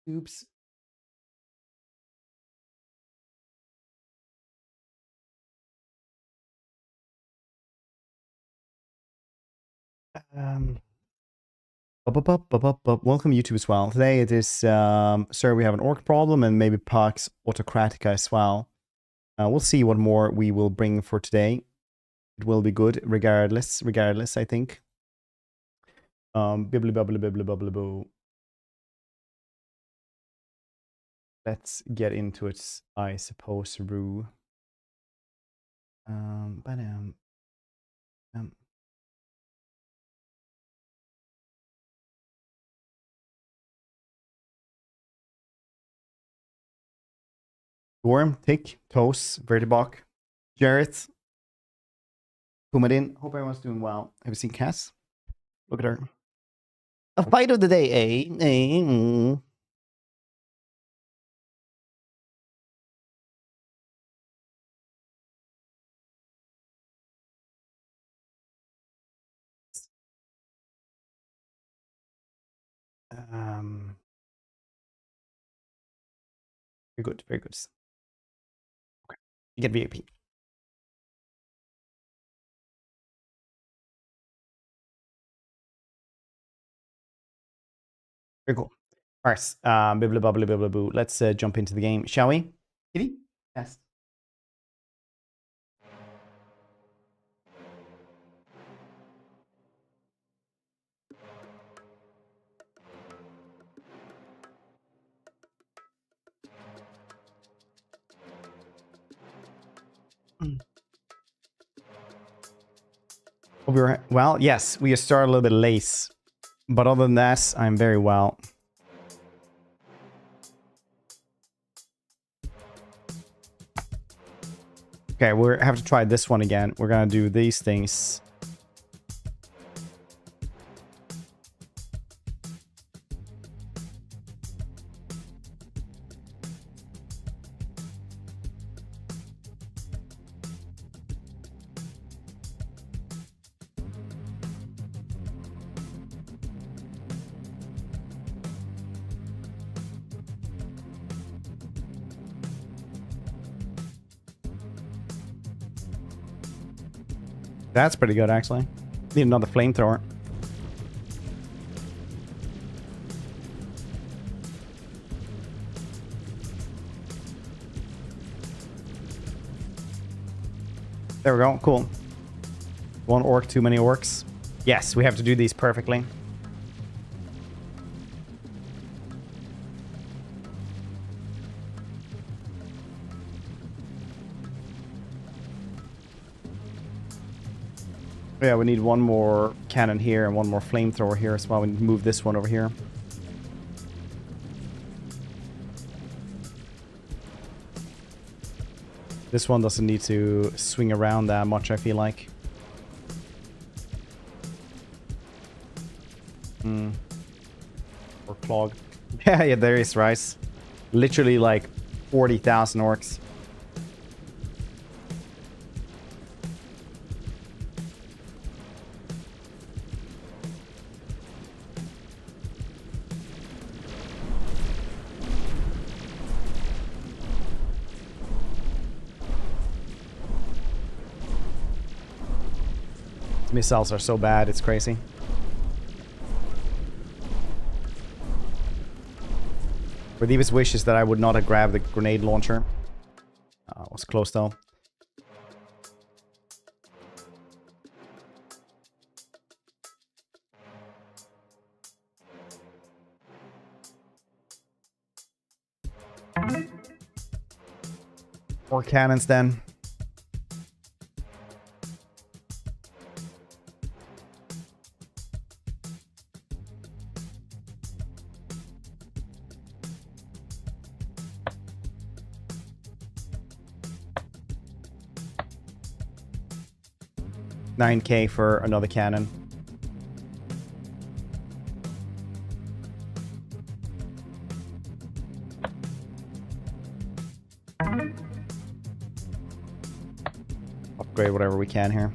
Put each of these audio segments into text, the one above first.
Oops. Welcome YouTube as well. Today it is, sir, we have an orc problem and maybe Pax Autocratica as well. We'll see what more we will bring for today. It will be good regardless, I think. Bibbly bubbly bibbly bubbly boo. Let's get into it, I suppose, Roo. Worm, Tick, Toast, Vertibok, Jarrett, Pumadin. Hope everyone's doing well. Have you seen Cass? Look at her. A fight of the day, eh? Very good, very good. Okay, you get VIP. Very cool. All right, bibbly bubbly bibbly boo. Let's jump into the game, shall we? Kitty? Yes. Well, yes, we started a little bit late, but other than that, I'm very well. Okay, we have to try this one again. We're gonna do these things. That's pretty good, actually. Need another flamethrower. There we go. Cool. One orc, too many orcs. Yes, we have to do these perfectly. Yeah, we need one more cannon here and one more flamethrower here as well. We need to move this one over here. This one doesn't need to swing around that much, I feel like. Or clog. Yeah, there is rice. Literally like 40,000 orcs. Missiles are so bad, it's crazy. For these wishes that I would not have grabbed the grenade launcher. Was close though. More cannons then. $9K for another cannon. Upgrade whatever we can here.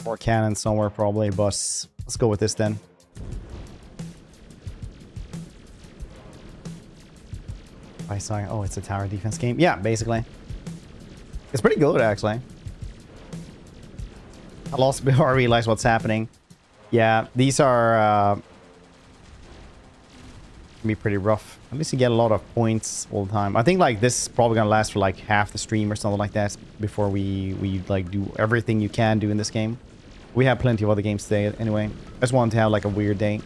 More cannon somewhere probably, but let's go with this then. I saw. Oh, it's a tower defense game. Yeah, basically. It's pretty good, actually. I lost before I realized what's happening. Yeah, these are can be pretty rough. At least you get a lot of points all the time. I think like this is probably gonna last for like half the stream or something like that before we like do everything you can do in this game. We have plenty of other games today anyway. I just wanted to have like a weird day.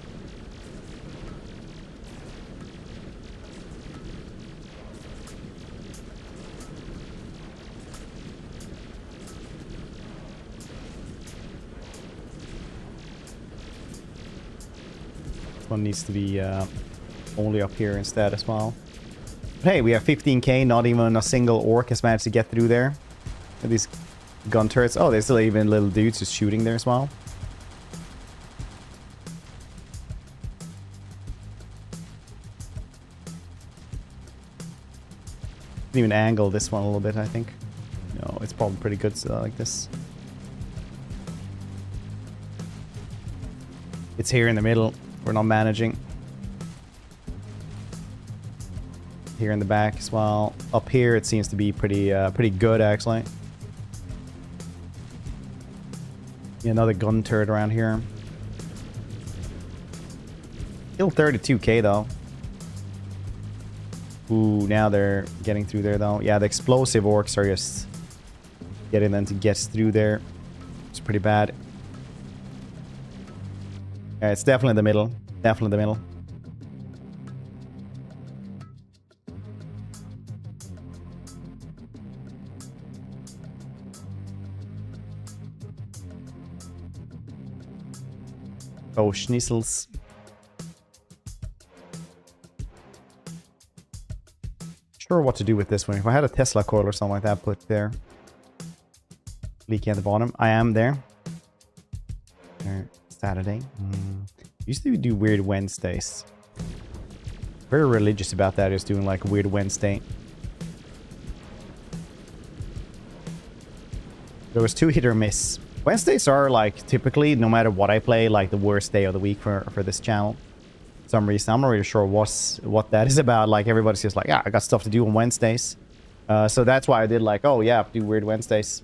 This one needs to be only up here instead as well. But hey, we have 15k, not even a single orc has managed to get through there. At these gun turrets. Oh, there's still even little dudes just shooting there as well. Can even angle this one a little bit, I think. No, it's probably pretty good like this. It's here in the middle. We're not managing. Here in the back as well. Up here, it seems to be pretty good actually. Yeah, another gun turret around here. Still 32k though. Ooh, now they're getting through there though. Yeah, the explosive orcs are just getting them to get through there. It's pretty bad. Yeah, it's definitely the middle. Definitely the middle. Oh, schnitzels. Sure what to do with this one. If I had a Tesla coil or something like that put there. Leaky at the bottom. I am there. Saturday. Used to do weird Wednesdays. Very religious about that, just doing like a weird Wednesday. There was 2 hit or miss. Wednesdays are like typically, no matter what I play, like the worst day of the week for this channel. For some reason, I'm not really sure what that is about. Like everybody's just like, yeah, I got stuff to do on Wednesdays. So that's why I did like, oh yeah, do weird Wednesdays.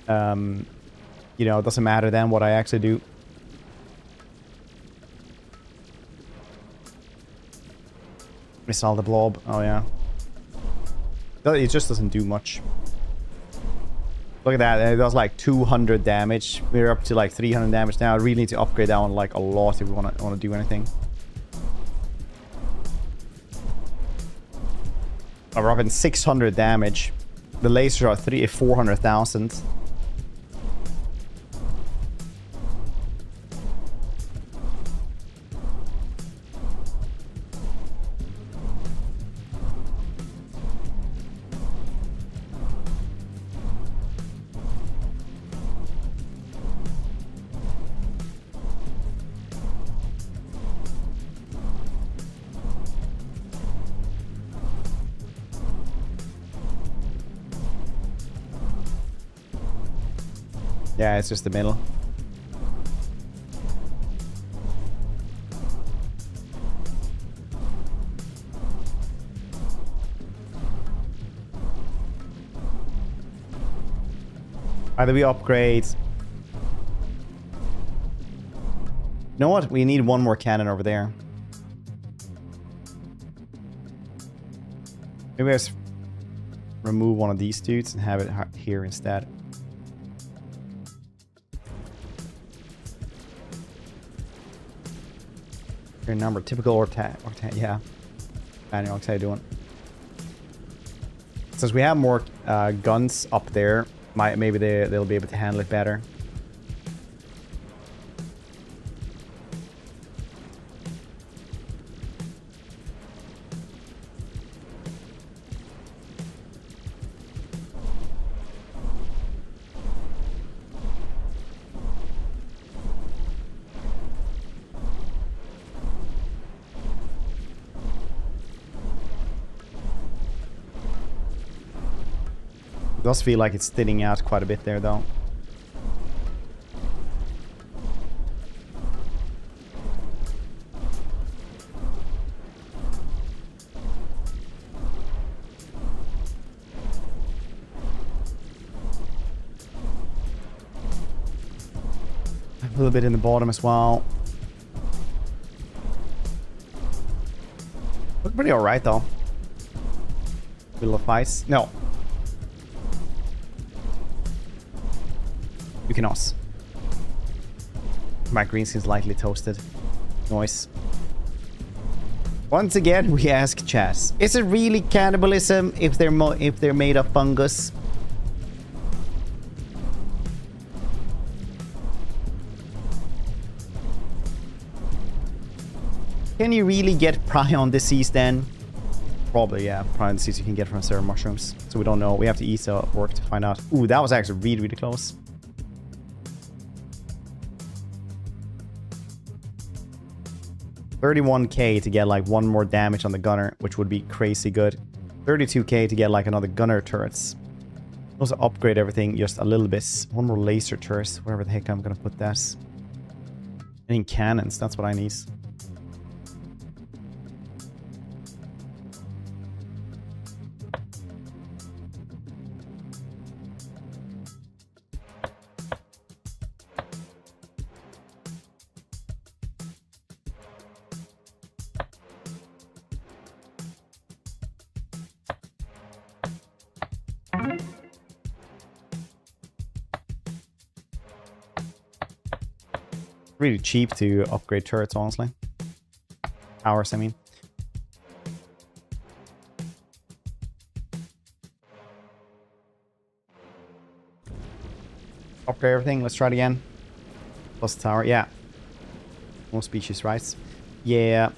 You know, it doesn't matter then what I actually do. Missile the blob. Oh yeah. It just doesn't do much. Look at that. It does like 200 damage. We're up to like 300 damage now. I really need to upgrade that one like a lot if we want to do anything. Oh, we're up in 600 damage. The lasers are 400,000. Yeah, it's just the middle. Either we upgrade. You know what? We need one more cannon over there. Maybe let's remove one of these dudes and have it here instead. Your number, typical Octa, yeah. Manual, how you doing? Since we have more guns up there, maybe they'll be able to handle it better. It does feel like it's thinning out quite a bit there, though. A little bit in the bottom as well. Look pretty alright, though. Wheel of Ice. No. You can os. My green skin's lightly toasted. Noise. Once again, we ask Chas, is it really cannibalism if they're made of fungus? Can you really get prion disease then? Probably, yeah. Prion disease you can get from certain mushrooms. So we don't know. We have to eat a orc to find out. Ooh, that was actually really, really close. $31k to get like one more damage on the gunner, which would be crazy good. $32k to get like another gunner turrets. Also upgrade everything just a little bit. One more laser turret, wherever the heck I'm gonna put that. Any cannons, that's what I need. Really cheap to upgrade turrets, honestly. Towers, I mean. Upgrade everything. Let's try it again. Plus tower. Yeah. More species rights. Yeah.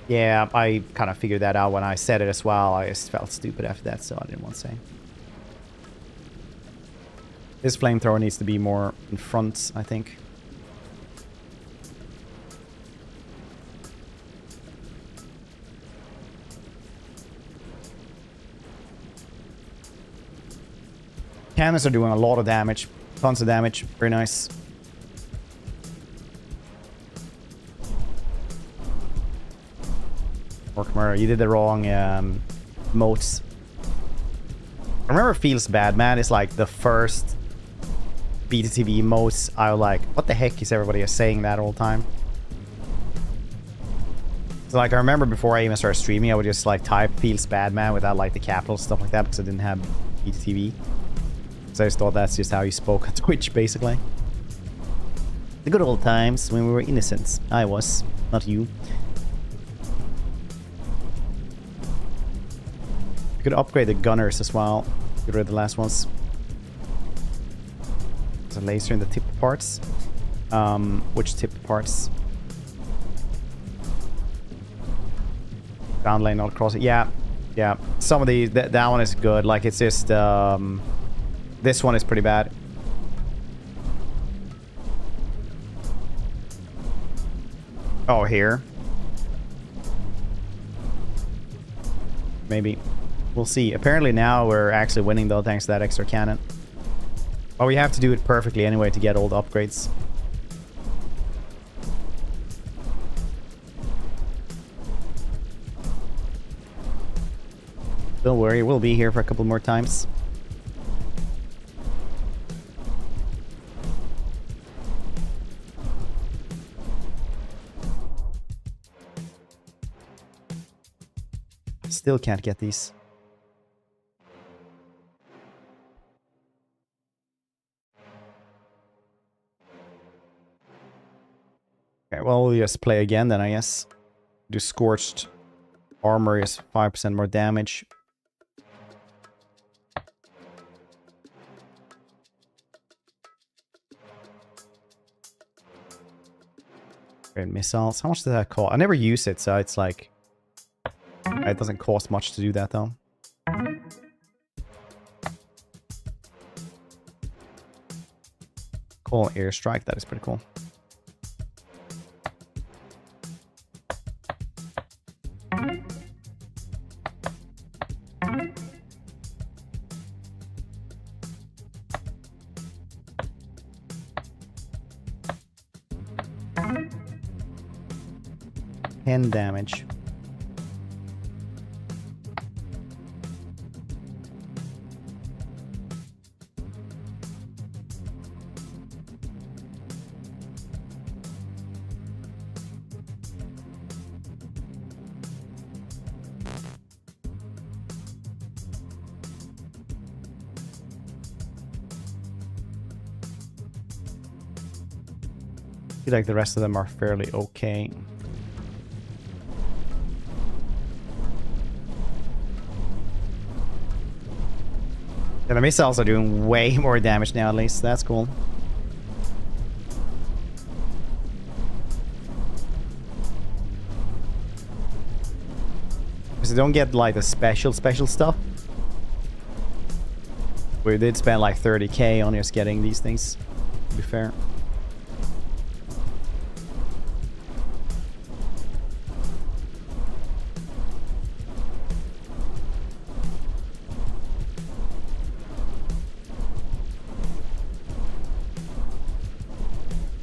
Yeah, I kind of figured that out when I said it as well. I just felt stupid after that, so I didn't want to say. This flamethrower needs to be more in front, I think. Cannons are doing a lot of damage. Tons of damage. Very nice. Orc Murder, you did the wrong motes. I remember it feels bad, man. It's like the first BTTV motes. I was like, what the heck is everybody saying that all the time? So like I remember before I even started streaming, I would just like type feels bad, man, without like the capital stuff like that because I didn't have BTTV. So I just thought that's just how you spoke on Twitch, basically. The good old times when we were innocent. I was, not you. You could upgrade the gunners as well. Get rid of the last ones. There's a laser in the tip parts. Which tip parts? Down lane, not across it. Yeah, yeah. Some of these, that one is good. Like it's just this one is pretty bad. Oh, here. Maybe. We'll see. Apparently now we're actually winning though, thanks to that extra cannon. But we have to do it perfectly anyway to get all the upgrades. Don't worry, we'll be here for a couple more times. Still can't get these. Okay, well, we'll just play again then, I guess. Do Scorched Armor is 5% more damage. Great missiles. How much does that cost? I never use it, so it's like... It doesn't cost much to do that, though. Cool airstrike. That is pretty cool. 10 damage. I feel like the rest of them are fairly okay. Yeah, the missiles are doing way more damage now, at least. That's cool. Because they don't get, like, the special stuff. We did spend, like, 30k on just getting these things, to be fair.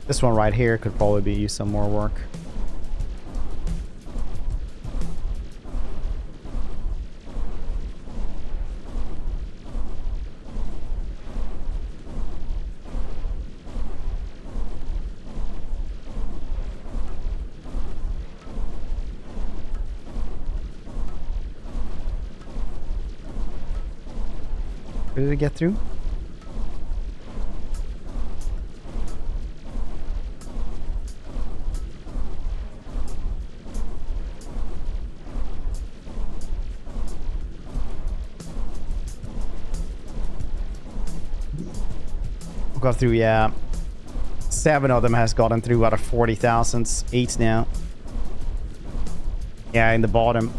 This one right here could probably be some more work. Where did it get through? Got through, yeah. 7 of them has gotten through out of 40,000. 8 now. Yeah, in the bottom.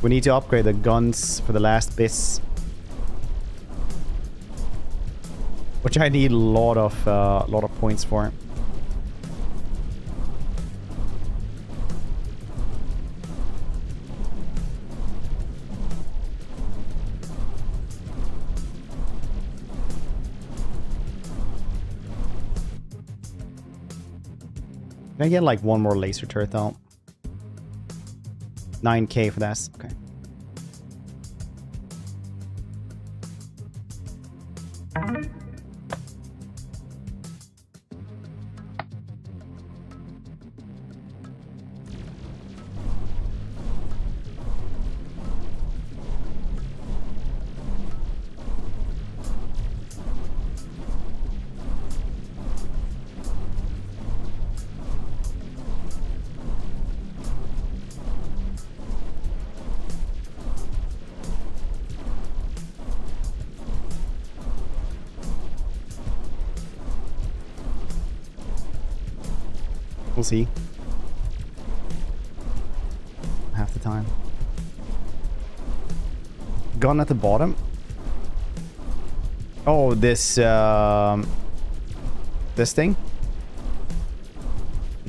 We need to upgrade the guns for the last bits. Which I need a lot of points for. Can I get like one more laser turret though? 9k for this. Okay. We'll see. Half the time. Gun at the bottom. Oh, this thing?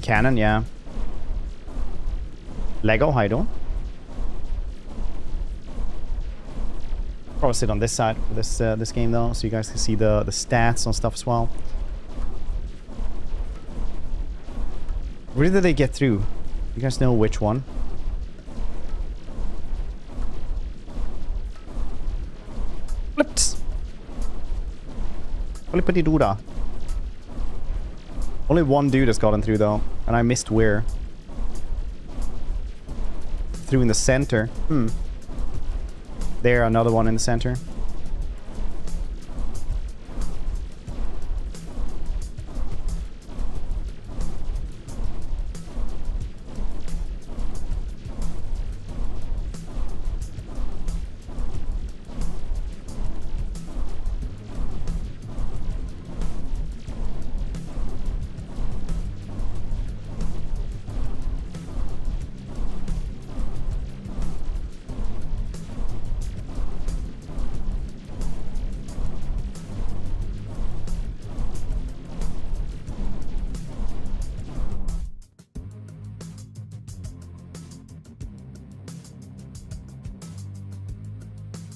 Cannon, yeah. Lego, how you doing? Probably sit on this side for this game though, so you guys can see the stats on stuff as well. Where did they get through? You guys know which one? Flipped. Flippity-doo-dah. Only one dude has gotten through though, and I missed where. Through in the center. There, another one in the center.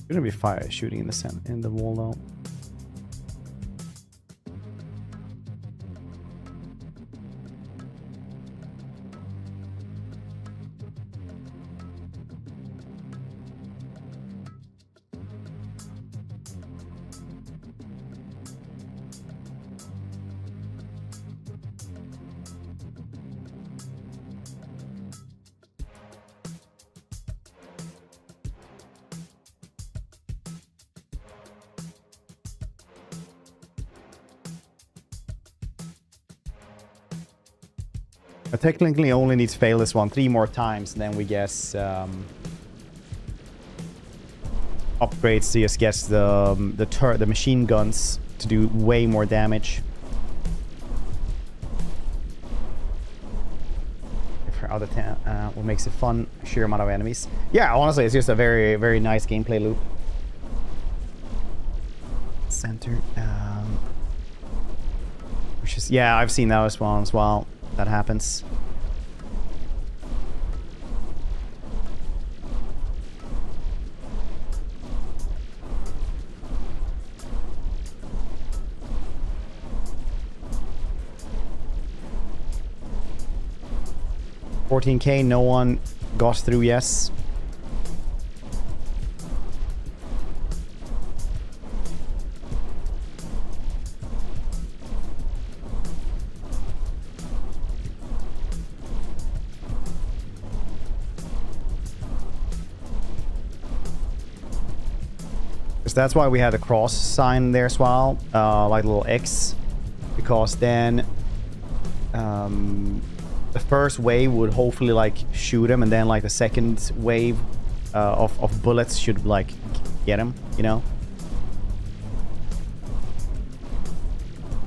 Gonna be fire shooting in the wall though. I technically only need to fail this one 3 more times, and then we guess upgrades to just guess the machine guns to do way more damage. For other what makes it fun, sheer amount of enemies. Yeah, honestly, it's just a very, very nice gameplay loop. Center, which is, yeah, I've seen that as well. That happens. $14K, no one got through, yes. That's why we had a cross sign there as well, like a little X, because then the first wave would hopefully like shoot him, and then like the second wave of bullets should like get him, you know?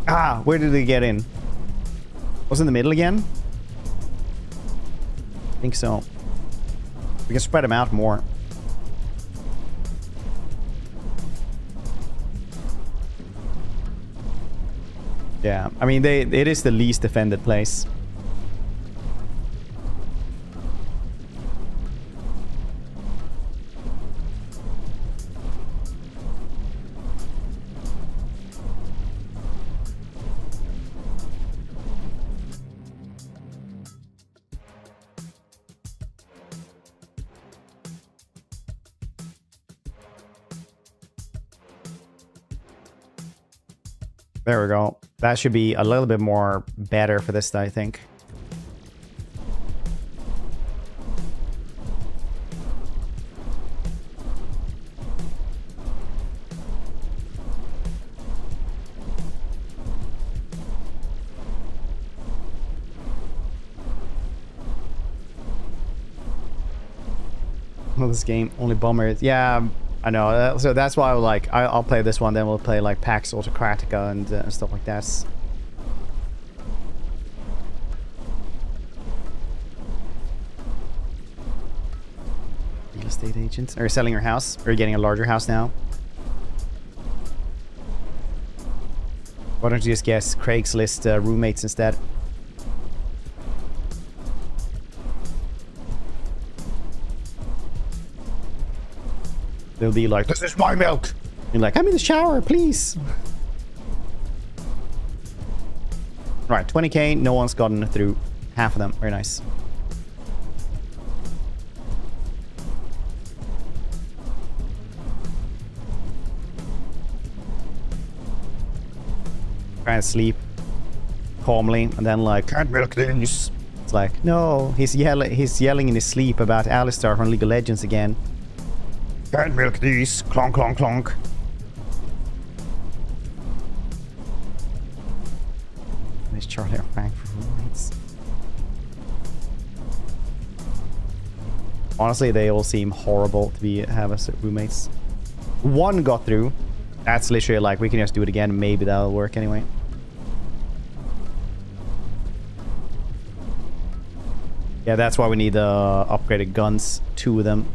Ah, where did they get in? Was it in the middle again? I think so. We can spread them out more. Yeah, I mean, it is the least defended place. There we go. That should be a little bit more better for this, I think. Well, this game only bombers. Yeah. I know, so that's why I'll play this one, then we'll play like Pax Autocratica and stuff like that. Real estate agents. Are you selling your house? Or are you getting a larger house now? Why don't you just guess Craigslist roommates instead? They'll be like, this is my milk! You're like, I'm in the shower, please! Right, 20K, no one's gotten through half of them. Very nice. Trying to sleep calmly, and then like, can't milk this! It's like, no, he's yelling in his sleep about Alistar from League of Legends again. Can't milk these. Clonk, clonk, clonk. There's Charlie and Frank for roommates. Honestly, they all seem horrible to have as roommates. One got through. That's literally like, we can just do it again. Maybe that'll work anyway. Yeah, that's why we need upgraded guns. 2 of them.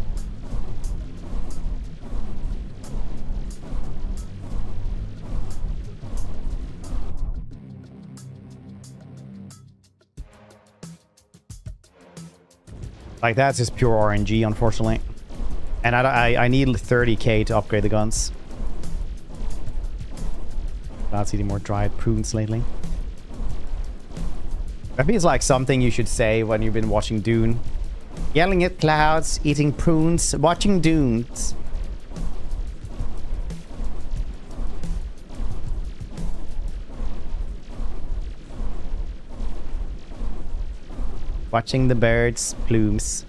Like, that's just pure RNG, unfortunately. And I need 30K to upgrade the guns. Not eating more dried prunes lately. That feels like something you should say when you've been watching Dune. Yelling at clouds, eating prunes, watching Dunes. Watching the birds' plumes.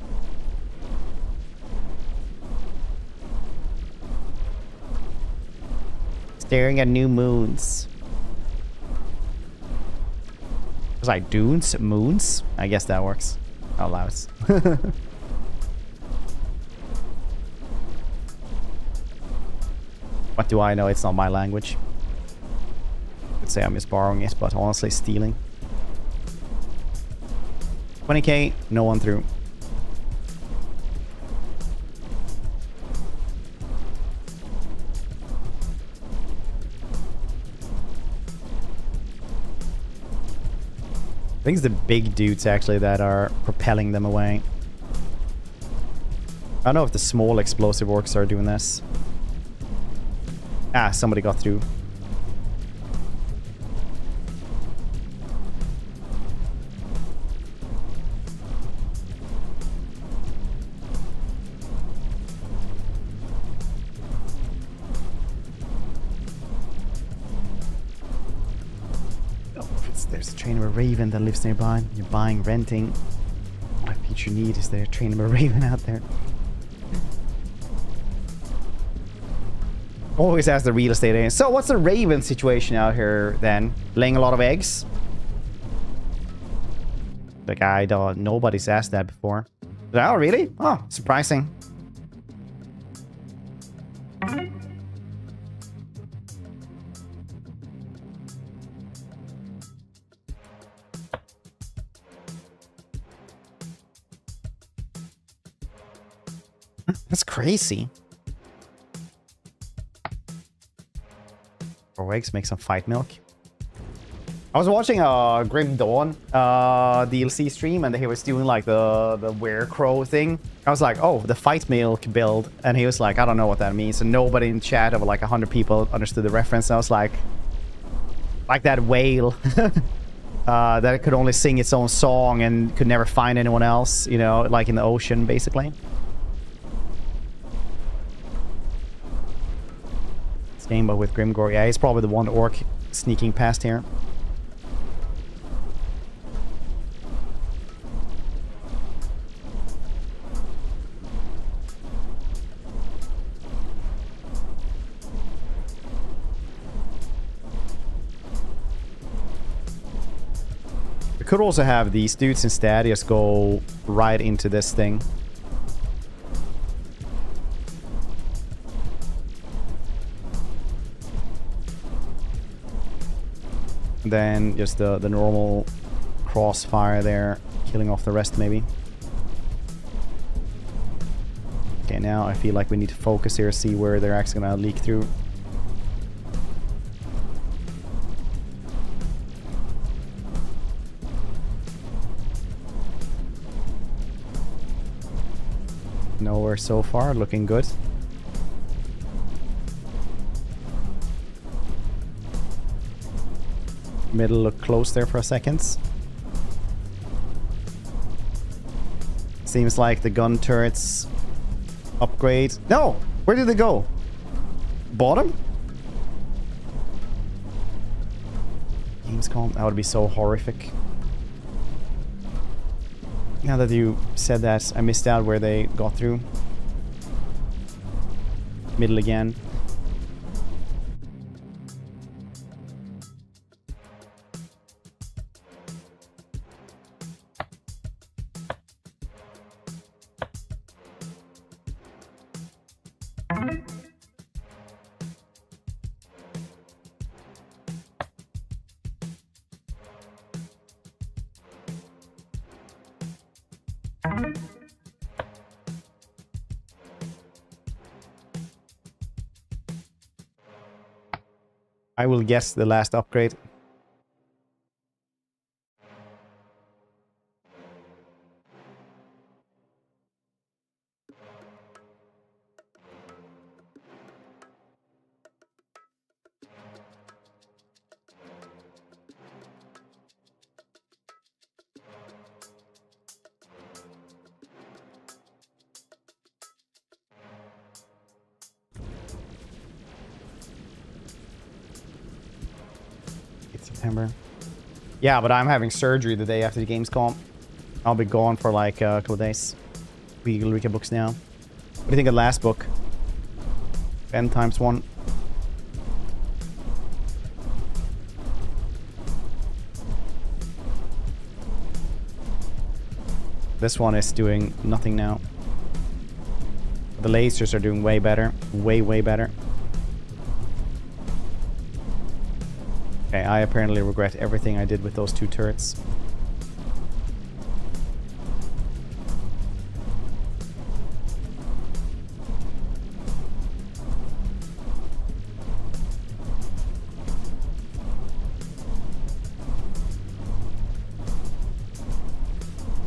Staring at new moons. It's like dunes, moons. I guess that works. I'll allow it. What do I know? It's not my language. I could say I'm just borrowing it, but honestly stealing. 20k, no one through. I think it's the big dudes actually that are propelling them away. I don't know if the small explosive orcs are doing this. Ah, somebody got through. There's a train of a raven that lives nearby. You're buying, renting. What future need is there? A train of a raven out there. Always ask the real estate agent. So what's the raven situation out here then? Laying a lot of eggs? Like I don't. Nobody's asked that before. Oh really? Oh, surprising. That's crazy. 4 eggs, make some fight milk. I was watching a Grim Dawn DLC stream, and he was doing like the werecrow thing. I was like, oh, the fight milk build, and he was like, I don't know what that means. And nobody in chat of like 100 people understood the reference. And I was like that whale that could only sing its own song and could never find anyone else, you know, like in the ocean, basically. Game, but with Grimgore. Yeah, he's probably the one orc sneaking past here. We could also have these dudes instead just go right into this thing. Then just the normal crossfire there, killing off the rest maybe. Okay, now I feel like we need to focus here, see where they're actually gonna leak through. Nowhere so far, looking good. Middle look close there for a second. Seems like the gun turrets upgrade. No! Where did they go? Bottom? Gamescom? That would be so horrific. Now that you said that, I missed out where they got through. Middle again. I will guess the last upgrade. September. Yeah, but I'm having surgery the day after the Gamescom. I'll be gone for like a couple of days. We look at books now. What do you think of the last book? N times 1. This one is doing nothing now. The lasers are doing way better. Way, way better. Okay, I apparently regret everything I did with those 2 turrets.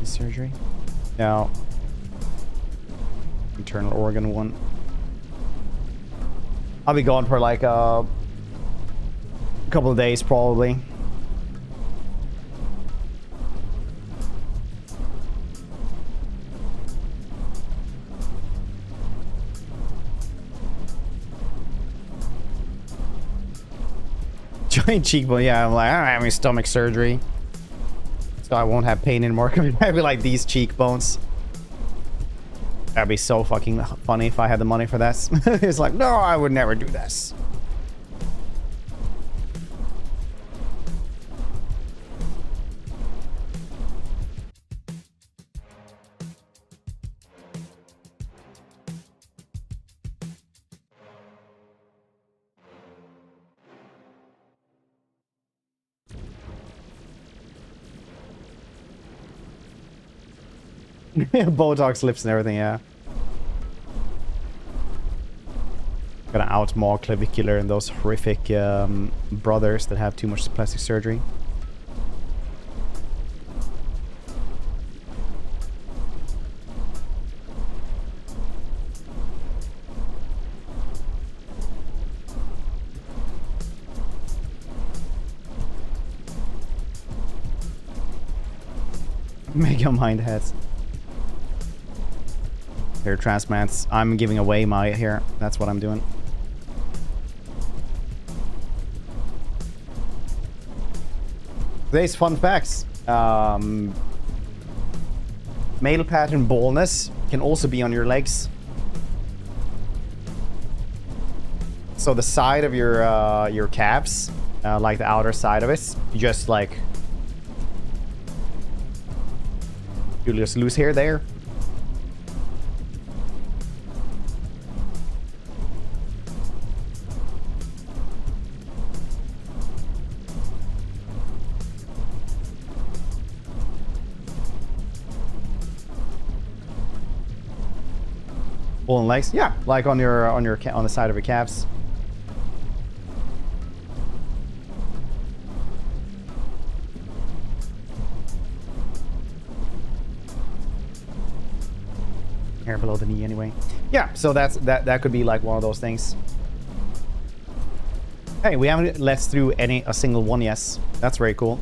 Surgery? No. Internal organ 1. I'll be gone for like a couple of days probably. Giant cheekbone, yeah, I'm like, I'm having stomach surgery. So I won't have pain anymore. I'd be like these cheekbones. That'd be so fucking funny if I had the money for this. It's like, no, I would never do this. Botox lips and everything, yeah. Gonna outmaw clavicular and those horrific brothers that have too much plastic surgery. Mega mind heads. Hair transplants. I'm giving away my hair. That's what I'm doing. Today's fun facts. Male pattern baldness can also be on your legs. So the side of your calves, like the outer side of it, you just like you just lose hair there. Ball and legs, yeah, like on the side of your calves. Hair below the knee, anyway. Yeah, so that could be like one of those things. Hey, we haven't let through a single one, yes. That's very cool.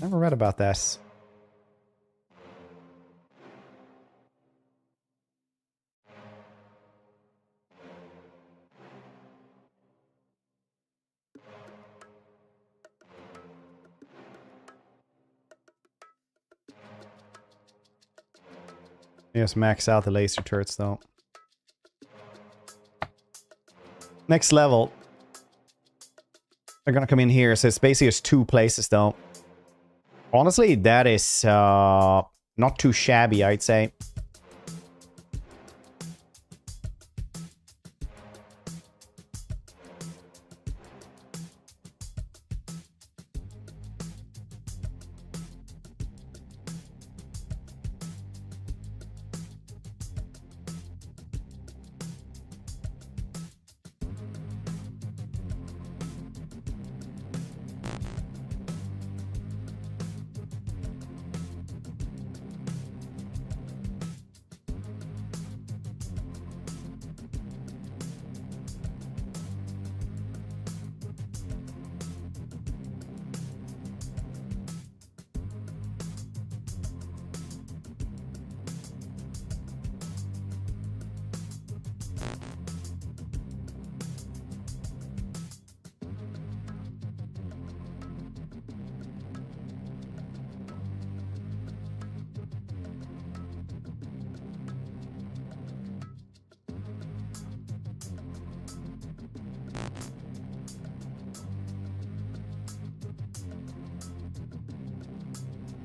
Never read about this. Just max out the laser turrets though. Next level. They're gonna come in here. So it's basically just 2 places though. Honestly, that is not too shabby, I'd say.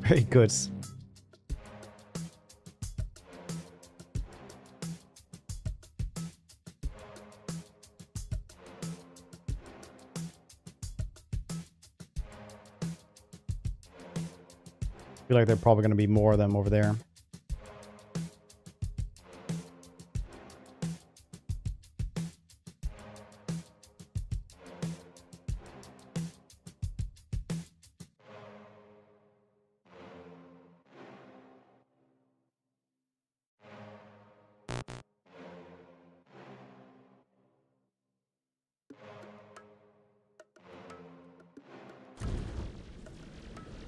Very good. I feel like there are probably going to be more of them over there.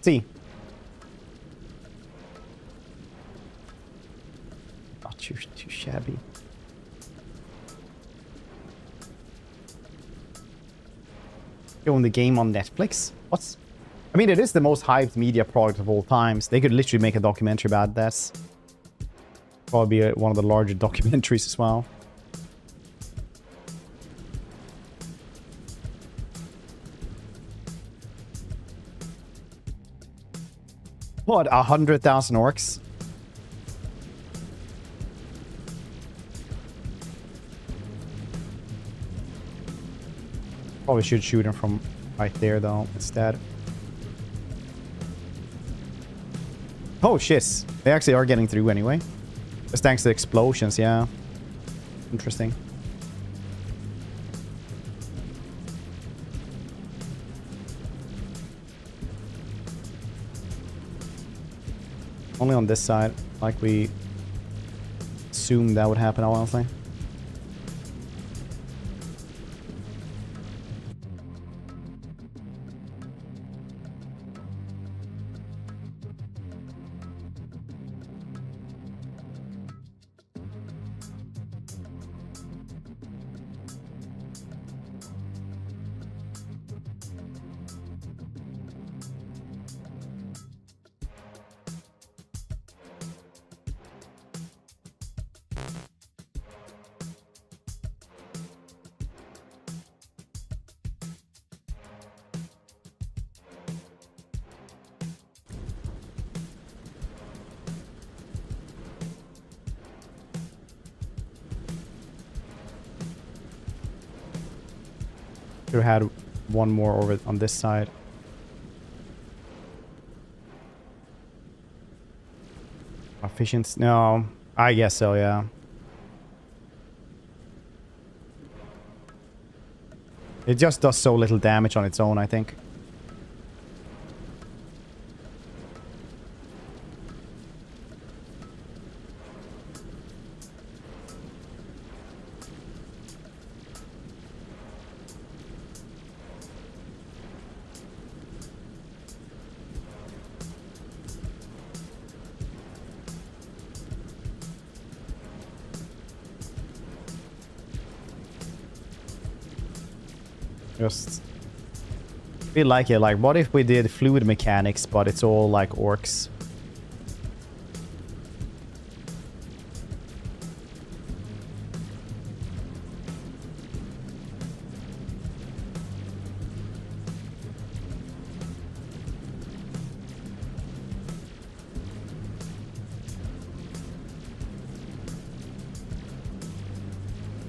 See. Not too shabby. Showing the game on Netflix? What? I mean, it is the most hyped media product of all times. They could literally make a documentary about this. Probably one of the larger documentaries as well. What, 100,000 orcs? Probably should shoot him from right there, though, instead. Oh, shit. They actually are getting through anyway. Just thanks to the explosions, yeah. Interesting. Only on this side, like we assumed that would happen, honestly. Should have had one more over on this side. Efficiency? No, I guess so, yeah. It just does so little damage on its own, I think. Just feel like it. Like, what if we did fluid mechanics, but it's all like orcs?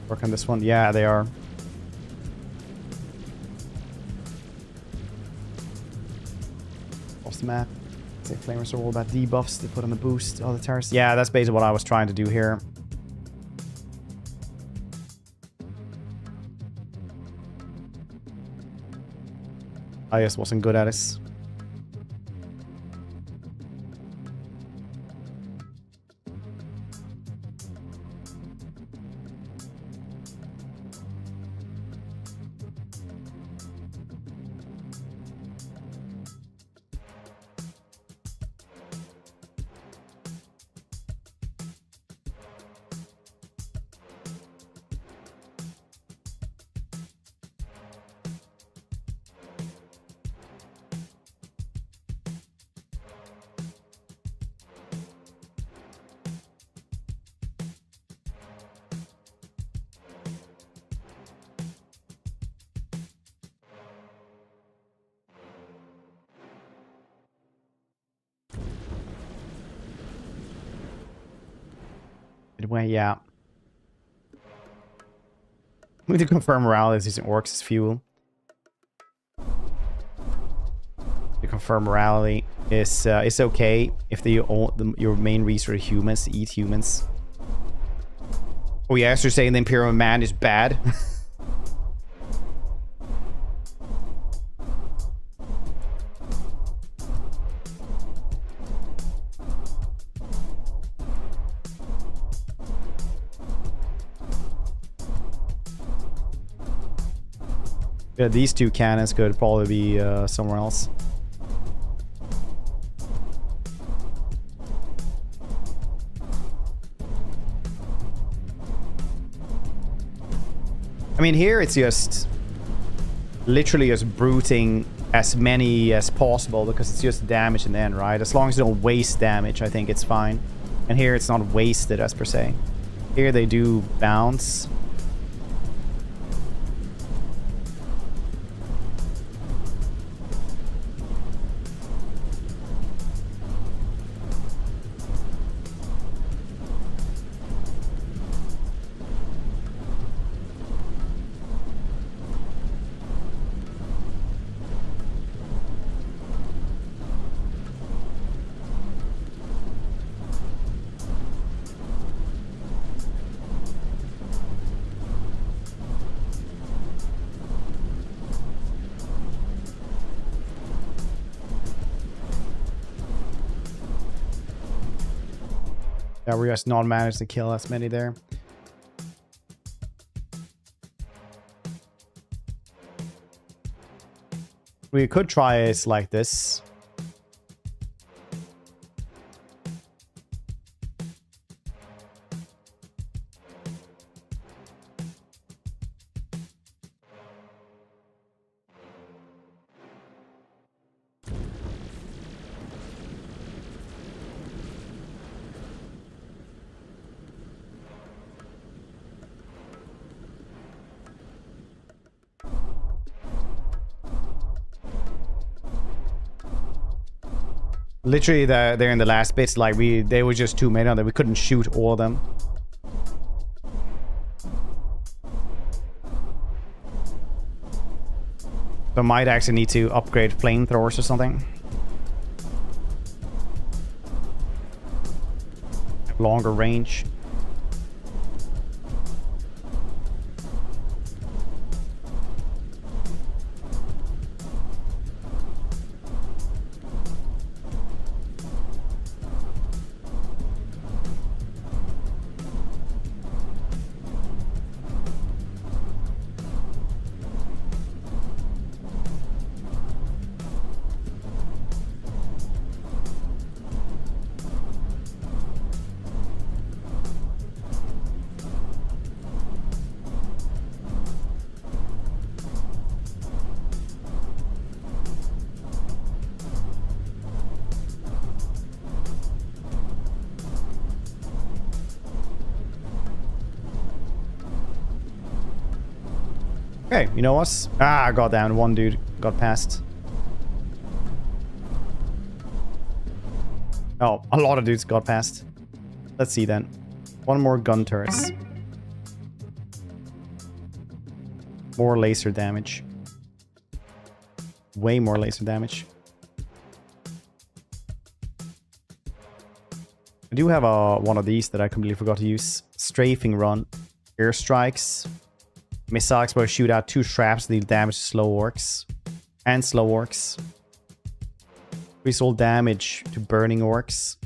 Work on this one. Yeah, they are. Map. Say flamers are all about debuffs they put on the boost. Oh, the towers. Yeah, that's basically what I was trying to do here. I just wasn't good at it. way, yeah. We need to confirm morale is using orcs as fuel. To confirm morality is it's okay if your main resource are humans, to eat humans. Oh yeah, so you're saying the Imperial Man is bad? Yeah, these two cannons could probably be somewhere else. I mean, here it's just literally just brooting as many as possible because it's just damage in the end, right? As long as you don't waste damage, I think it's fine. And here it's not wasted as per se. Here they do bounce. Yeah, we just not managed to kill as many there. We could try it like this. Literally, they're in the last bits. Like they were just too many on there. We couldn't shoot all of them. So might actually need to upgrade flamethrowers or something. Longer range. Okay, you know what? Ah, goddamn, one dude got past. Oh, a lot of dudes got past. Let's see then. One more gun turrets. More laser damage. Way more laser damage. I do have one of these that I completely forgot to use. Strafing run. Airstrikes. Missile exploder shoot out 2 traps that deal damage to slow orcs. And slow orcs. Increase all damage to burning orcs.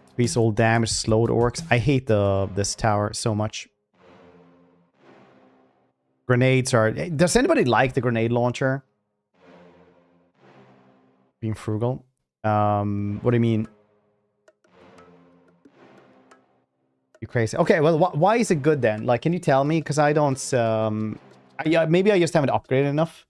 Increase all damage to slowed orcs. I hate this tower so much. Grenades are... Does anybody like the grenade launcher? Being frugal. What do you mean? You crazy. Okay, well, why is it good then? Like, can you tell me? Because I don't... maybe I just haven't upgraded enough.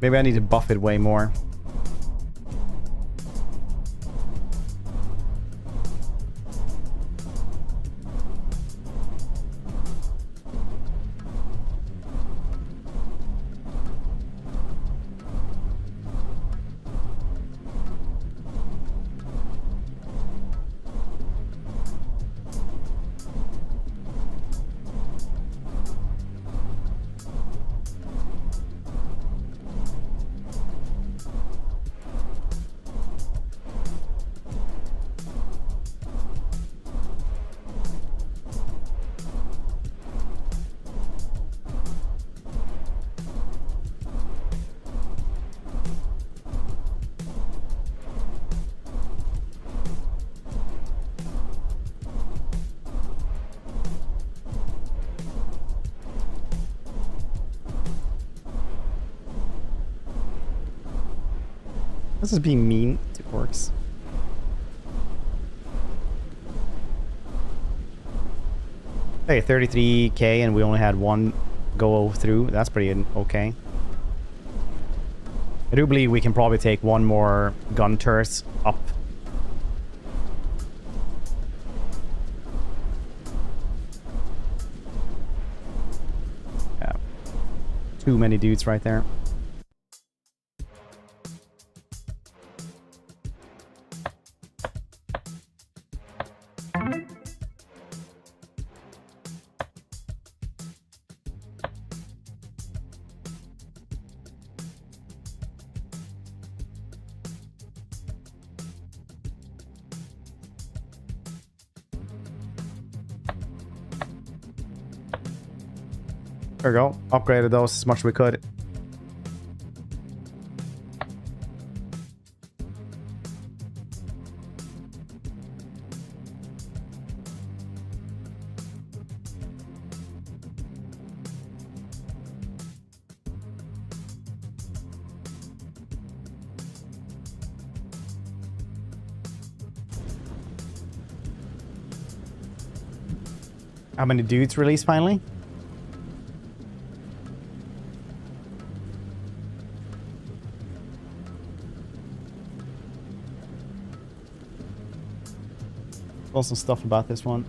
Maybe I need to buff it way more. This is being mean to orcs. Hey, 33k and we only had one go through. That's pretty okay. I do believe we can probably take one more gun turret up. Yeah. Too many dudes right there. There we go. Upgraded those as much as we could. How many dudes released finally? Also stuff about this one.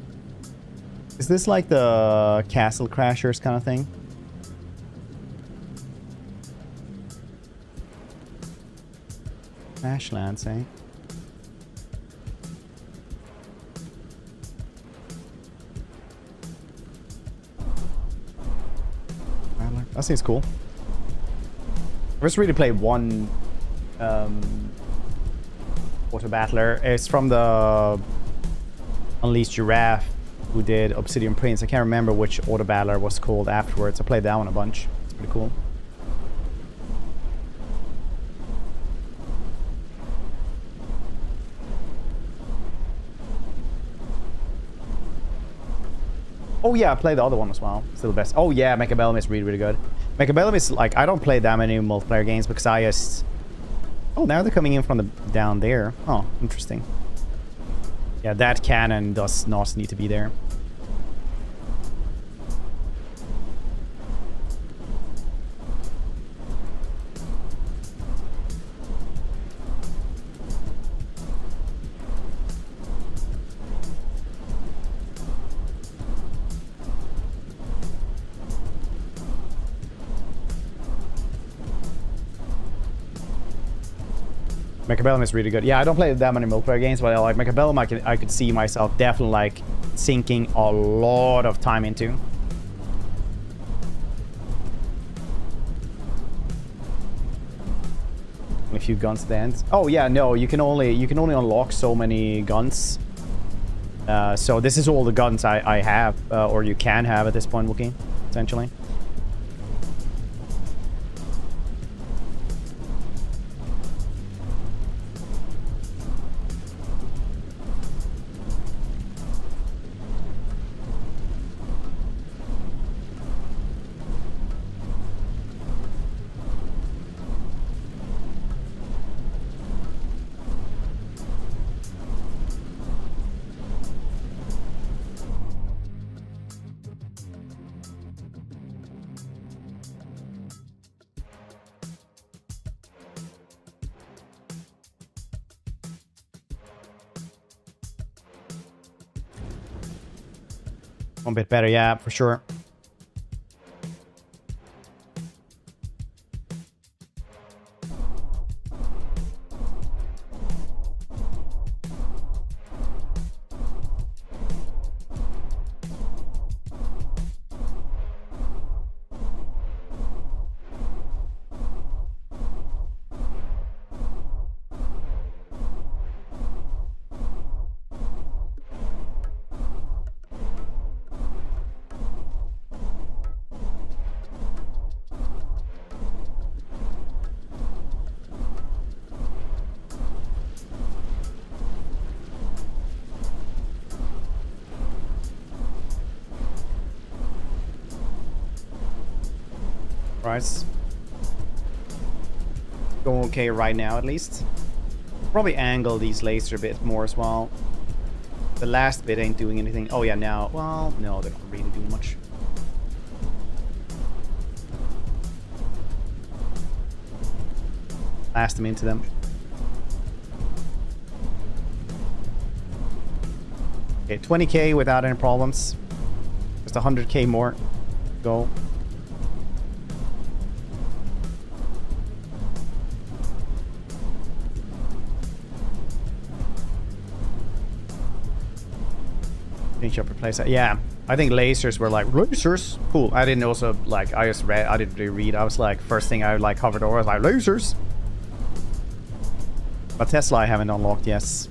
Is this like the Castle Crashers kind of thing? Crashlands, eh? That seems cool. I've just really played one auto battler. It's from the Unleashed Giraffe who did Obsidian Prince. I can't remember which auto battler was called afterwards. I played that one a bunch. It's pretty cool. Oh yeah, I played the other one as well. Still the best. Oh yeah, Mechabellum is really, really good. Mechabellum is like, I don't play that many multiplayer games because I just... Oh, now they're coming in from the down there. Oh, interesting. Yeah, that cannon does not need to be there. Mechabellum is really good. Yeah, I don't play that many multiplayer games, but like Mechabellum, I could see myself definitely like sinking a lot of time into. A few guns at the end. Oh yeah, no, you can only unlock so many guns. So this is all the guns I have, or you can have at this point, Wookie, essentially. One bit better, yeah, for sure. Right. Going okay right now, at least. Probably angle these lasers a bit more as well. The last bit ain't doing anything. Oh yeah, now, well, no, they're not really doing much. Blast them into them. Okay, 20k without any problems. Just 100k more. Go. Finish up, replace that. Yeah, I think lasers were like, lasers? Cool. I didn't also, like, I just read, I didn't really read. I was like, first thing I like hovered over, I was like, lasers? But Tesla I haven't unlocked, yes.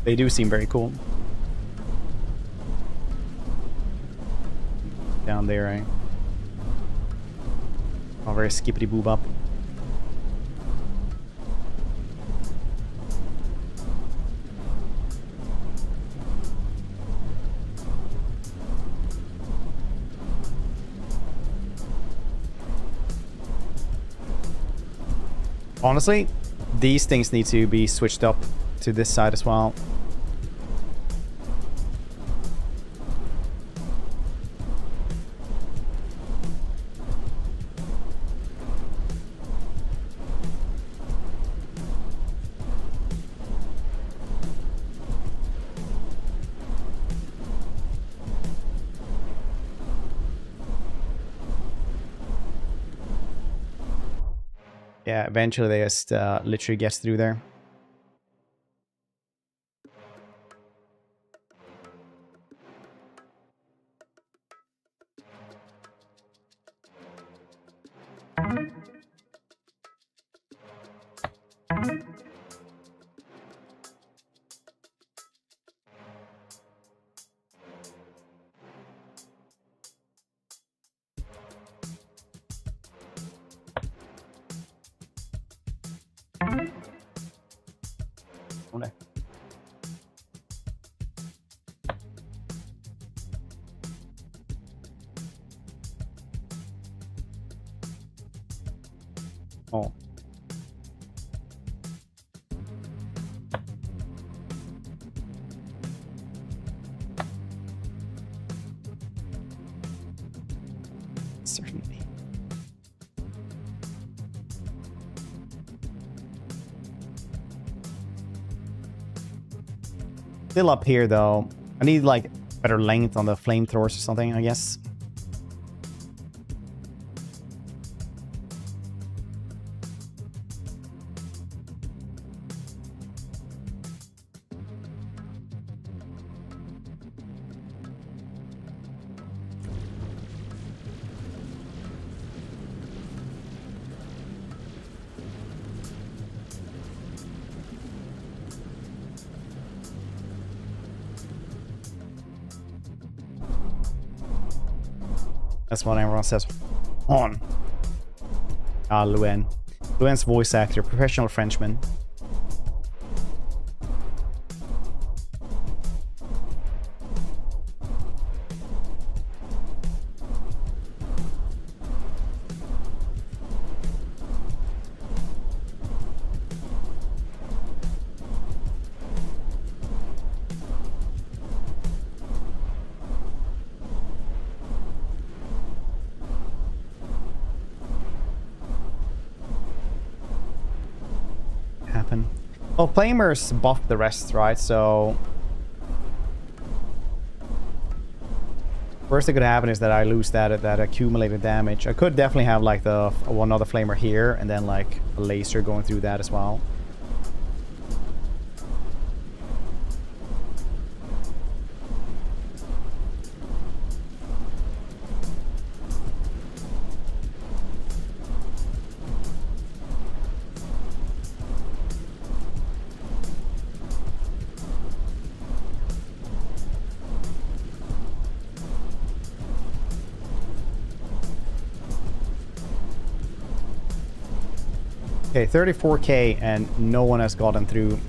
They do seem very cool. Down there, eh? Oh, very skippity boob up. Honestly, these things need to be switched up to this side as well. Yeah, eventually they just literally gets through there. Oh. Certainly. Still up here though. I need like better length on the flamethrowers or something, I guess. That's what everyone says. On. Ah, Luen. Luen's voice actor, professional Frenchman. Well, Flamers buff the rest, right? So Worst that could happen is that I lose that accumulated damage. I could definitely have like the one other flamer here and then like a laser going through that as well. Okay, 34k and no one has gotten through.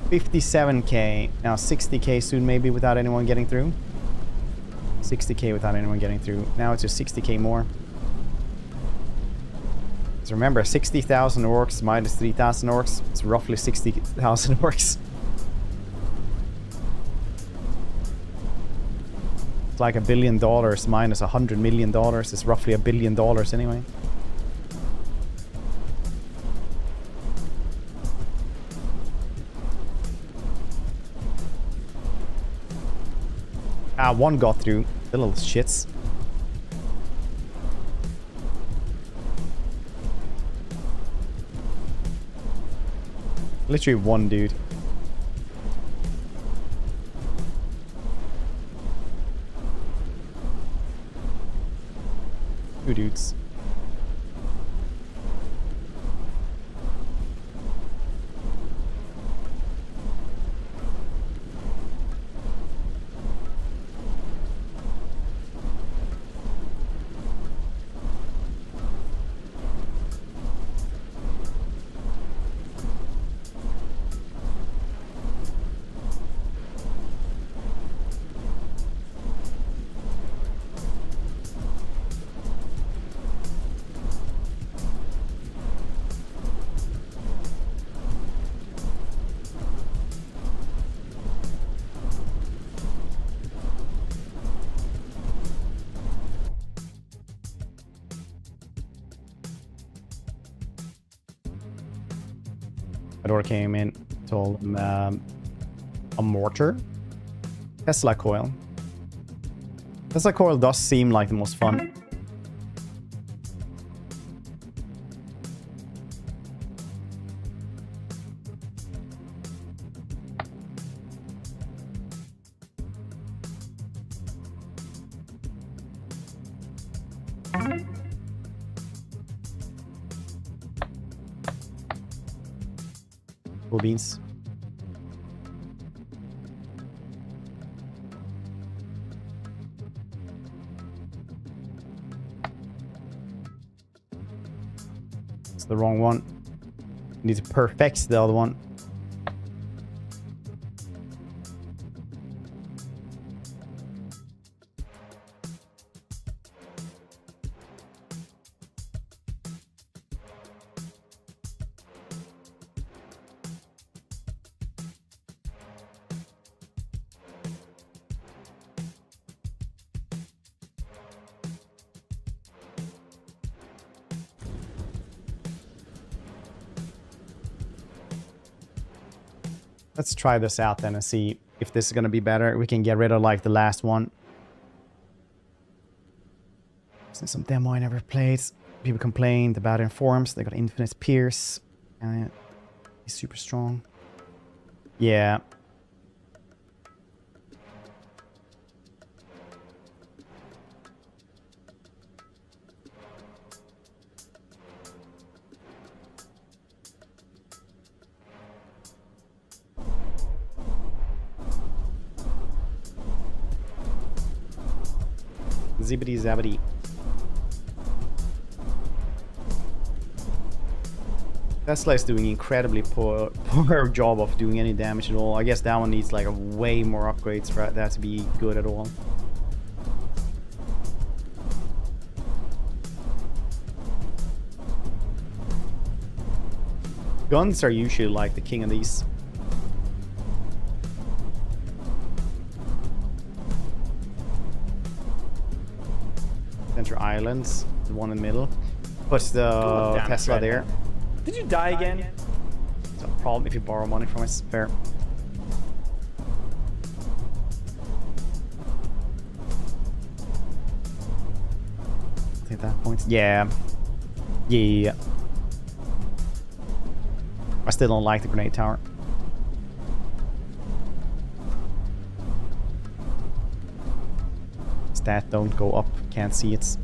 $57k, now 60k soon maybe without anyone getting through. 60k without anyone getting through. Now it's just 60k more. So remember, 60,000 orcs minus 3,000 orcs, it's roughly 60,000 orcs. It's like $1 billion minus $100 million. It's roughly $1 billion anyway. Ah, one got through. The little shits. Literally one dude. Two dudes. Door came in, told him a mortar. Tesla coil. Tesla coil does seem like the most fun. Cool beans. It's the wrong one. Need to perfect the other one. Let's try this out then and see if this is going to be better. We can get rid of like the last one. This is some demo I never played. People complained about informs. They got infinite pierce. He's super strong. Yeah. Zibbity zabbity. Tesla is doing incredibly poor job of doing any damage at all. I guess that one needs like a way more upgrades for that to be good at all. Guns are usually like the king of these. Center Islands, the one in the middle. Put the Tesla there. Did you die again? It's a problem if you borrow money from a spare. I think that point. Yeah. Yeah. I still don't like the grenade tower. Stat don't go up. Can't see it.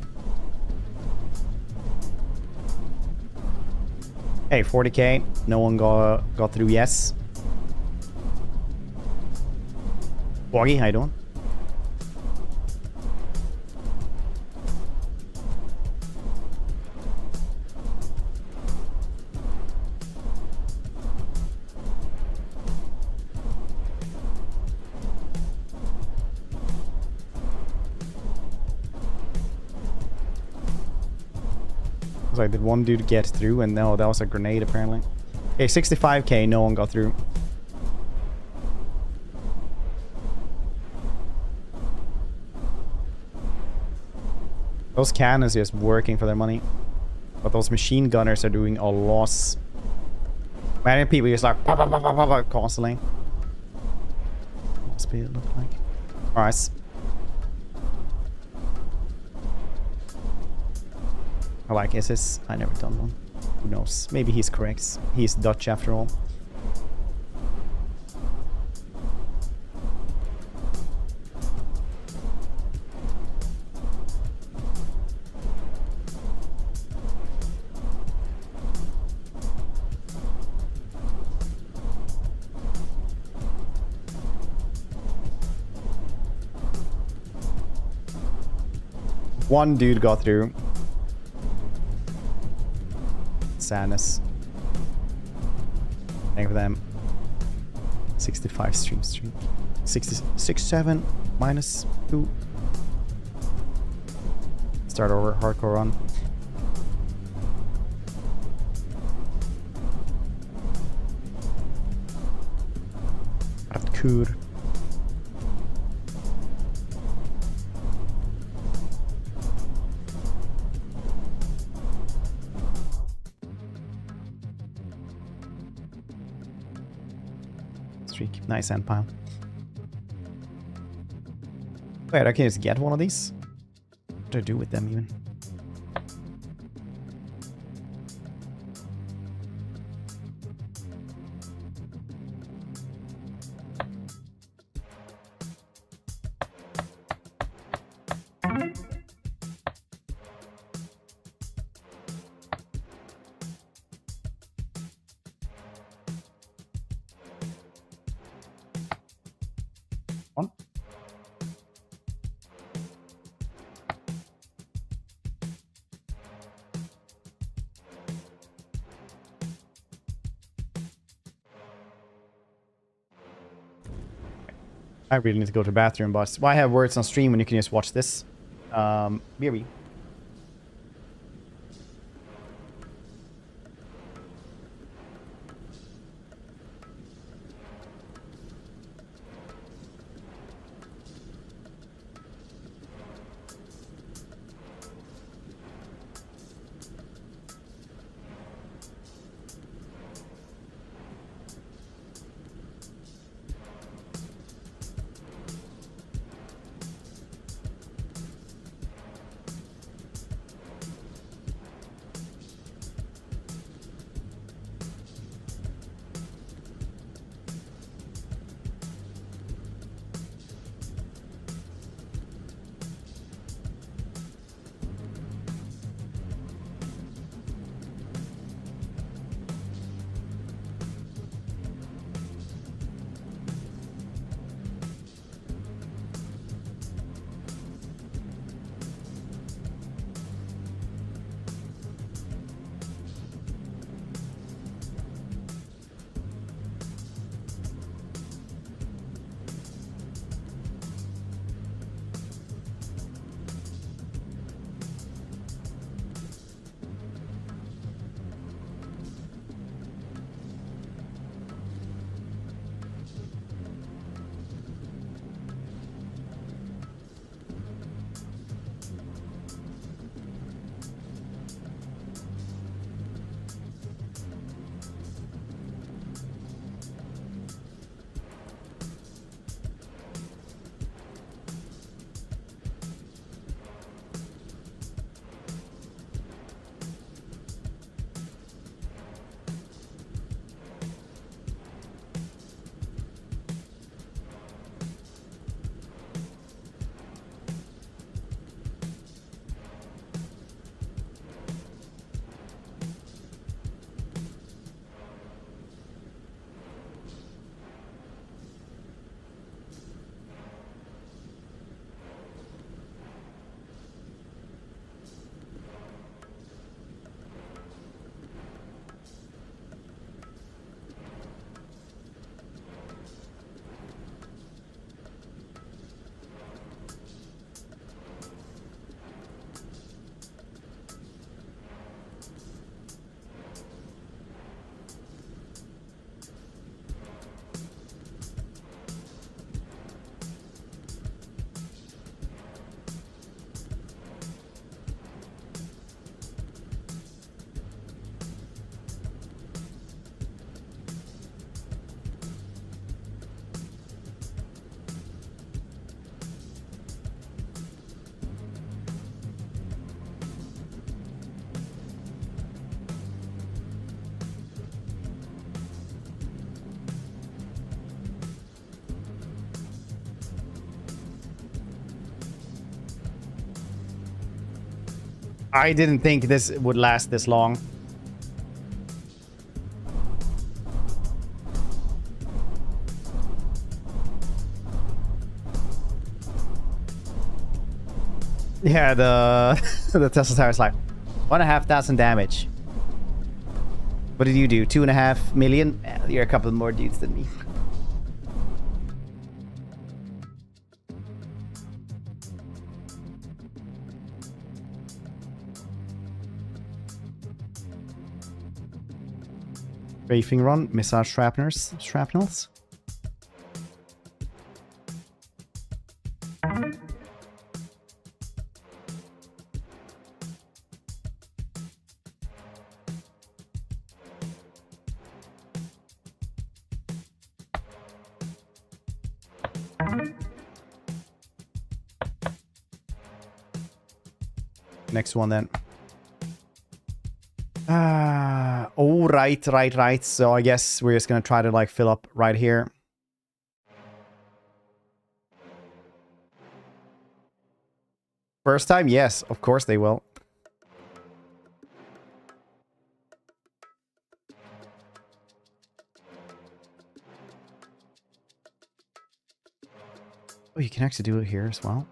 Hey, 40k. No one got through. Yes. Boggy, how you doing? I was like, did one dude get through? And no, that was a grenade apparently. Okay, 65k, no one got through. Those cannons are just working for their money. But those machine gunners are doing a loss. Many people just like pop, pop, pop, pop, pop, constantly. What speed it look like? Alright. I like SS. I never done one. Who knows? Maybe he's correct. He's Dutch after all. One dude got through. Sadness. Thank you for them. 65 stream. 66, 7 minus 2. Start over. Hardcore run. Hardcore. Nice end pile. Wait, I can just get one of these? What do I do with them even? I really need to go to the bathroom, boss. Why have words on stream when you can just watch this? Beery. I didn't think this would last this long. Yeah, the the Tesla tower is like 1,500 damage. What did you do? 2.5 million? You're a couple more dudes than me. Rafing run, missile shrapnels. Next one then. Oh, right. So I guess we're just gonna try to like fill up right here. First time? Yes, of course they will. Oh, you can actually do it here as well.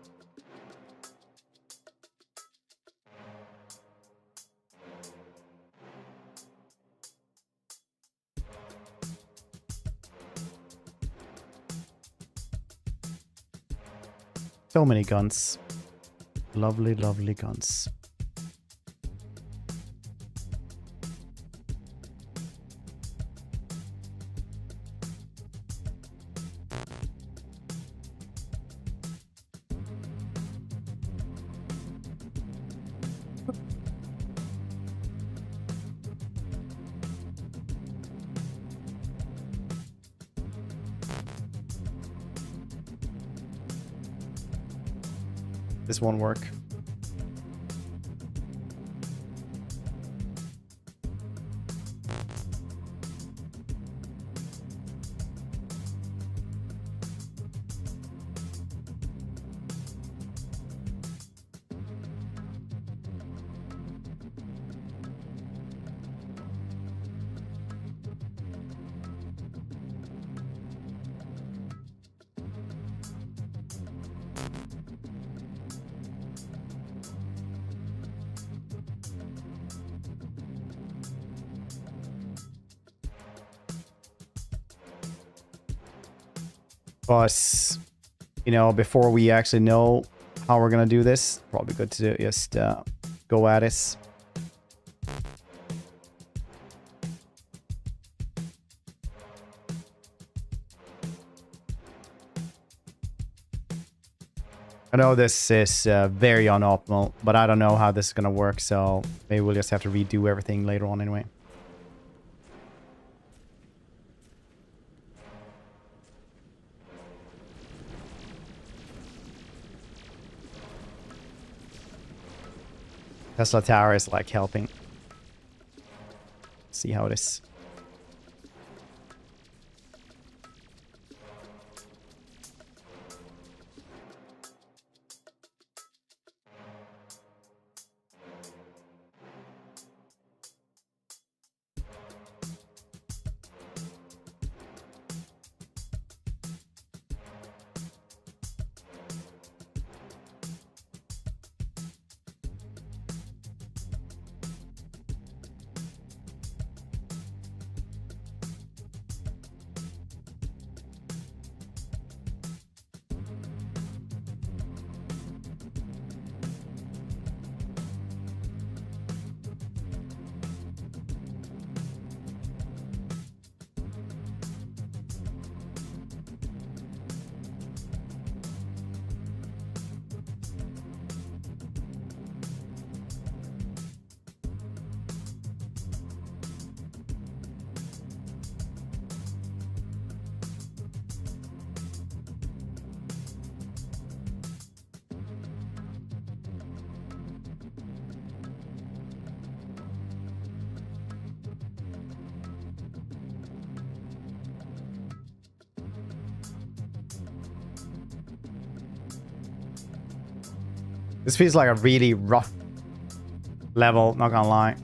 So many guns. Lovely, lovely guns. This won't work. But, you know, before we actually know how we're gonna do this, probably good to just go at it. I know this is very unoptimal, but I don't know how this is gonna work, so maybe we'll just have to redo everything later on anyway. Tesla Tower is like helping. See how it is. This feels like a really rough level, not gonna lie.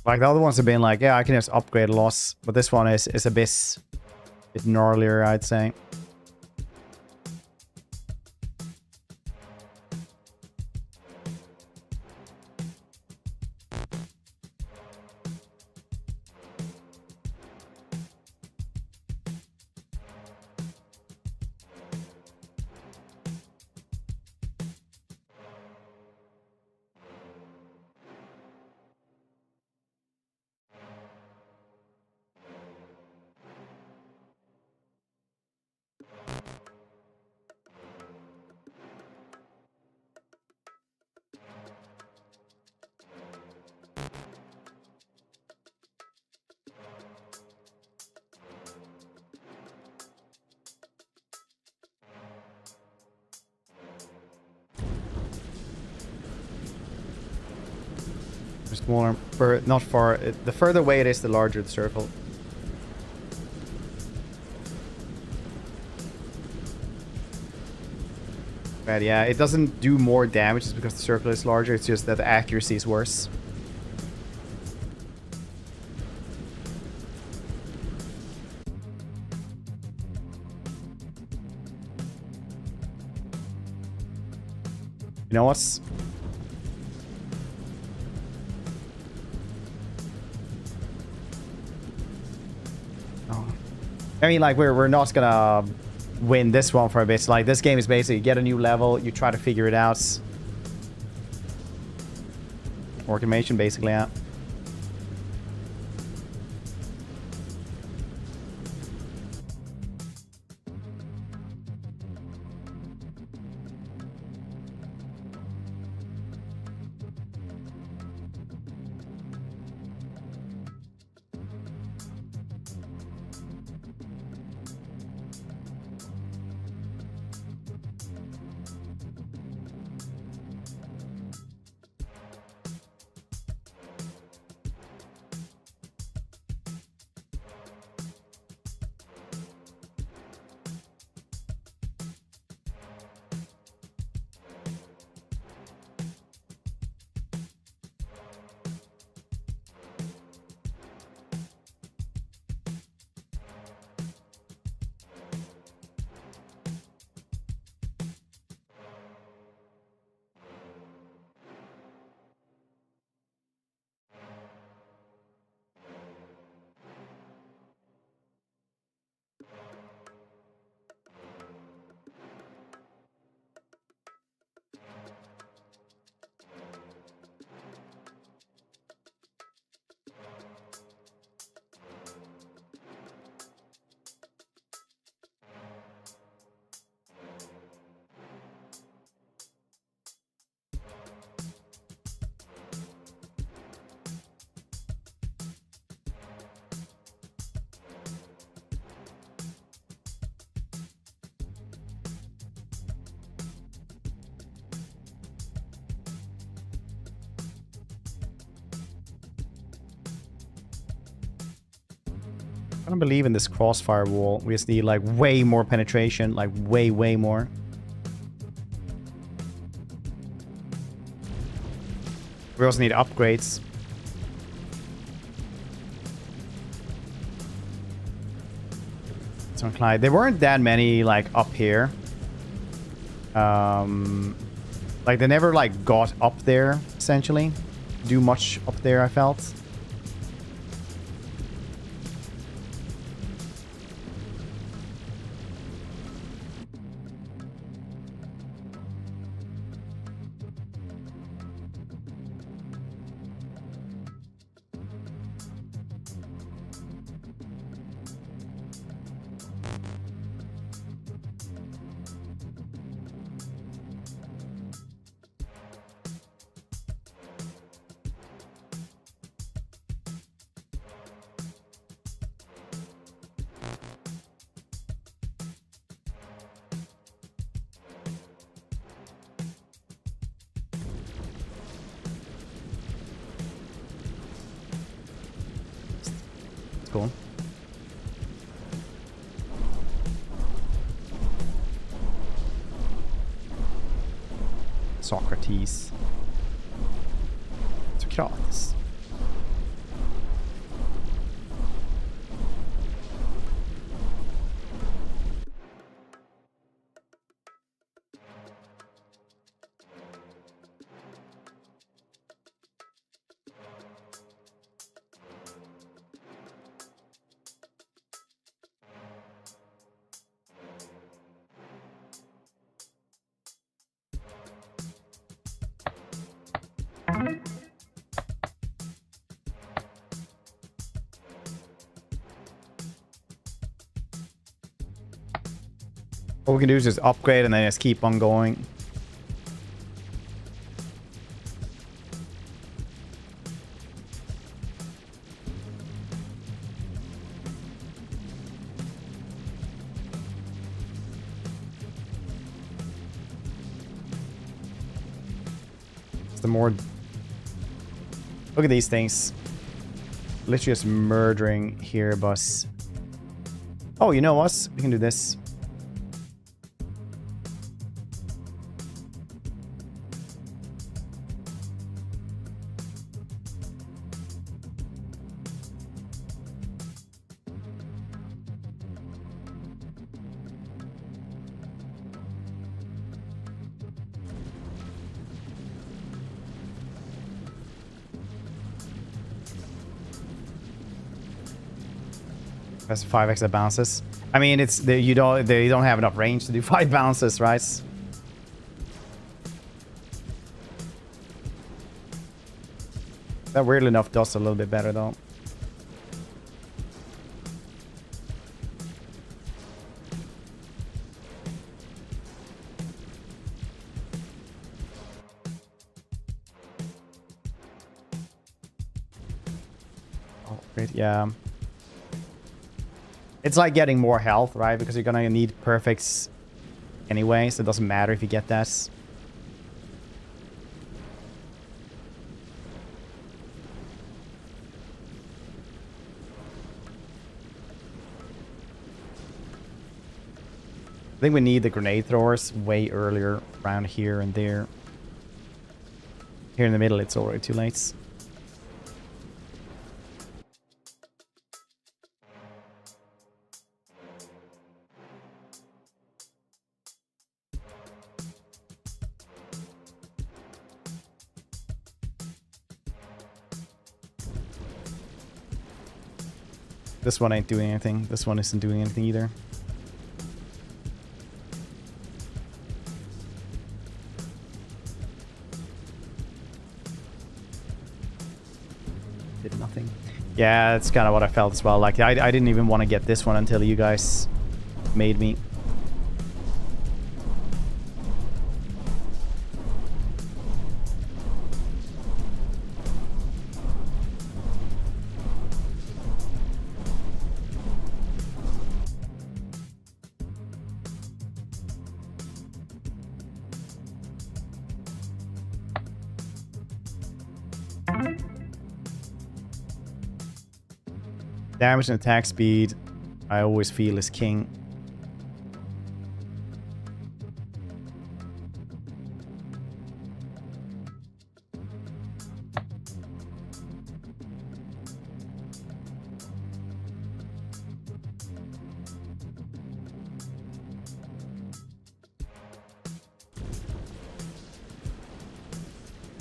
Like, the other ones have been like, yeah, I can just upgrade loss. But this one is a bit gnarlier, I'd say. Smaller, not far. The further away it is, the larger the circle. But yeah, it doesn't do more damage just because the circle is larger. It's just that the accuracy is worse. You know what's... I mean, like, we're not gonna win this one for a bit. Like, this game is basically, you get a new level, you try to figure it out. Automation, basically, yeah. I don't believe in this crossfire wall. We just need, like, way more penetration. Like, way more. We also need upgrades. So Clyde, there weren't that many, like, up here. Like, they never, like, got up there, essentially. Do much up there, I felt. Cool. Socrates. Socrates. What we can do is just upgrade and then just keep on going. It's the more... Look at these things. Literally just murdering here, boss. Oh, you know what? We can do this. That's 5x that bounces. I mean, it's they don't have enough range to do 5 bounces, right? That weirdly enough does a little bit better though. Oh, great, yeah. It's like getting more health, right? Because you're gonna need perfects anyway, so it doesn't matter if you get that. I think we need the grenade throwers way earlier around here and there. Here in the middle, it's already too late. This one ain't doing anything. This one isn't doing anything either. Did nothing. Yeah, that's kind of what I felt as well. Like, I didn't even want to get this one until you guys made me. Damage and attack speed, I always feel is king.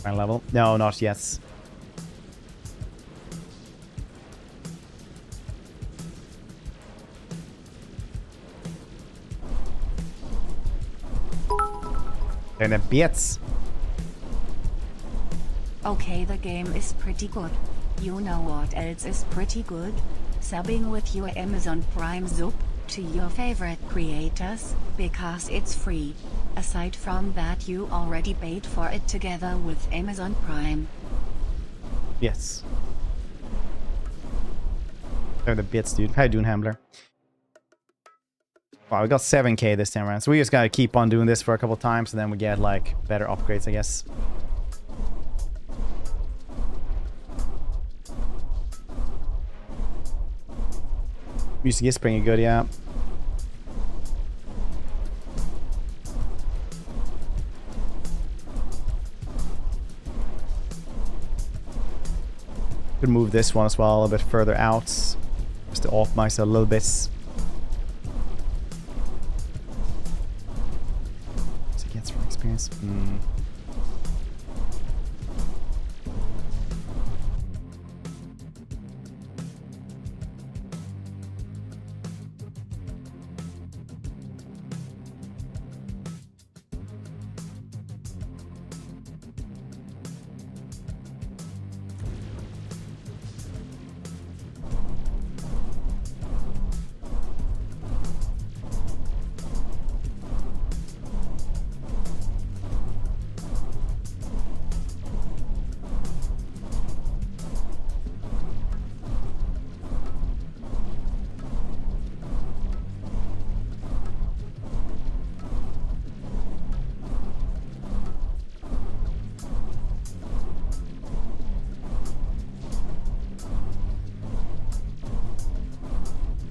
My level? No, not yet. And the bits. Okay, the game is pretty good. You know what else is pretty good? Subbing with your Amazon Prime sub to your favorite creators, because it's free. Aside from that, you already paid for it together with Amazon Prime. Yes. They're the bits, dude. How you doing, Hambler? Wow, we got 7k this time around. So we just gotta keep on doing this for a couple times and then we get like better upgrades, I guess. Music is pretty good, yeah. move this one as well a bit further out, just to optimize it a little bit. So it gets from experience.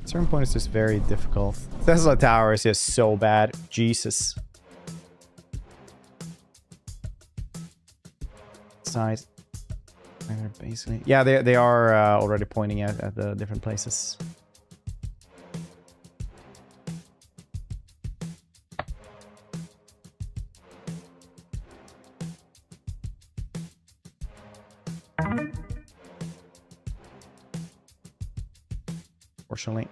Certain point is just very difficult. Tesla Tower is just so bad. Jesus. Size. Basically. Yeah, they are already pointing at the different places. Fortunately.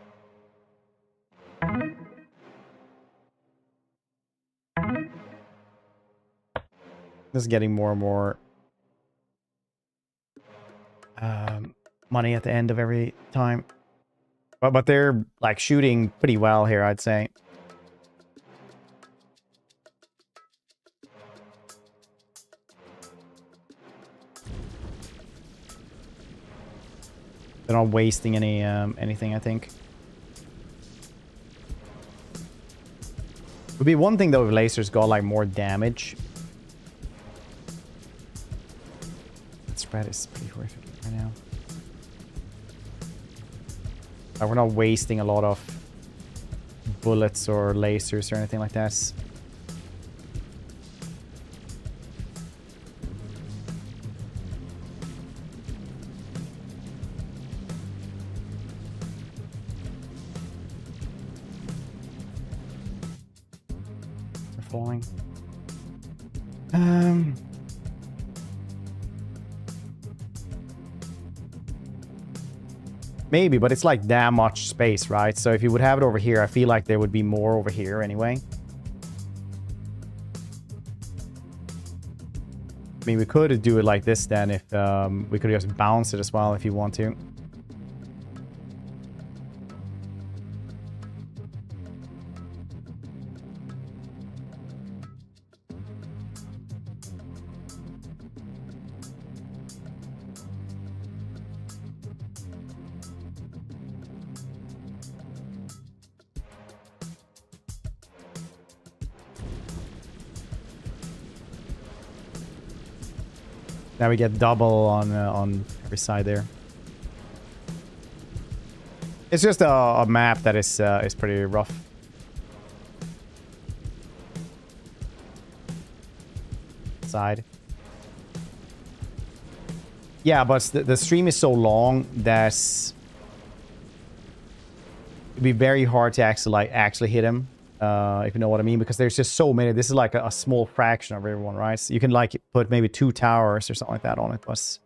This is getting more and more money at the end of every time. But they're like shooting pretty well here, I'd say. They're not wasting any anything, I think. Would be one thing though if lasers got like more damage. That spread is pretty horrific right now. We're not wasting a lot of bullets or lasers or anything like that. They're falling. Maybe, but it's like that much space, right? So if you would have it over here, I feel like there would be more over here anyway. I mean, we could do it like this then if we could just bounce it as well if you want to. Now we get double on every side there. It's just a map that is pretty rough. Side. Yeah, but the stream is so long that it'd be very hard to actually hit him. If you know what I mean, because there's just so many. This is like a small fraction of everyone, right? So you can like put maybe 2 towers or something like that on it, but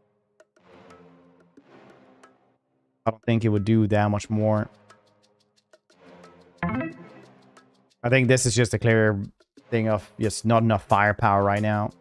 I don't think it would do that much more. I think this is just a clear thing of just not enough firepower right now.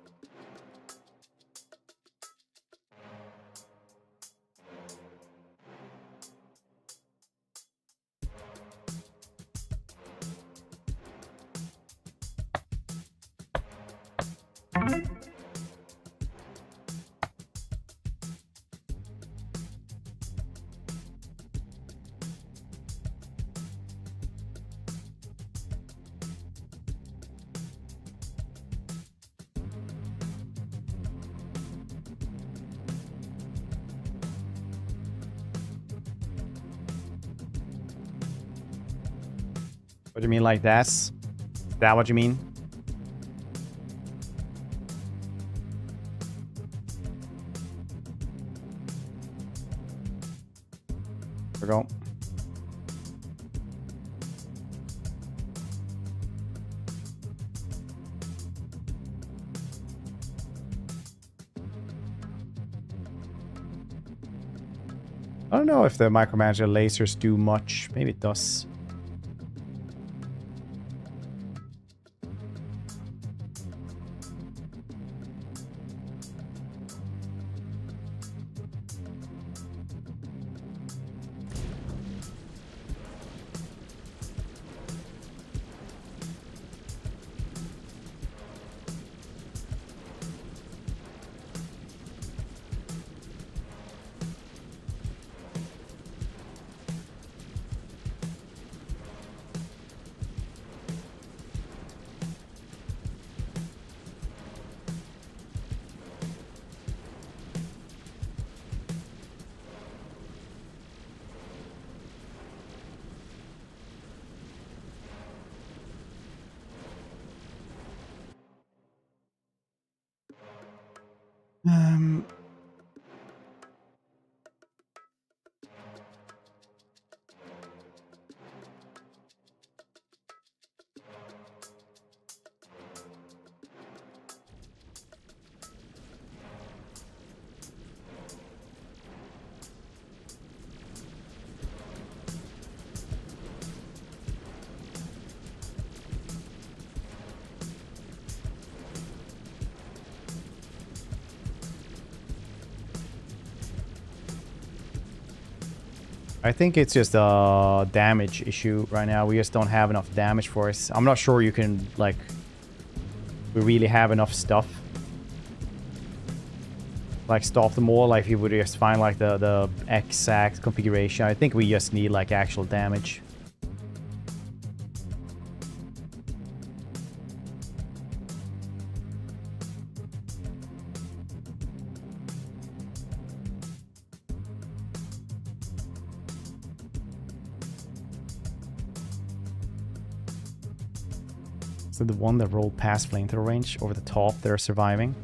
What do you mean like that? Is that what you mean? There we go. I don't know if the micromanager lasers do much. Maybe it does. Um, I think it's just a damage issue right now. We just don't have enough damage for us. I'm not sure you can, like, we really have enough stuff. Like, stop them all. Like, if you would just find, like, the exact configuration. I think we just need, like, actual damage. So the one that rolled past flamethrower range over the top, they're surviving.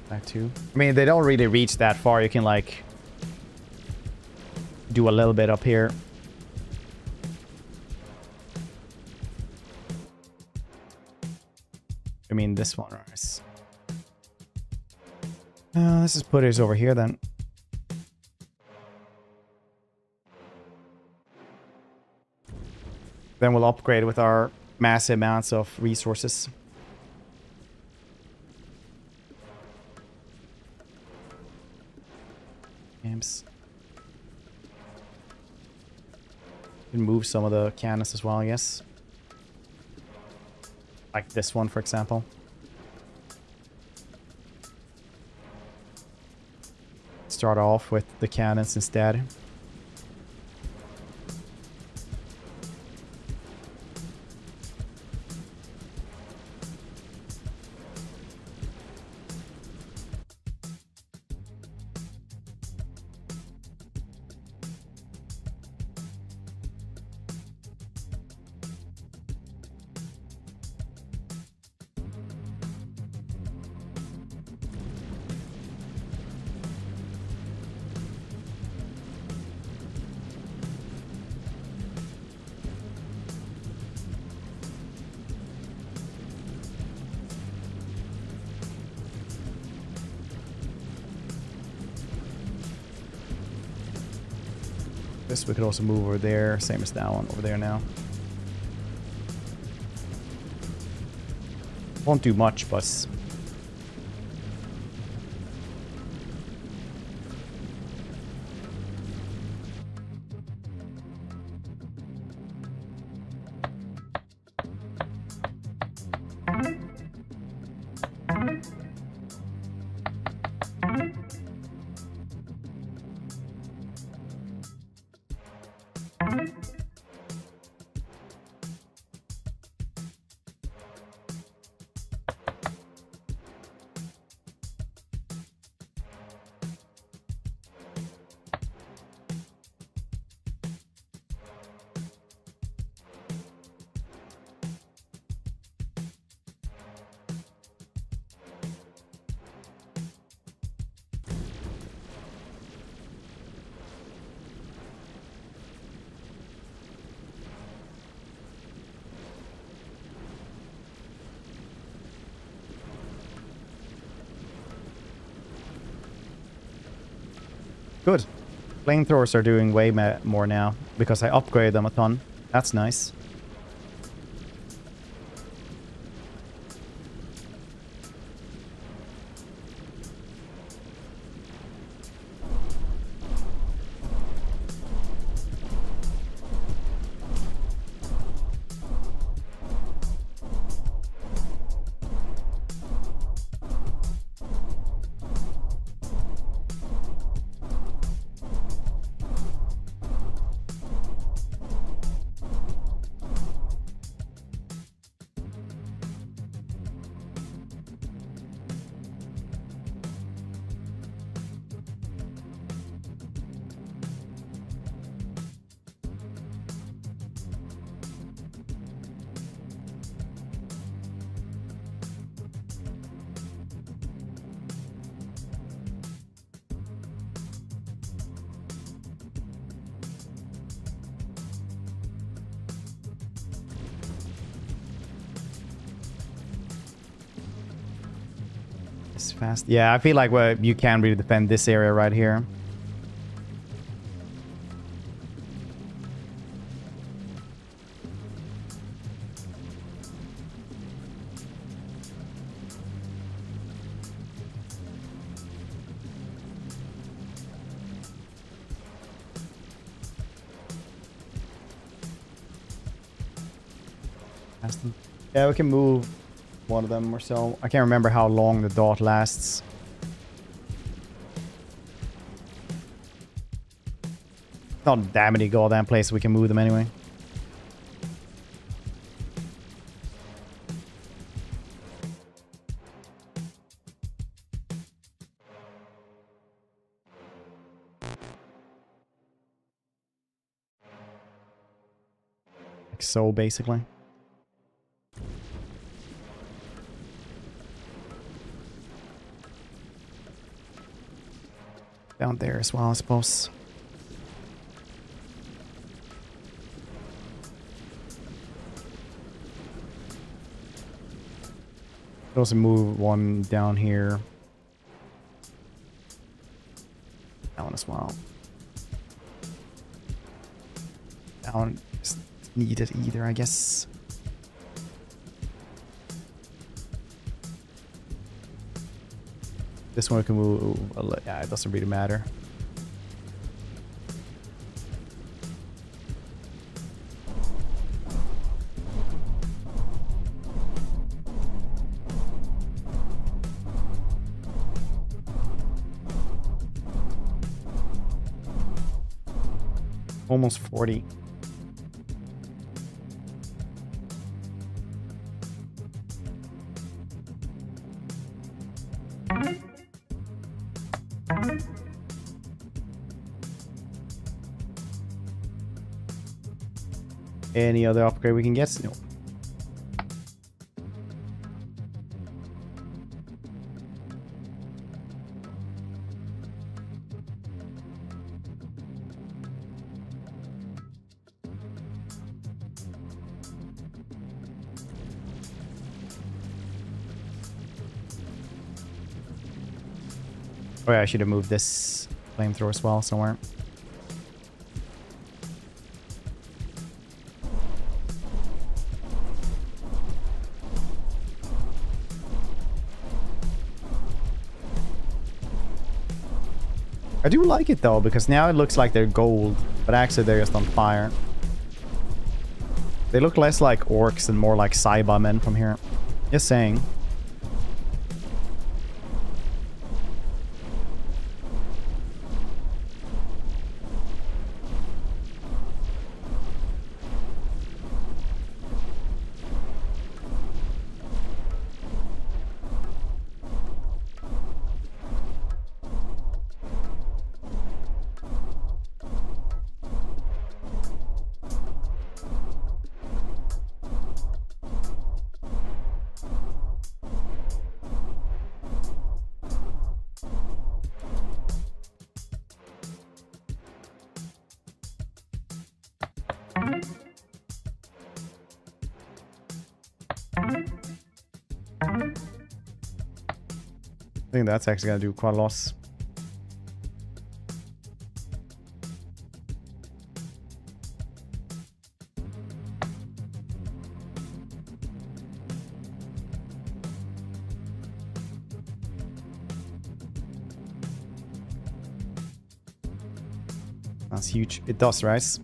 That too. I mean, they don't really reach that far. You can, like, do a little bit up here. I mean, this one. Let's just put it over here then. Then we'll upgrade with our massive amounts of resources. Games. Can move some of the cannons as well, I guess. Like this one, for example. Start off with the cannons instead. This we could also move over there, same as that one over there now. Won't do much, but Good. Flamethrowers are doing way more now because I upgraded them a ton. That's nice. Fast. Yeah, I feel like you can really defend this area right here. Yeah, we can move one of them or so. I can't remember how long the dot lasts. Not that many goddamn places we can move them anyway. Like so, basically. Down there as well, I suppose. Also move one down here. That one as well. That one is needed either, I guess. This one we can move. Yeah, it doesn't really matter. Almost 40. Any other upgrade we can get? No. Oh yeah, I should have moved this flamethrower as well somewhere. I do like it though, because now it looks like they're gold, but actually they're just on fire. They look less like orcs and more like Cybermen from here. Just saying. I think that's actually gonna do quite a loss. That's huge. It does rise.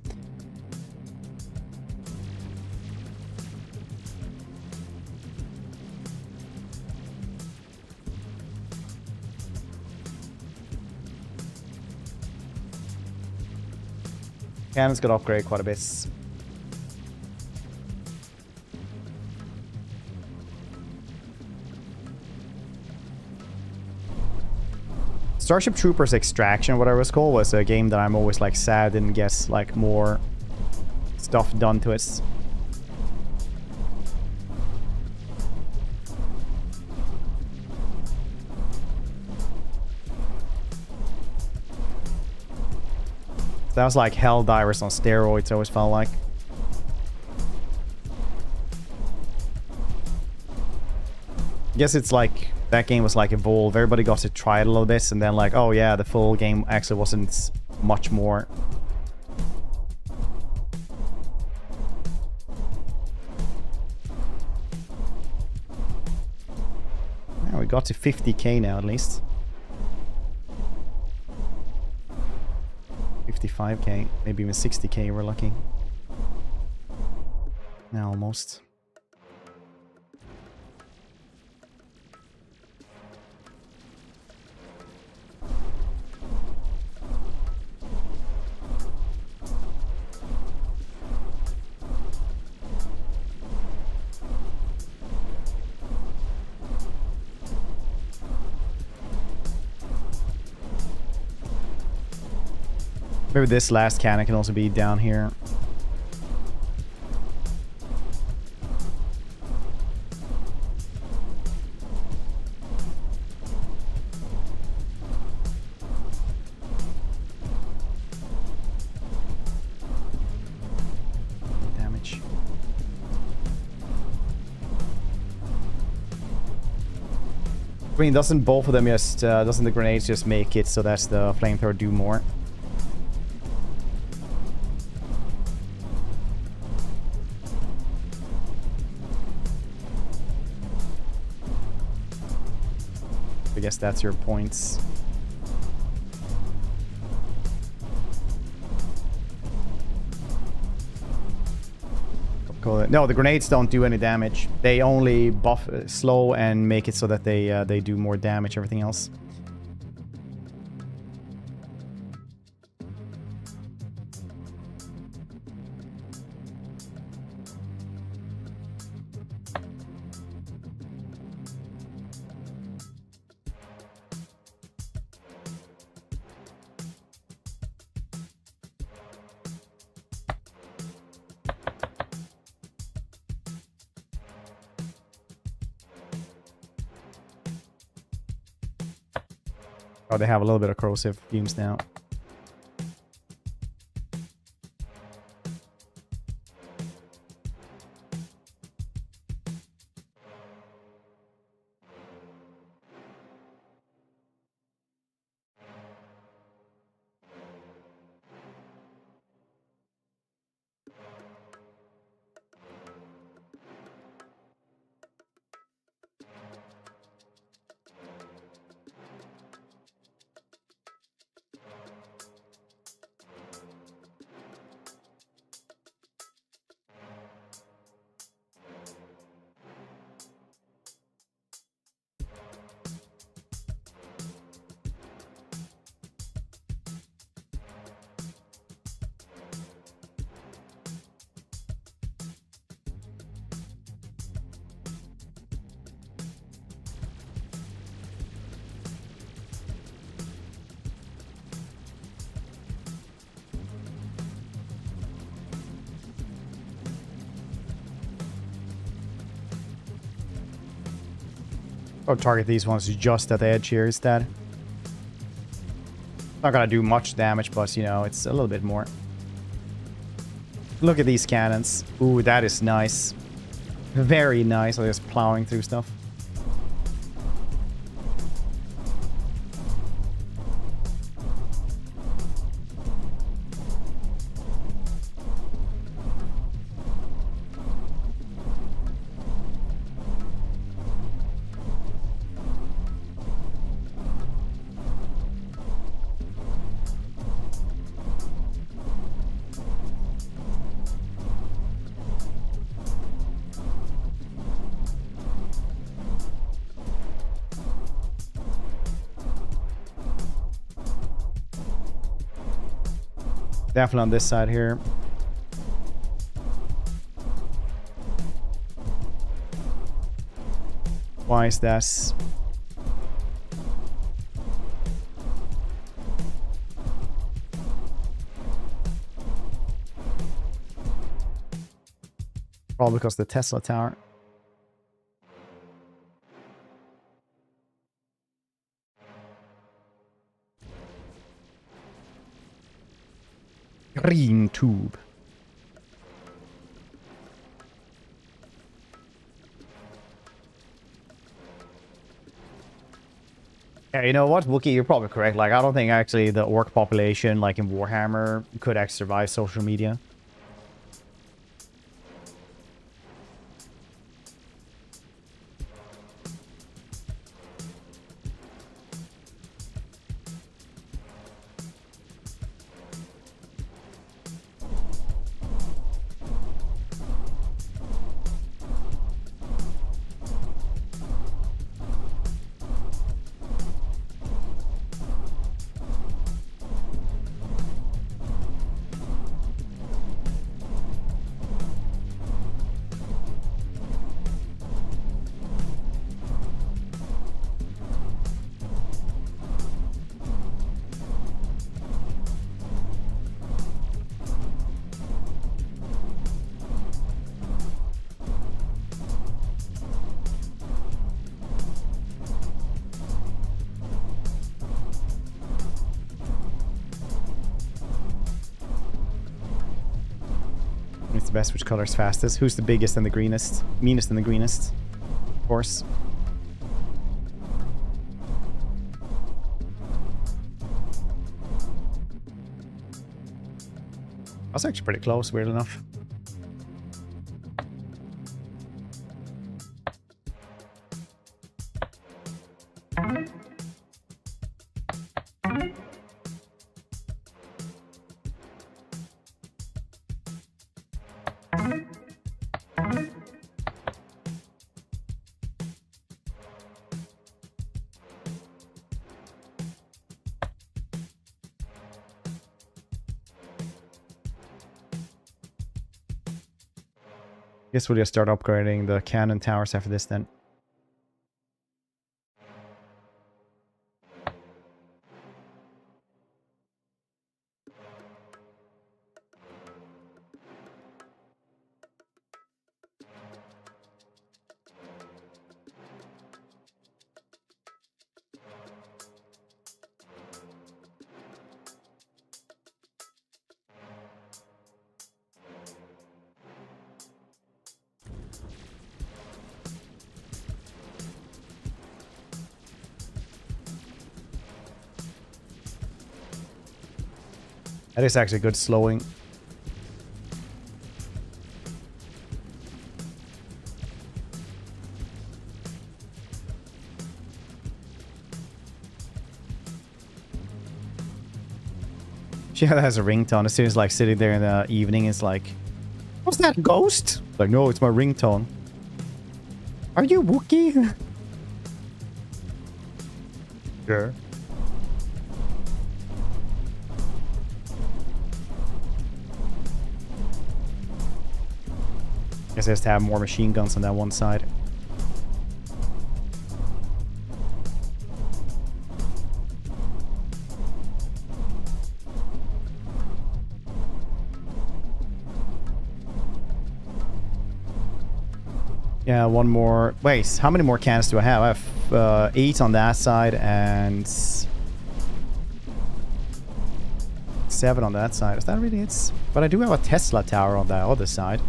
Cannons got upgraded quite a bit. Starship Troopers Extraction, whatever it's called, was a game that I'm always like sad didn't get like more stuff done to it. That was like Helldivers on steroids, I always felt like. I guess it's like that game was like Evolve. Everybody got to try it a little bit, and then like, oh yeah, the full game actually wasn't much more. Yeah, we got to 50k now at least. 55k, maybe even 60k, we're lucky. Now almost. Maybe this last cannon can also be down here. Damage. I mean, doesn't both of them just, doesn't the grenades just make it so that the flamethrower do more? I guess that's your points. No, the grenades don't do any damage. They only buff slow and make it so that they do more damage. Everything else. Oh, they have a little bit of corrosive fumes now. Or target these ones just at the edge here instead. Not gonna do much damage, but you know, it's a little bit more. Look at these cannons. Ooh, that is nice. Very nice. I'm just plowing through stuff. Definitely on this side here. Why is that? Probably because the Tesla tower. Green tube. Yeah, you know what, Wookie, you're probably correct. Like, I don't think actually the orc population, like in Warhammer, could actually survive social media. It's the best which color's fastest. Who's the biggest and the greenest? Meanest and the greenest. Of course. That's actually pretty close, weird enough. Guess we'll just start upgrading the cannon towers after this then. That is actually good slowing. She has a ringtone. As soon as like sitting there in the evening, it's like, what's that, ghost? Like, no, it's my ringtone. Are you Wookiee? Sure. Guess it has to have more machine guns on that one side. Yeah, one more. Wait, how many more cannons do I have? I have 8 on that side and 7 on that side. Is that really it? But I do have a Tesla tower on the other side.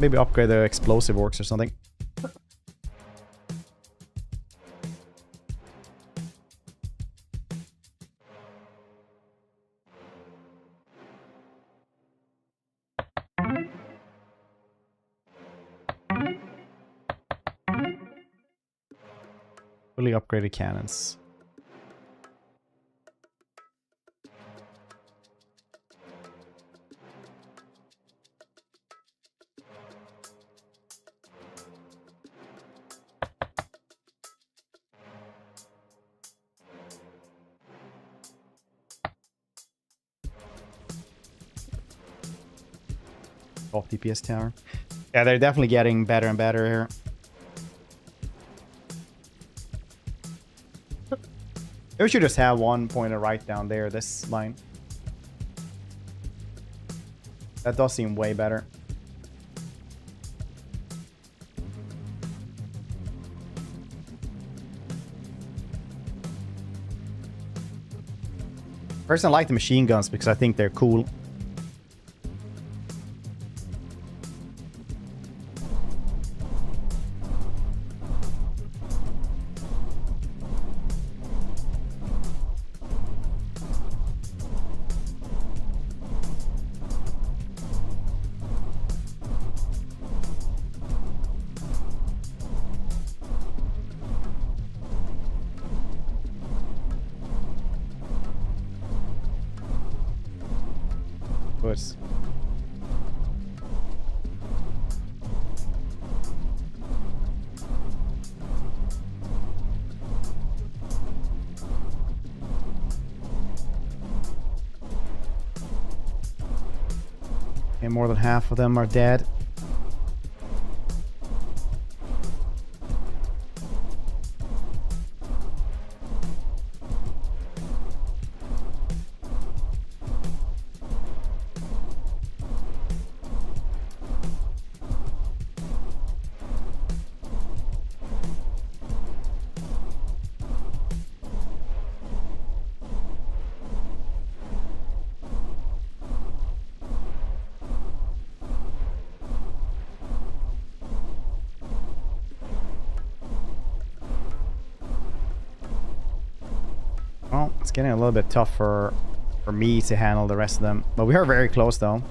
Maybe upgrade the explosive orcs or something. Fully upgraded cannons. Top DPS tower. Yeah, they're definitely getting better and better here. We should just have one pointer right down there, this line. That does seem way better. Personally, I like the machine guns because I think they're cool. But and more than half of them are dead. Well, it's getting a little bit tougher for me to handle the rest of them. But we are very close, though.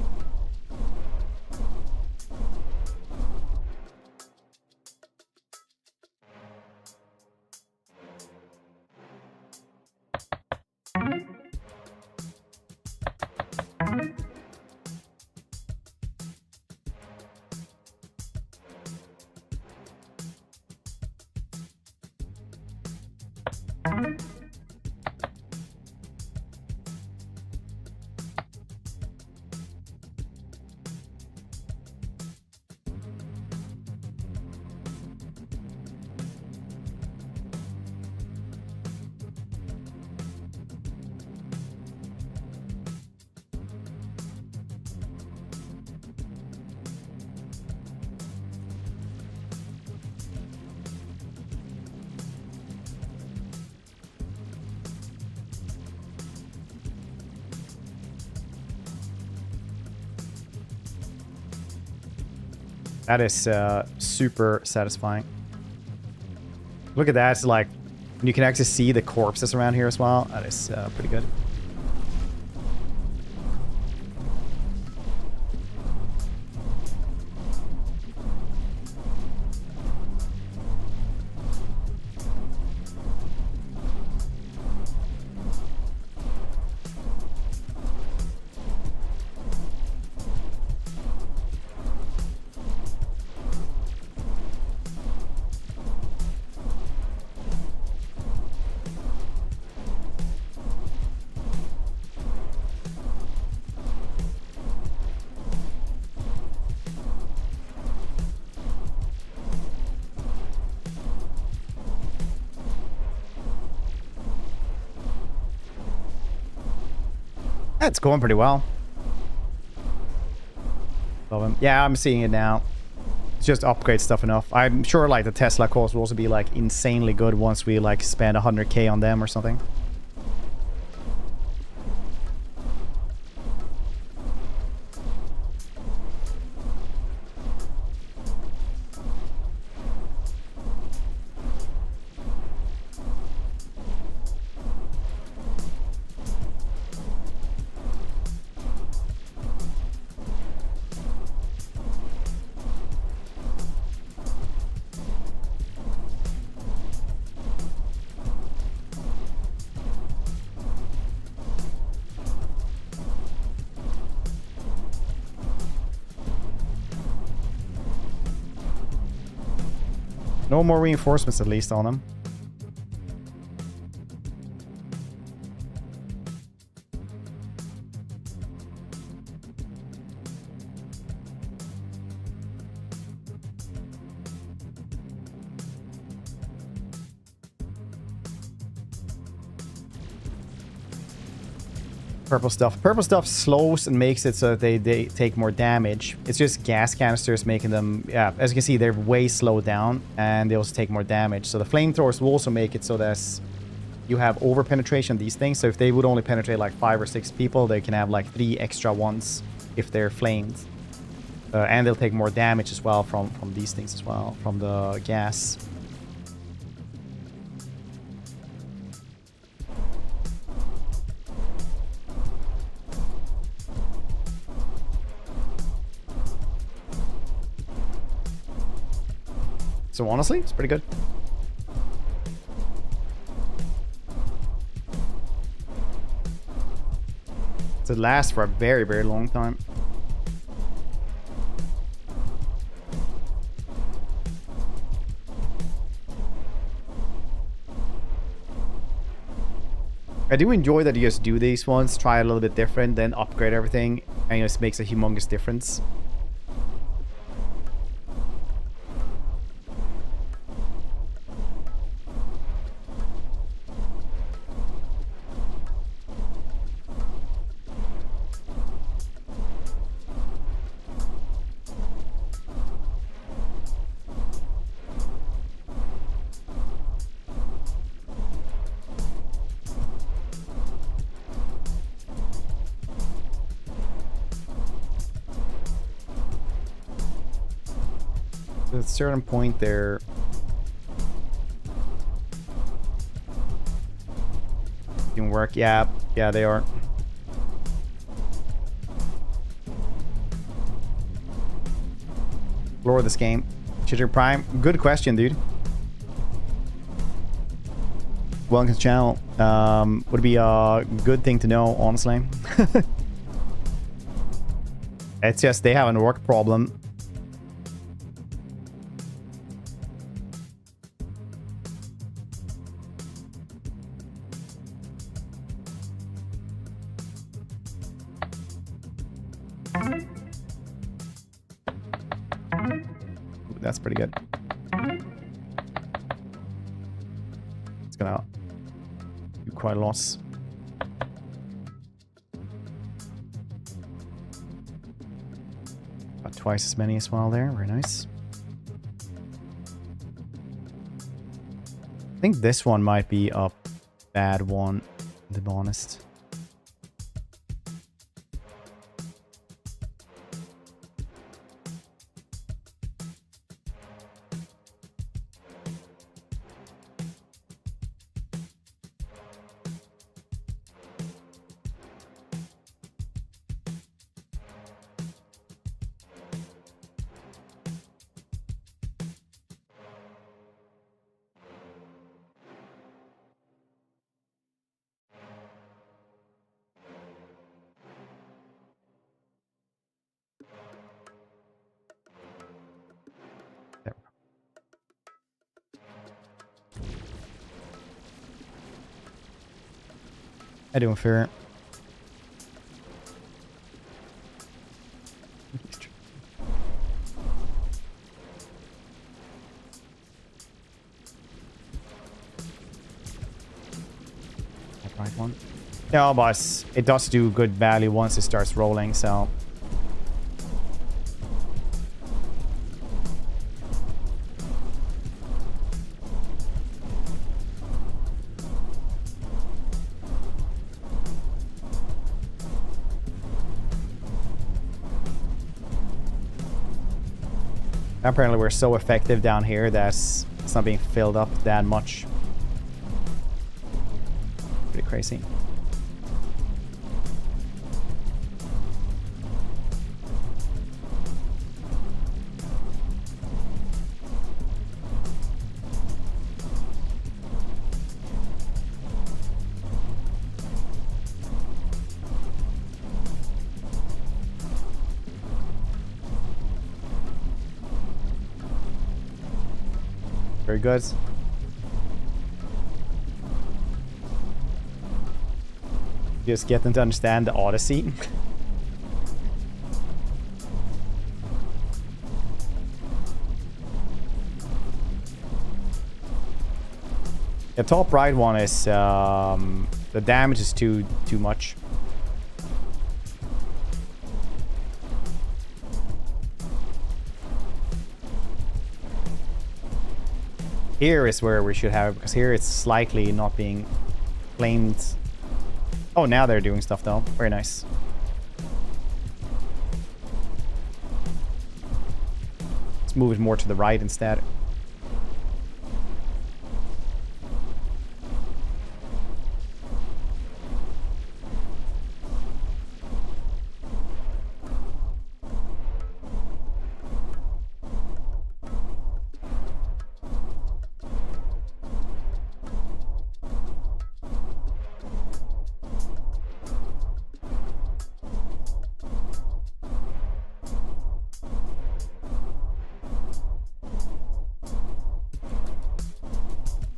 That is super satisfying. Look at that. It's like, you can actually see the corpses around here as well. That is pretty good. It's going pretty well. Love him. Yeah, I'm seeing it now. It's just upgrade stuff enough. I'm sure like the Tesla cores will also be like insanely good once we like spend 100k on them or something. No more reinforcements at least on them. Purple stuff. Purple stuff slows and makes it so that they take more damage. It's just gas canisters making them, yeah, as you can see, they're way slowed down and they also take more damage. So the flamethrowers will also make it so that you have over penetration of these things. So if they would only penetrate like 5 or 6 people, they can have like 3 extra ones if they're flamed. And they'll take more damage as well from these things as well, from the gas. So honestly, it's pretty good. It lasts for a very, very long time. I do enjoy that you just do these ones, try a little bit different, then upgrade everything, and it just makes a humongous difference. At a certain point there, can work. Yeah, they are. Explore this game. Chitter Prime, good question, dude. Welcome to the channel. Would be a good thing to know, honestly. It's just they have an orc problem. That's pretty good. It's gonna do quite a lot. About twice as many as well there. Very nice. I think this one might be a bad one, to be honest. I doing fair. Right one. No, boss. It does do good value once it starts rolling, so. Apparently we're so effective down here that it's not being filled up that much. Pretty crazy. Very good. Just get them to understand the Odyssey. The top right one is the damage is too much. Here is where we should have it, because here it's slightly not being claimed. Oh, now they're doing stuff though. Very nice. Let's move it more to the right instead.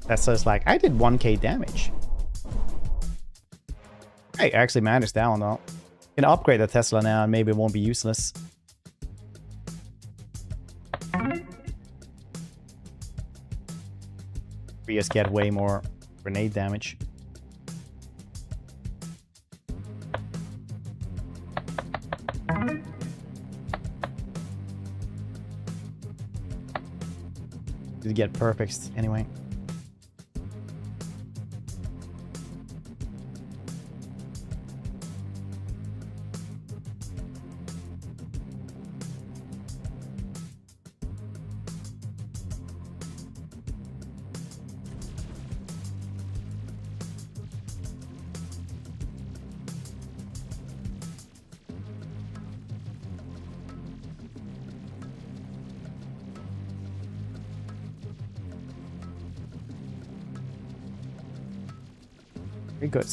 Tesla's like, I did 1k damage. I actually managed that one though. Can upgrade the Tesla now and maybe it won't be useless. We just get way more grenade damage. To get perfects anyway. Very good.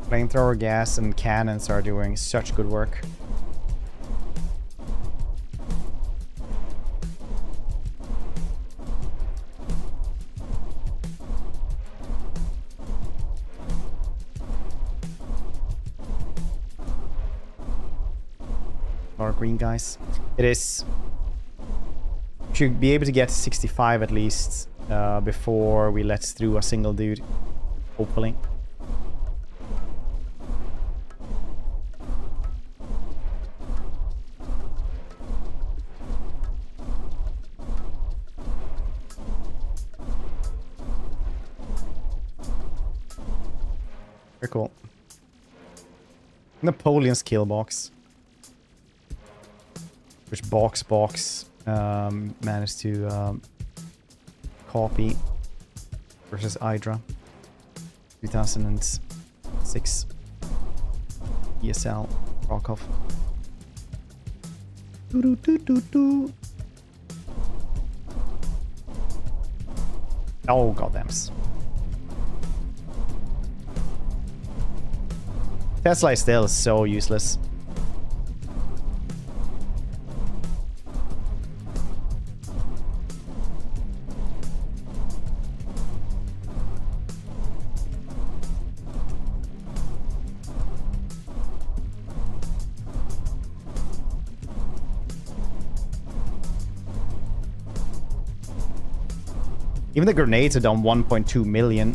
Flamethrower gas and cannons are doing such good work. Our green guys. It is. Should be able to get 65 at least before we let through a single dude. Hopefully. Very cool. Napoleon's kill box. Which box managed to copy versus Hydra 2006 ESL Rokov. Oh goddamns. Tesla is still so useless. Even the grenades are down 1.2 million.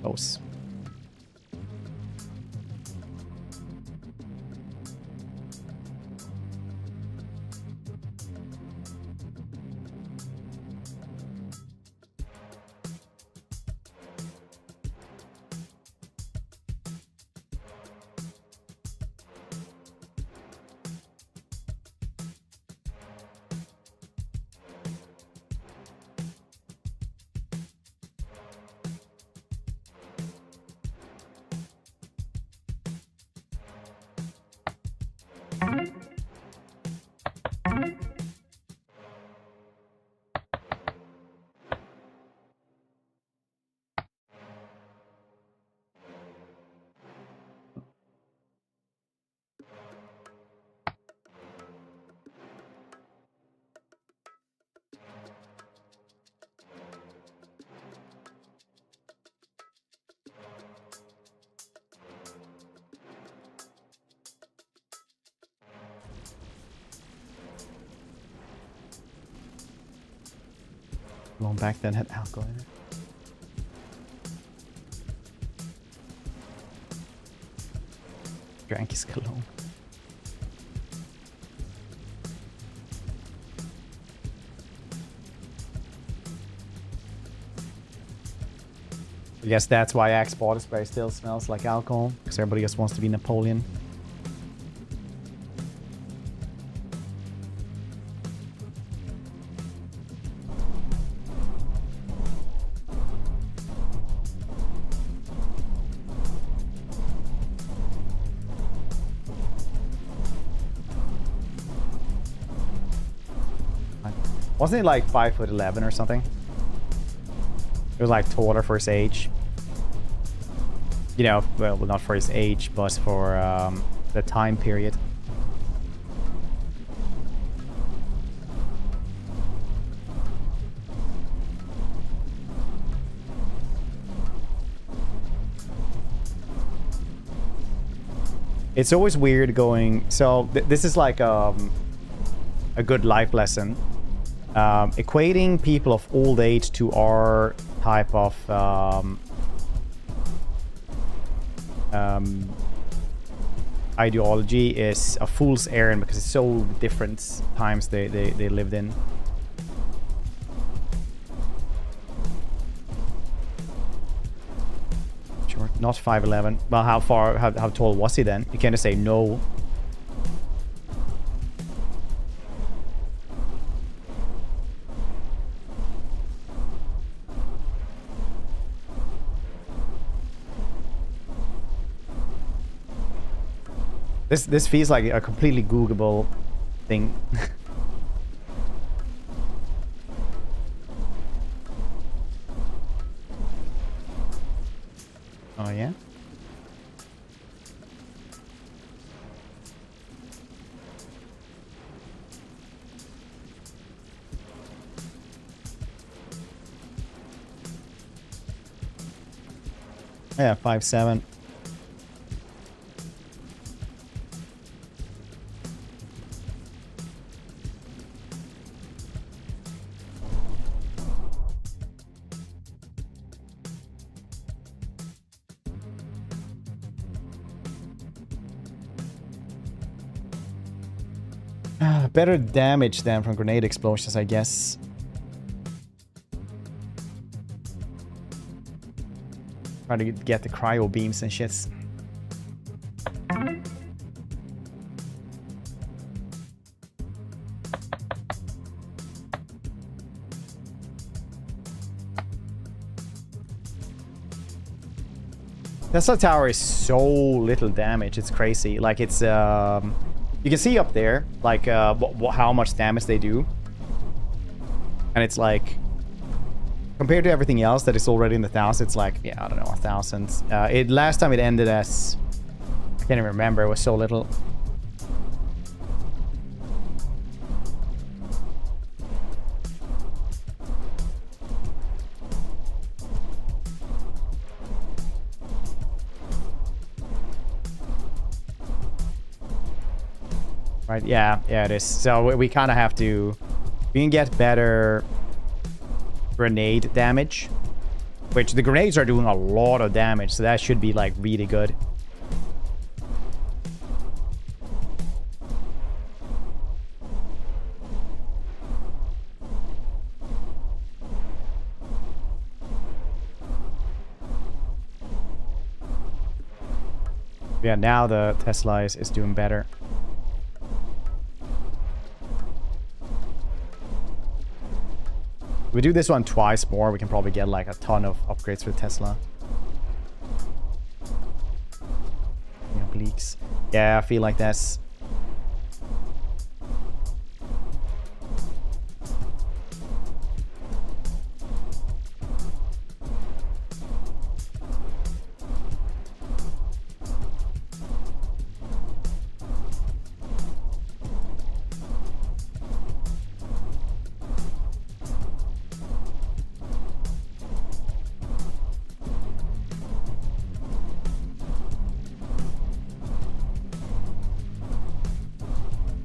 Close. Long back then had alcohol in it. Drank his cologne. I guess that's why Axe body spray still smells like alcohol, because everybody just wants to be Napoleon. Wasn't it like 5'11" or something? It was like taller for his age. You know, well, not for his age, but for the time period. It's always weird going... So, this is like a good life lesson. Equating people of old age to our type of ideology is a fool's errand, because it's so different times they lived in. Sure, not 5'11". Well, how tall was he then? You can't just say no. This feels like a completely Googleable thing. Oh yeah? Yeah, 5'7". Better damage than from grenade explosions, I guess. Try to get the cryo beams and shits. Tesla Tower is so little damage, it's crazy. Like, it's you can see up there, like, how much damage they do. And it's like, compared to everything else that is already in the thousands, it's like, yeah, I don't know, 1,000. Last time it ended as, I can't even remember, it was so little. Right, yeah, it is. So we kind of have to... We can get better grenade damage, which the grenades are doing a lot of damage, so that should be, like, really good. Yeah, now the Tesla is doing better. If we do this one twice more, we can probably get like a ton of upgrades for Tesla. Obliques. Yeah, I feel like that's...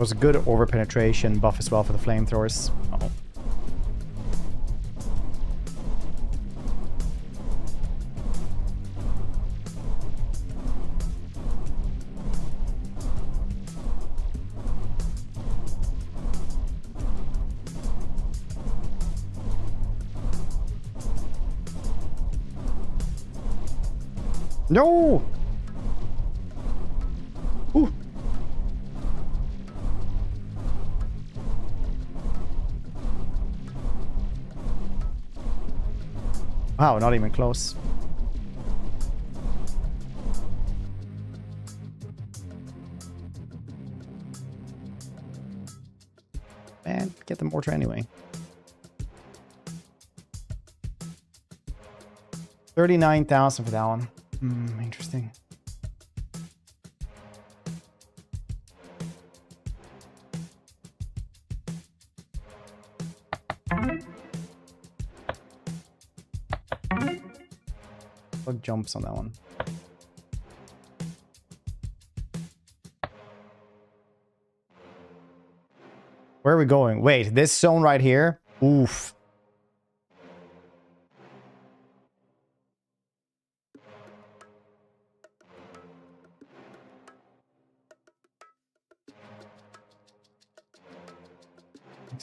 was a good over penetration buff as well for the flamethrowers. Oh. No! Ooh. Wow, not even close. Man, get the mortar anyway. 39,000 for that one. Interesting. What jumps on that one? Where are we going? Wait, this zone right here? Oof.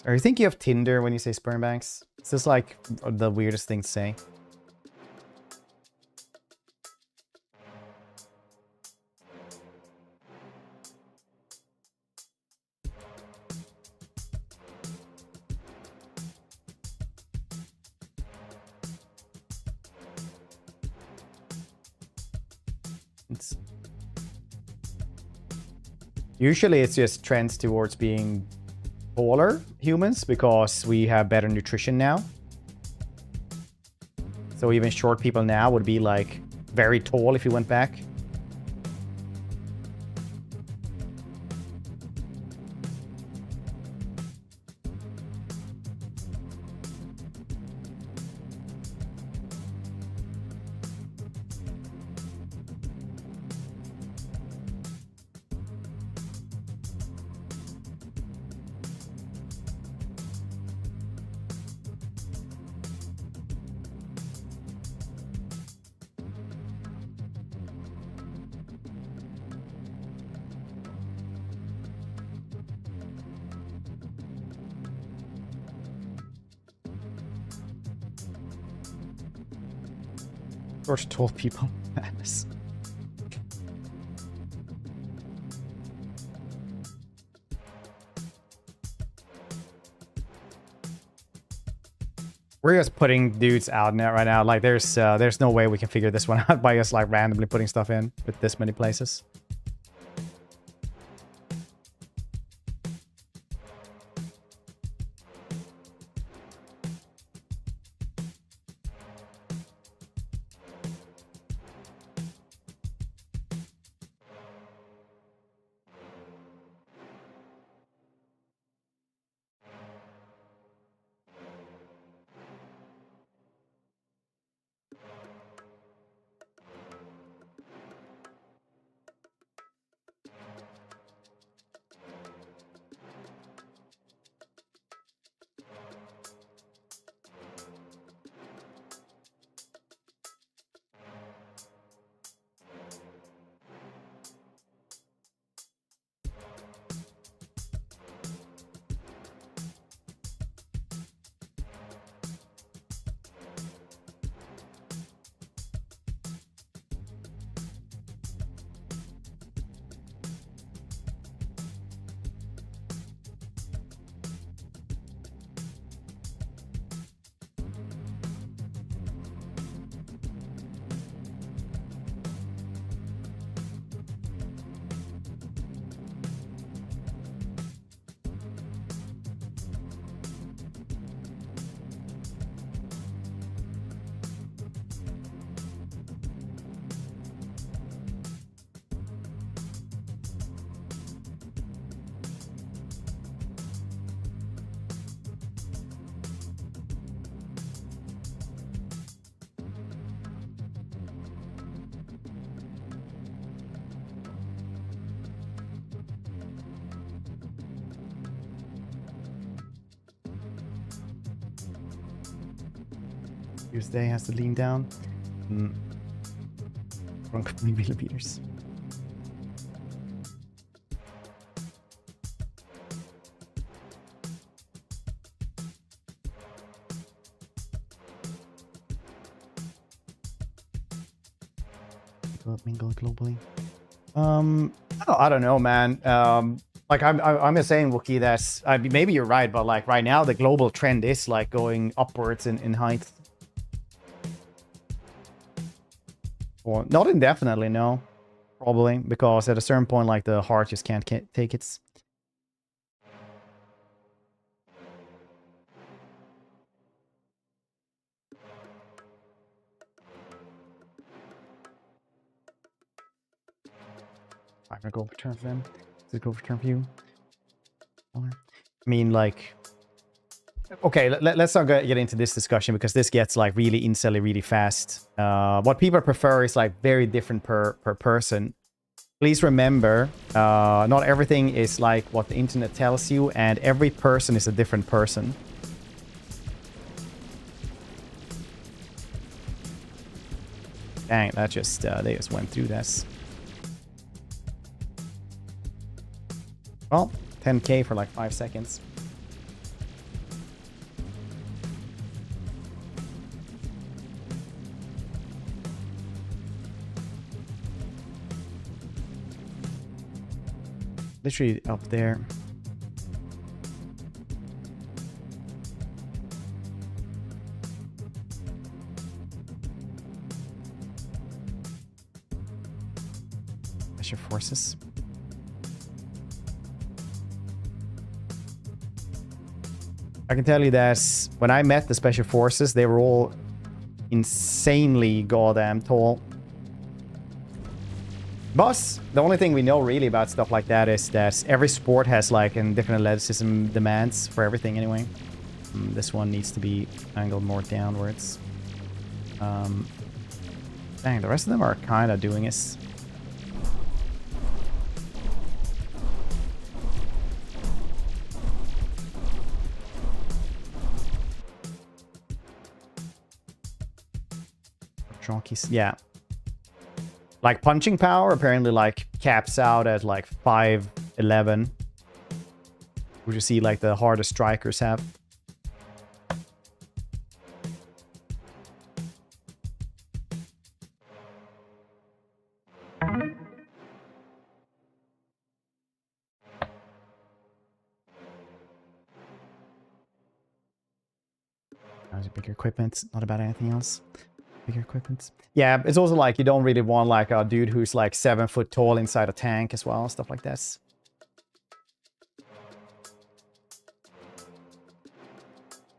Or you think you have Tinder when you say sperm banks? Is this like the weirdest thing to say? Usually it's just trends towards being taller humans because we have better nutrition now. So even short people now would be like very tall if you went back. Short tall people. Madness. We're just putting dudes out now right now. Like there's no way we can figure this one out by just like randomly putting stuff in with this many places. Tuesday has to lean down. 1 millimeters. mingle globally. I don't know, man. Like I'm just saying, Wookie, that's maybe you're right, but like right now the global trend is like going upwards in height. Or not indefinitely, no. Probably, because at a certain point, like the heart just can't take it. I'm gonna go for turn for them. Let's go for turn for you. I mean, like, okay, let's not get into this discussion because this gets like really incelly really fast. What people prefer is like very different per person. Please remember, not everything is like what the internet tells you, and every person is a different person. Dang, that just they just went through this. Well, 10k for like 5 seconds. Literally up there. Special forces. I can tell you that when I met the special forces, they were all insanely goddamn tall. But the only thing we know really about stuff like that is that every sport has like a different athleticism demands for everything anyway. This one needs to be angled more downwards. Dang, the rest of them are kind of doing this. Yeah. Like punching power apparently like caps out at like 5'11", which you see like the hardest strikers have. There's a bigger equipment, not about anything else. Bigger equipment. Yeah, it's also like you don't really want like a dude who's like 7 foot tall inside a tank as well, stuff like this.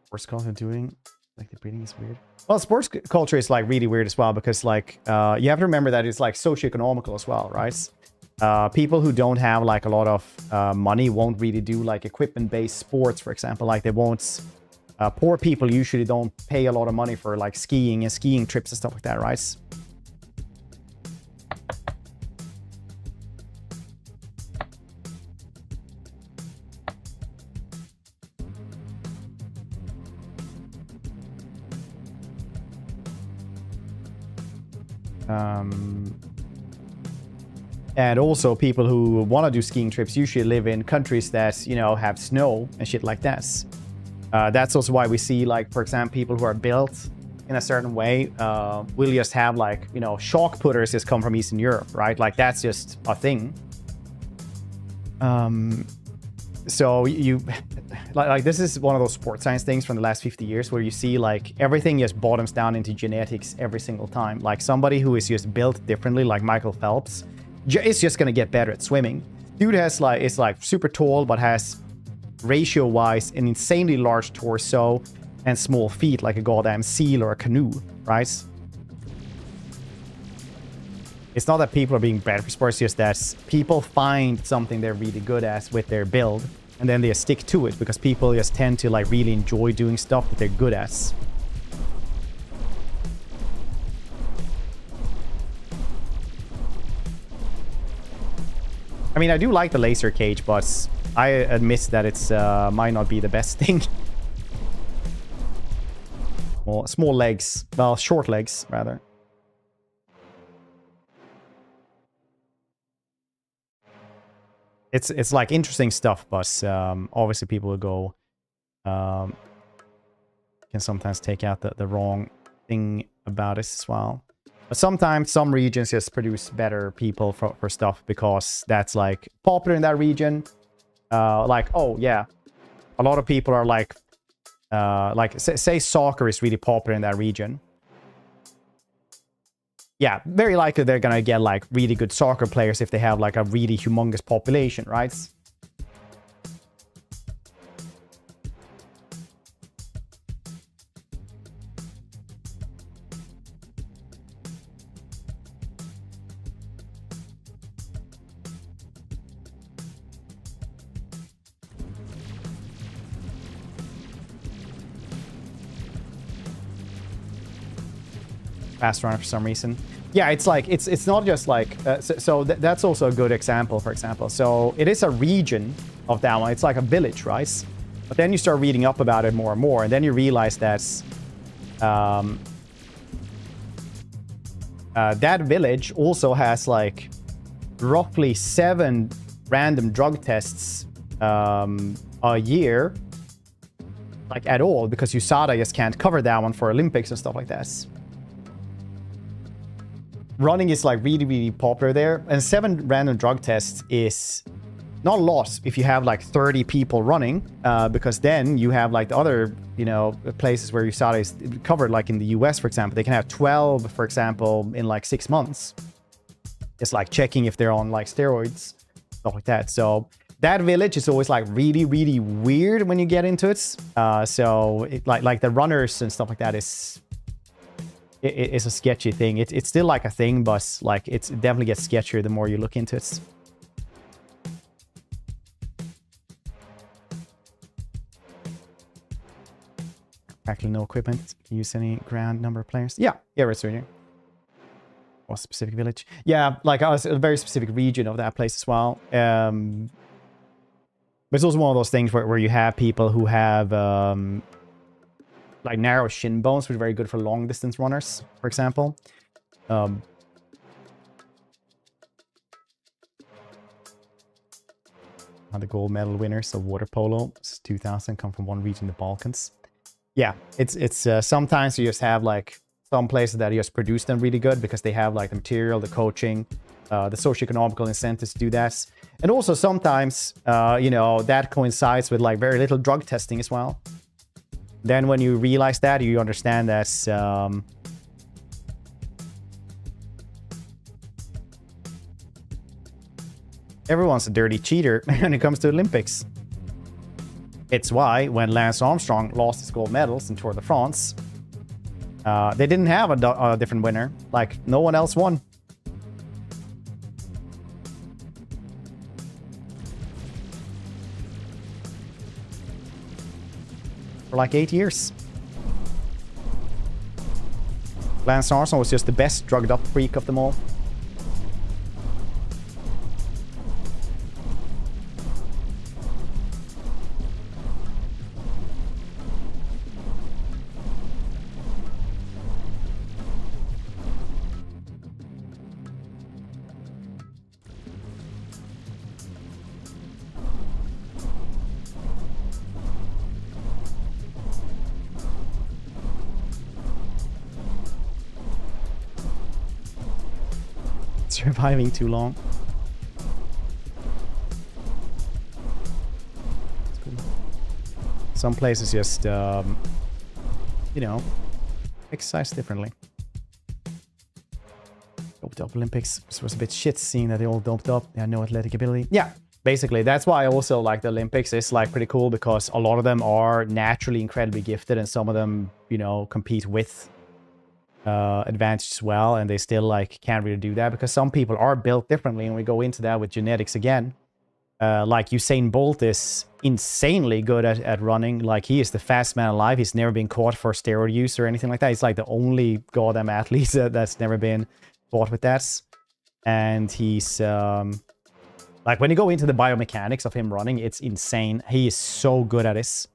Sports culture doing like the breeding is weird. Well, sports culture is like really weird as well because like you have to remember that it's like socioeconomical as well, right? People who don't have like a lot of money won't really do like equipment-based sports, for example. Like they won't. Poor people usually don't pay a lot of money for like skiing and skiing trips and stuff like that, right? And also people who want to do skiing trips usually live in countries that, you know, have snow and shit like that. That's also why we see, like, for example, people who are built in a certain way will just have, like, you know, shock putters just come from Eastern Europe, right? Like, that's just a thing. So you, like, this is one of those sports science things from the last 50 years where you see, like, everything just bottoms down into genetics every single time. Like, somebody who is just built differently, like Michael Phelps, is just gonna get better at swimming. Dude has, like, is, like, super tall, but has ratio-wise an insanely large torso and small feet like a goddamn seal or a canoe, right? It's not that people are being bad for sports, it's just that people find something they're really good at with their build and then they stick to it because people just tend to like really enjoy doing stuff that they're good at. I mean, I do like the laser cage, but I admit that it's might not be the best thing. Well, small legs. Well, short legs, rather. It's like interesting stuff, but obviously people will go... can sometimes take out the wrong thing about it as well. But sometimes some regions just produce better people for stuff because that's like popular in that region. Like, oh yeah, a lot of people are like say soccer is really popular in that region. Yeah, very likely they're gonna get like really good soccer players if they have like a really humongous population, right? Fast runner for some reason. Yeah, it's like it's not just like that's also a good example. For example, so it is a region of that one. It's like a village, right? But then you start reading up about it more and more, and then you realize that that village also has like roughly 7 random drug tests a year, like at all, because USADA just can't cover that one for Olympics and stuff like that. Running is like really, really popular there. And 7 random drug tests is not a lot if you have like 30 people running, because then you have like the other, you know, places where USADA is covered, like in the US, for example. They can have 12, for example, in like 6 months. It's like checking if they're on like steroids, stuff like that. So that village is always like really, really weird when you get into it. So it, like the runners and stuff like that is... It's a sketchy thing. It's still like a thing, but like it definitely gets sketchier the more you look into it. Practically no equipment. Can you use any grand number of players? Yeah, it's really. Or specific village. Yeah, like a very specific region of that place as well. But it's also one of those things where you have people who have like narrow shin bones, which are very good for long distance runners, for example. The gold medal winners of water polo 2000 come from one region, the Balkans. Yeah, it's sometimes you just have like some places that just produce them really good because they have like the material, the coaching, the socioeconomical incentives to do that. And also sometimes, you know, that coincides with like very little drug testing as well. Then when you realize that, you understand that everyone's a dirty cheater when it comes to Olympics. It's why when Lance Armstrong lost his gold medals in Tour de France, they didn't have a different winner. Like, no one else won. For like 8 years. Lance Armstrong was just the best drugged up freak of them all. Surviving too long. Some places just, you know, exercise differently. Doped up Olympics. This was a bit shit seeing that they all doped up. They had no athletic ability. Yeah, basically. That's why I also like the Olympics. It's like pretty cool because a lot of them are naturally incredibly gifted and some of them, you know, compete with advantage as well, and they still like can't really do that because some people are built differently, and we go into that with genetics again. Like Usain Bolt is insanely good at running. Like, he is the fastest man alive. He's never been caught for steroid use or anything like that. He's like the only goddamn athlete that's never been caught with that. And he's like, when you go into the biomechanics of him running, it's insane. He is so good at this.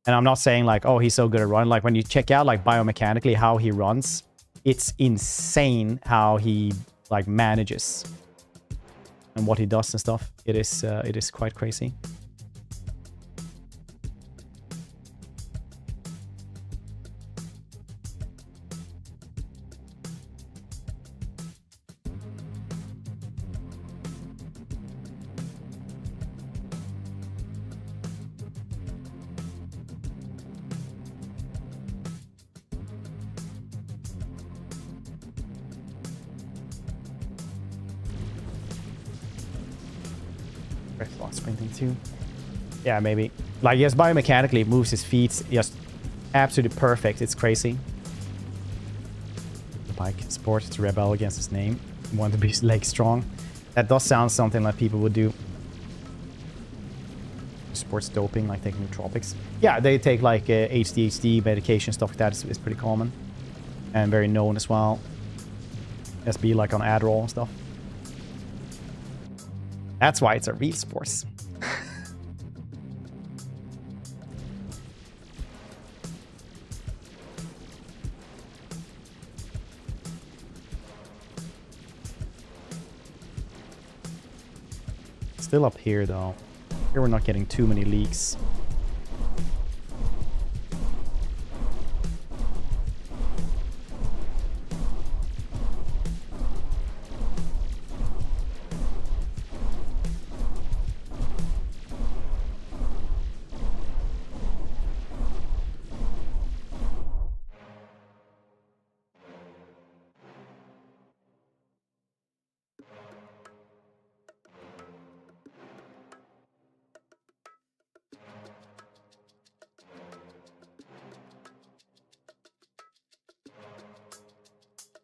And I'm not saying like, oh, he's so good at running. Like, when you check out like biomechanically how he runs, it's insane how he like manages and what he does and stuff. It is quite crazy. Very long sprinting too. Yeah, maybe. Like, just biomechanically, it moves his feet just absolutely perfect. It's crazy. The bike sport to rebel against his name. Want to be leg strong. That does sound something like people would do. Sports doping, like taking nootropics. Yeah, they take like HDHD medication, stuff like that is pretty common. And very known as well. Just be like on Adderall and stuff. That's why it's a real sport. Still up here though. Here we're not getting too many leaks.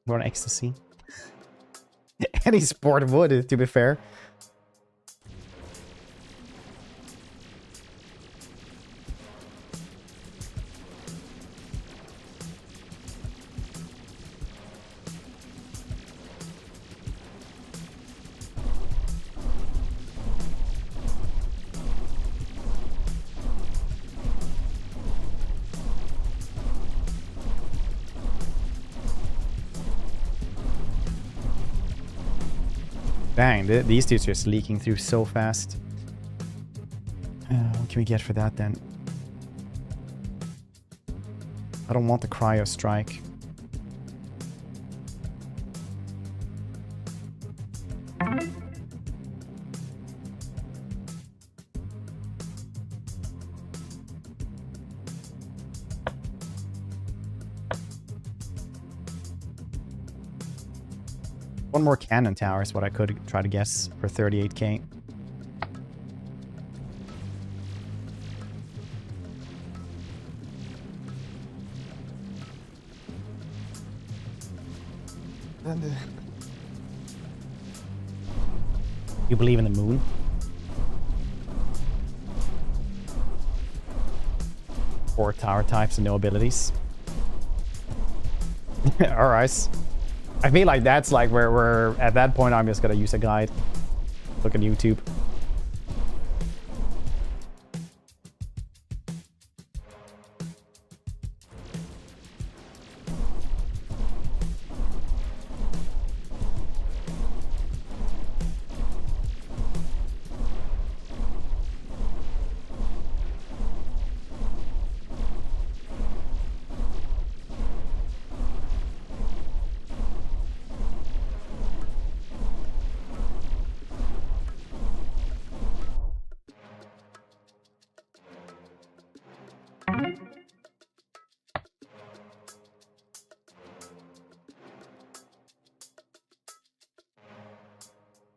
We're on ecstasy. Any sport would, to be fair. Dang, these dudes are just leaking through so fast. What can we get for that then? I don't want the cryo strike. One more cannon tower is what I could try to guess for 38k. You believe in the moon? Four tower types and no abilities. Alright. I feel like that's like where we're at that point. I'm just gonna use a guide. Look at YouTube.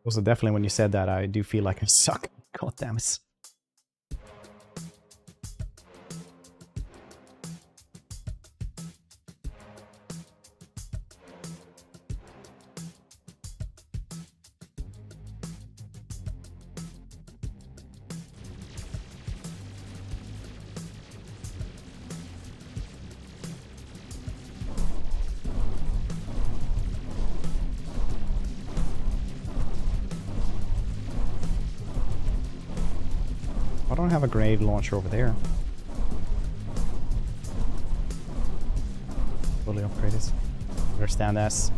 Also, definitely when you said that, I do feel like I suck. God damn it. I don't have a grenade launcher over there. Fully upgraded. Understand that. Still,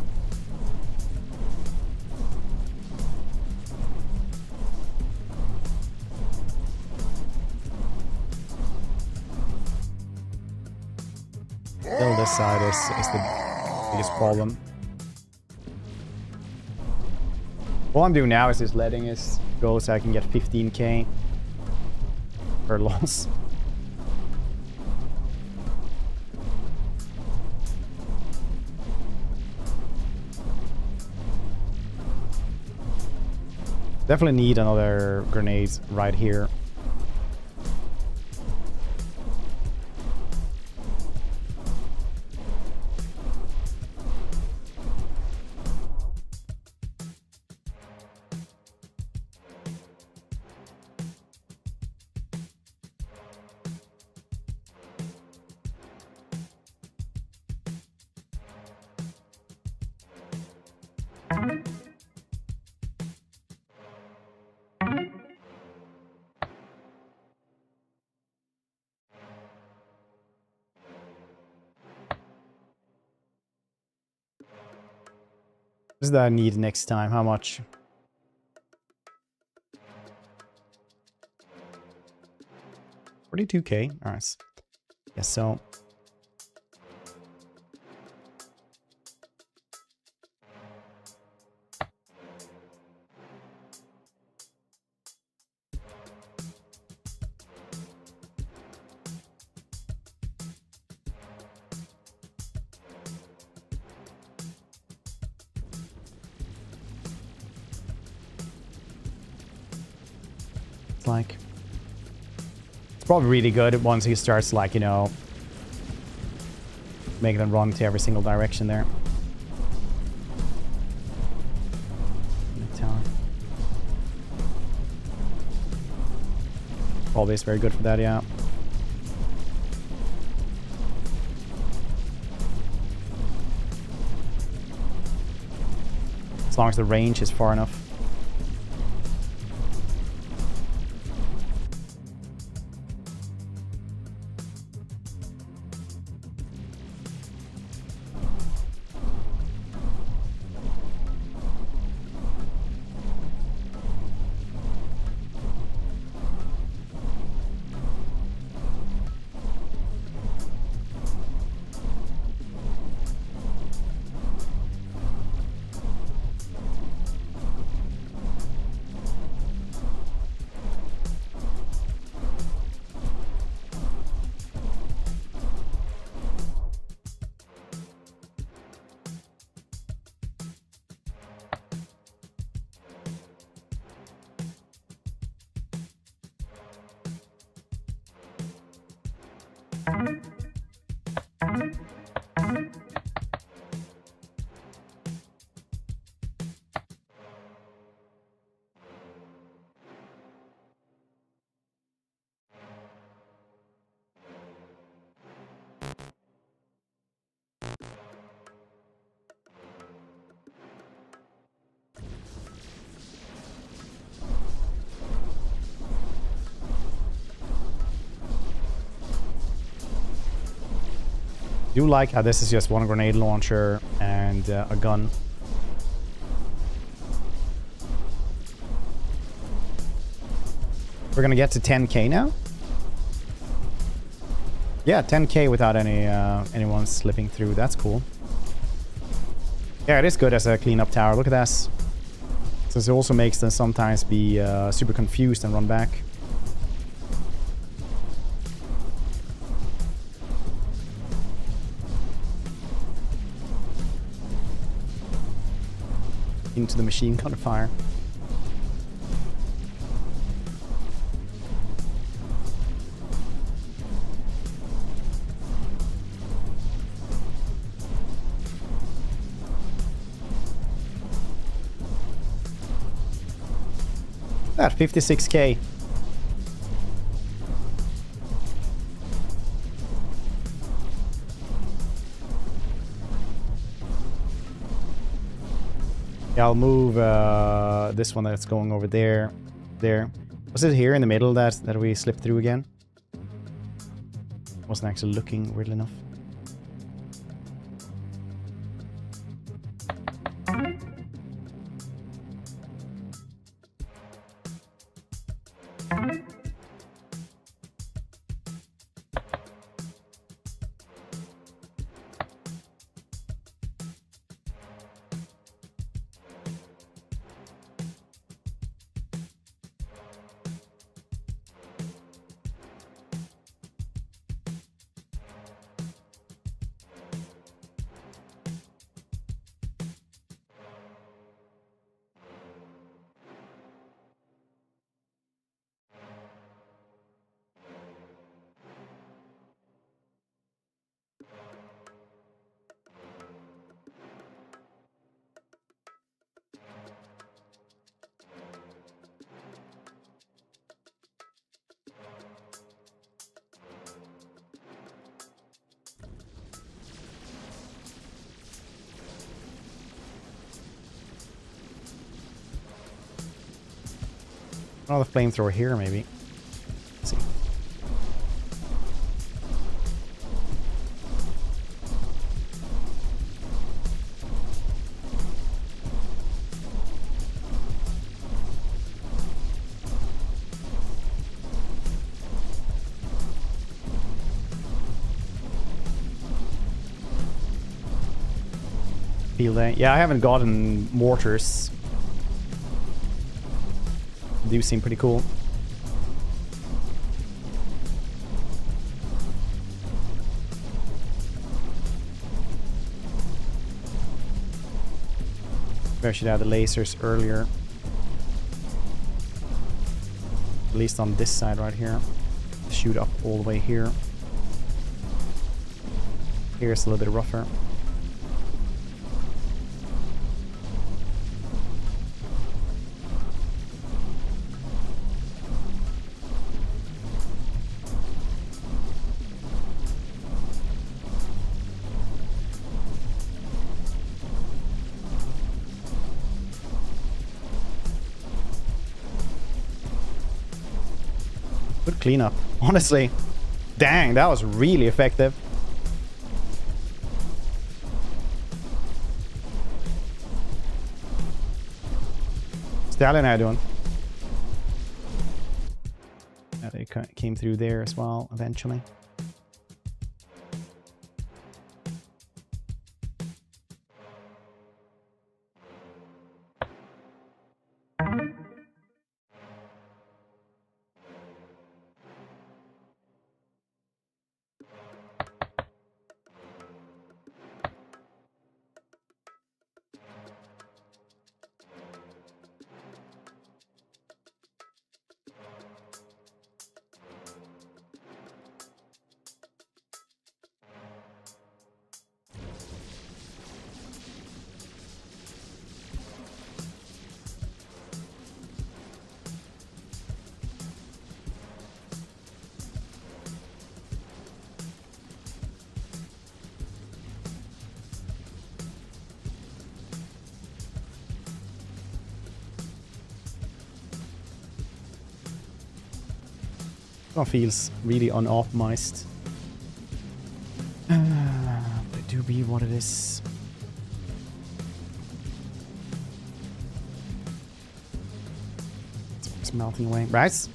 this side is the biggest problem. All I'm doing now is just letting it go so I can get 15k. Per loss. Definitely need another grenade right here. What does that need next time? How much? 42k. All right. Yes, so. Like, it's probably really good once he starts, like, you know, making them run to every single direction there. Probably is very good for that, yeah. As long as the range is far enough. I do like how this is just one grenade launcher and a gun. We're gonna get to 10k now? Yeah, 10k without anyone slipping through. That's cool. Yeah, it is good as a cleanup tower. Look at this. So it also makes them sometimes be super confused and run back. Into the machine gun fire. That 56k. Yeah, I'll move this one that's going over there. There. Was it here in the middle that we slipped through again? Wasn't actually looking, weirdly enough. Another flamethrower here, maybe. Let's see. Field day. Yeah, I haven't gotten mortars. They do seem pretty cool. Maybe I should have the lasers earlier. At least on this side right here. Shoot up all the way here. Here's a little bit rougher. Good cleanup, honestly. Dang, that was really effective. Stallion, how you doing? Yeah, they came through there as well, eventually. One feels really unoptimized. But it do be what it is. It's melting away. Right?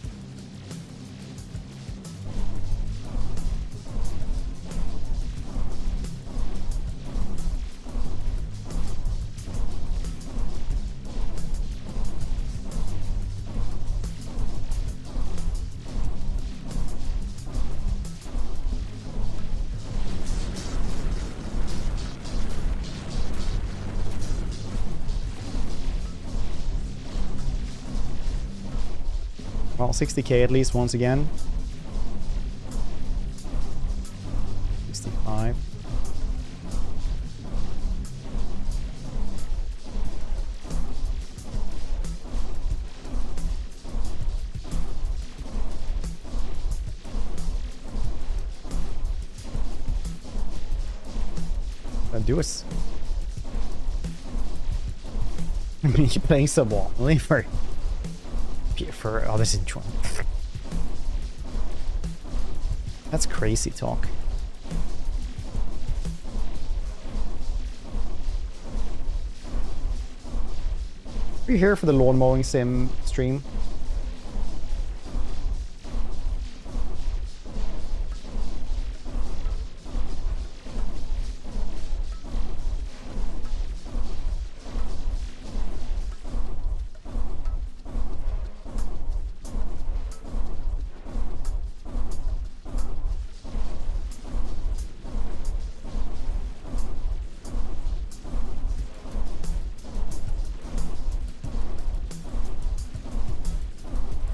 Well, 60k at least once again. 65. Do us. I mean, you're playing sub-wall. Only for oh, this is drunk. That's crazy talk. Are you here for the lawn mowing sim stream?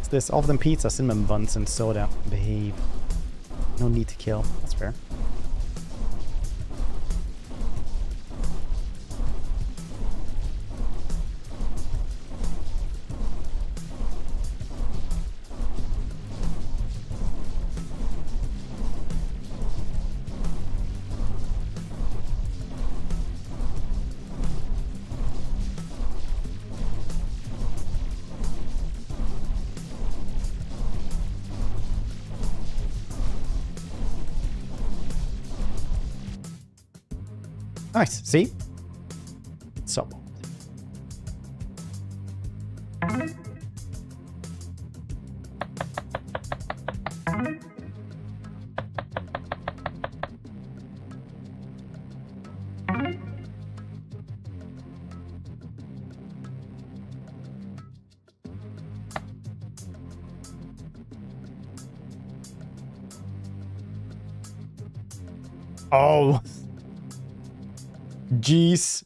This of them pizza, cinnamon buns, and soda. Behave. No need to kill. That's fair. Nice. See? So. Oh. Jeez.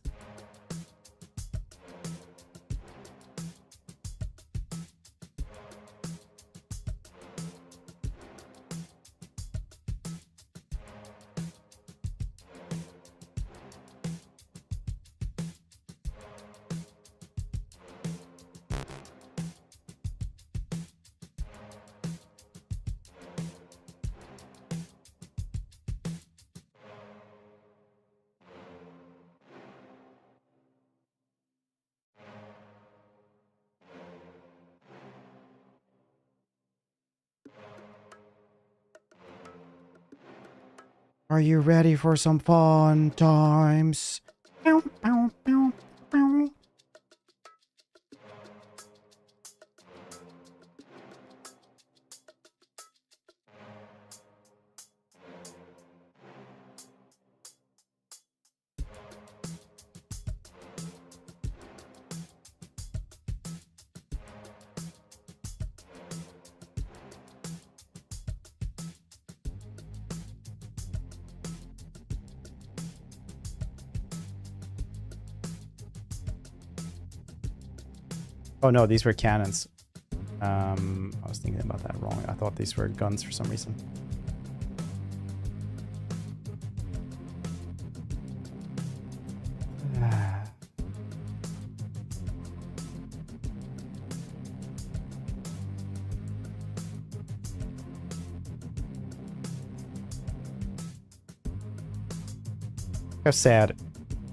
Are you ready for some fun times? Bow, bow, bow, bow. Oh no, these were cannons. I was thinking about that wrong. I thought these were guns for some reason. How sad.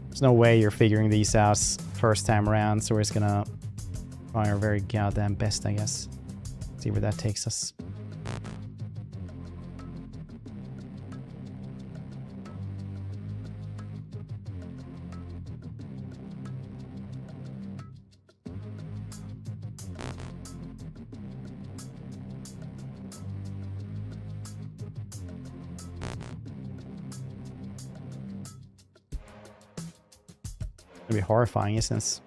There's no way you're figuring these out first time around, so we're just gonna try our very goddamn best, I guess. See where that takes us. It'll be horrifying, isn't it?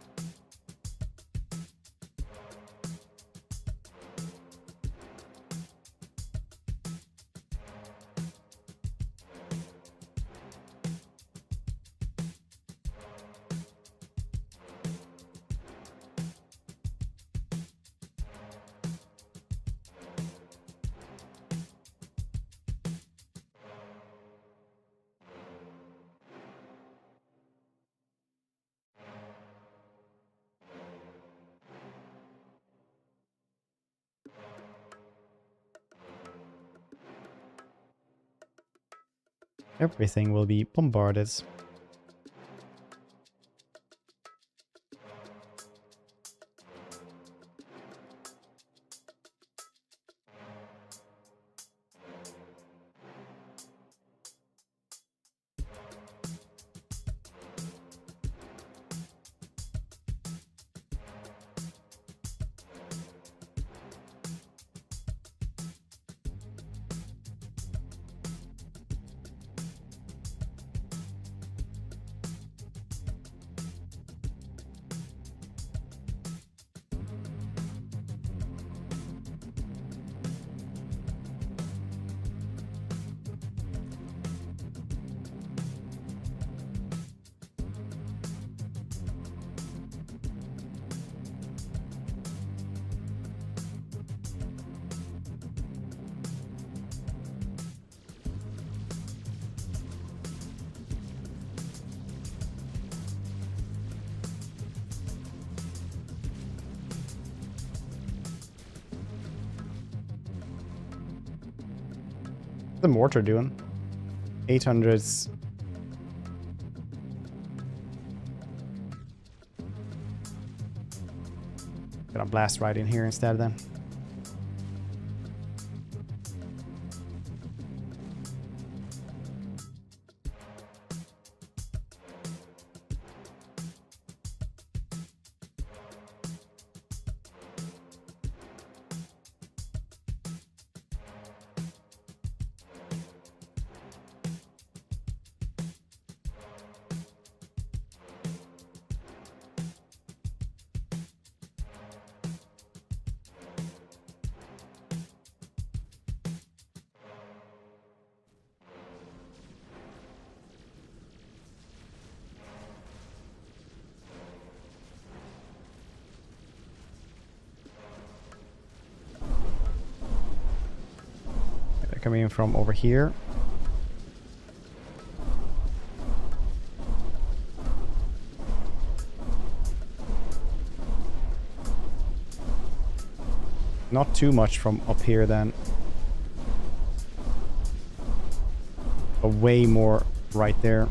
Everything will be bombarded. What's the mortar doing? 800s. Gonna blast right in here instead then. They're coming in from over here. Not too much from up here then. But way more right there.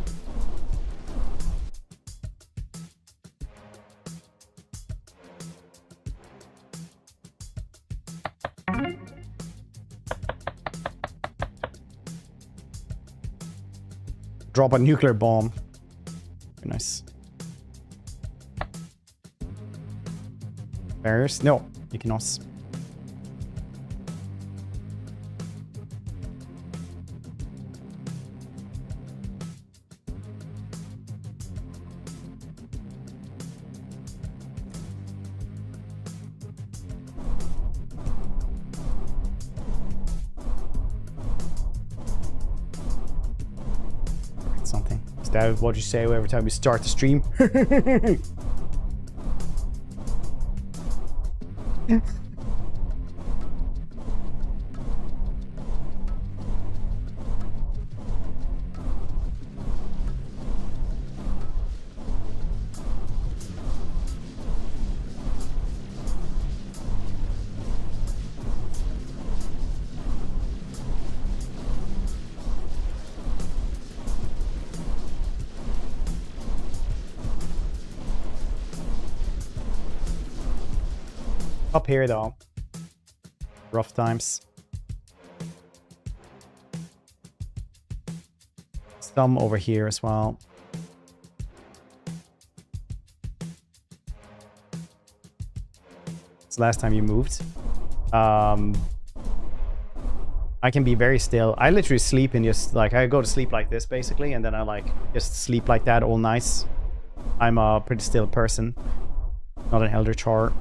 Drop a nuclear bomb. Very nice. Barriers? No, you cannot. Something. Is that what you say every time we start the stream? Up here though. Rough times. Some over here as well. It's the last time you moved. I can be very still. I literally sleep in just like, I go to sleep like this basically, and then I like just sleep like that all night. I'm a pretty still person. Not an elder char.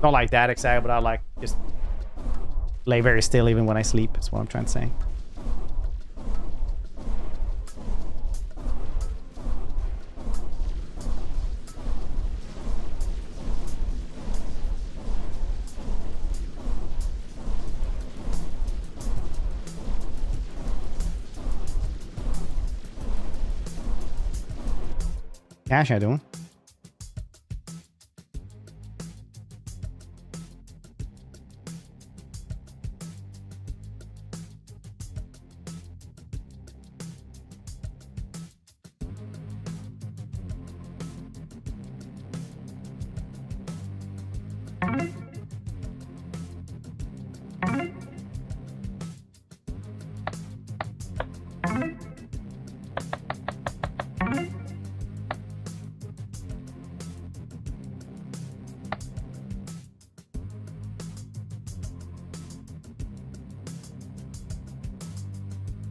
Not like that exactly, but I like just lay very still even when I sleep, is what I'm trying to say. Cash I doing?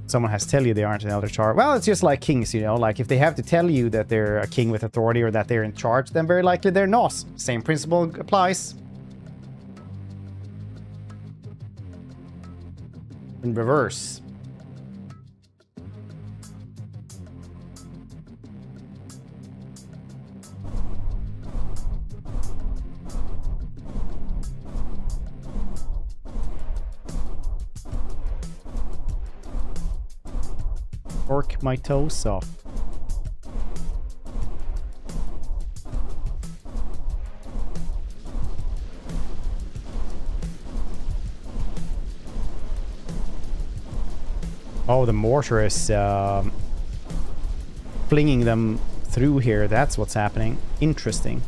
Someone has to tell you they aren't an elder char. Well, it's just like kings, you know, like if they have to tell you that they're a king with authority or that they're in charge, then very likely they're not. Same principle applies. In reverse. Orc my toes off. Oh, the mortar is flinging them through here. That's what's happening. Interesting.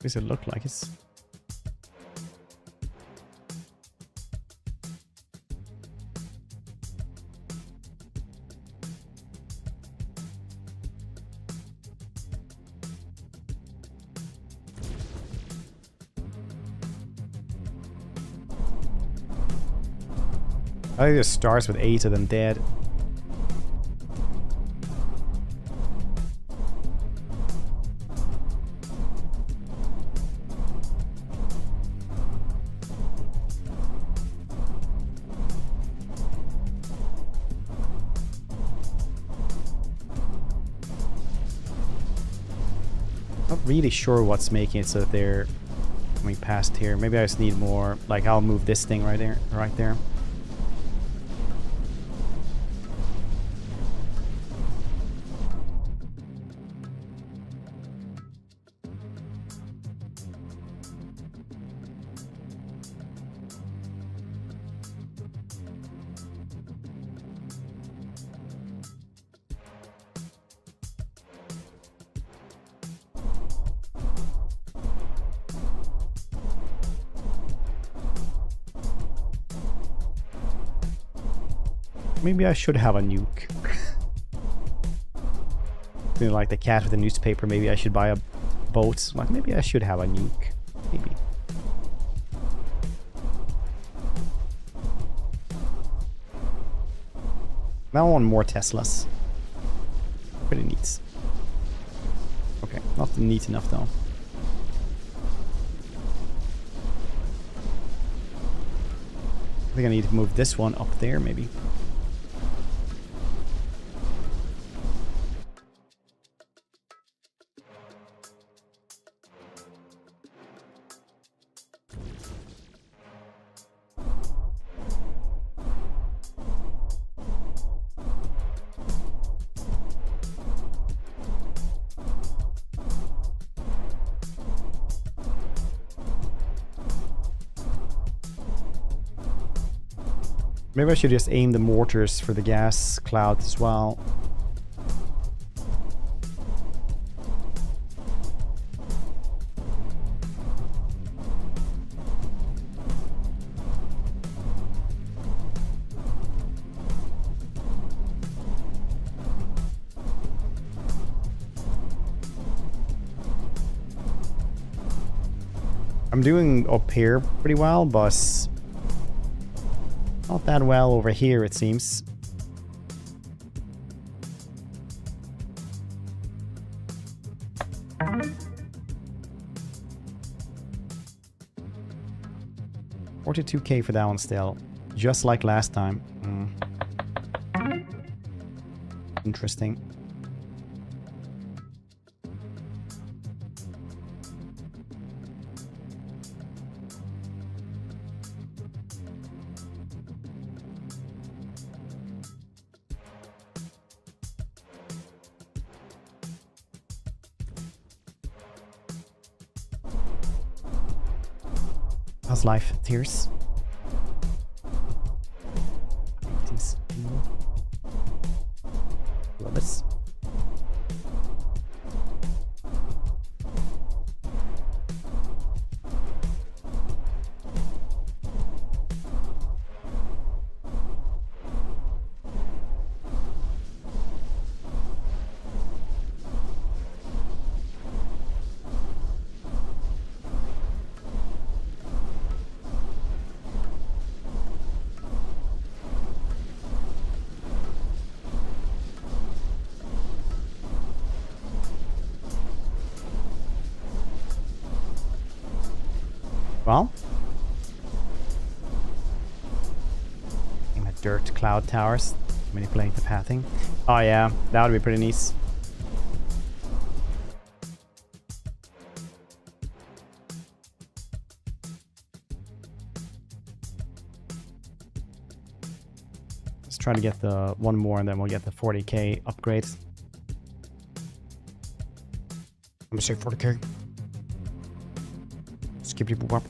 Does it look like it's... I think it starts with 8 of them dead. Not really sure what's making it so that they're coming past here. Maybe I just need more. Like, I'll move this thing right there, right there. Maybe I should have a nuke. Feeling like the cat with the newspaper. Maybe I should buy a boat. Like, maybe I should have a nuke. Maybe. Now I want more Teslas. Pretty neat. Okay, not neat enough though. I think I need to move this one up there, maybe. Maybe I should just aim the mortars for the gas cloud as well. I'm doing up here pretty well, but not that well over here, it seems. $42K for that one still. Just like last time. Interesting. How's life, Tears? Love this. Well, dirt cloud towers, manipulate the pathing. Oh yeah, that would be pretty nice. Let's try to get the one more and then we'll get the 40K upgrade. I'm gonna say 40K. Skippity boop up.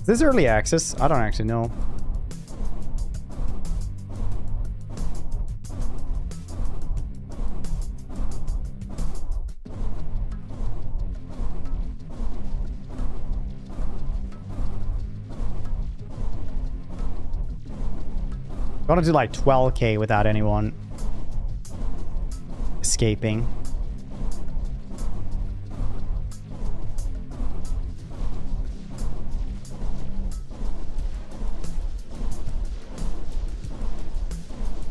Is this early access? I don't actually know. Gotta do like 12k without anyone escaping.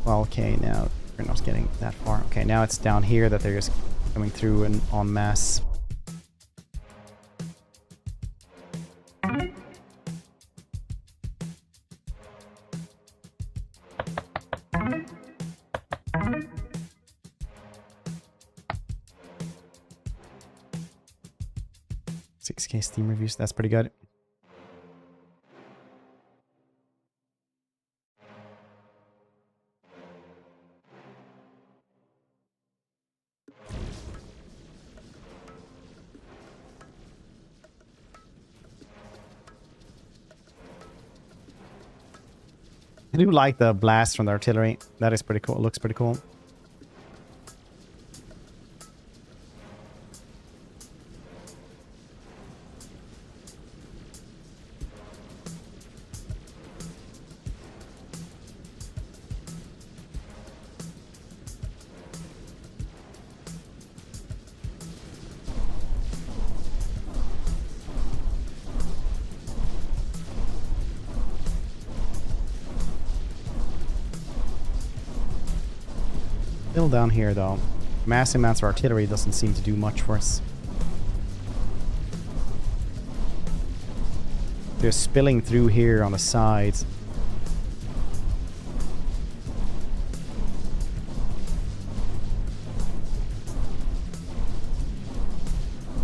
Well, okay, now we're not getting that far. Okay, now it's down here that they're just coming through and en masse. $6K Steam reviews, that's pretty good. I do like the blast from the artillery. That is pretty cool. It looks pretty cool. Still down here though. Massive amounts of artillery doesn't seem to do much for us. They're spilling through here on the sides.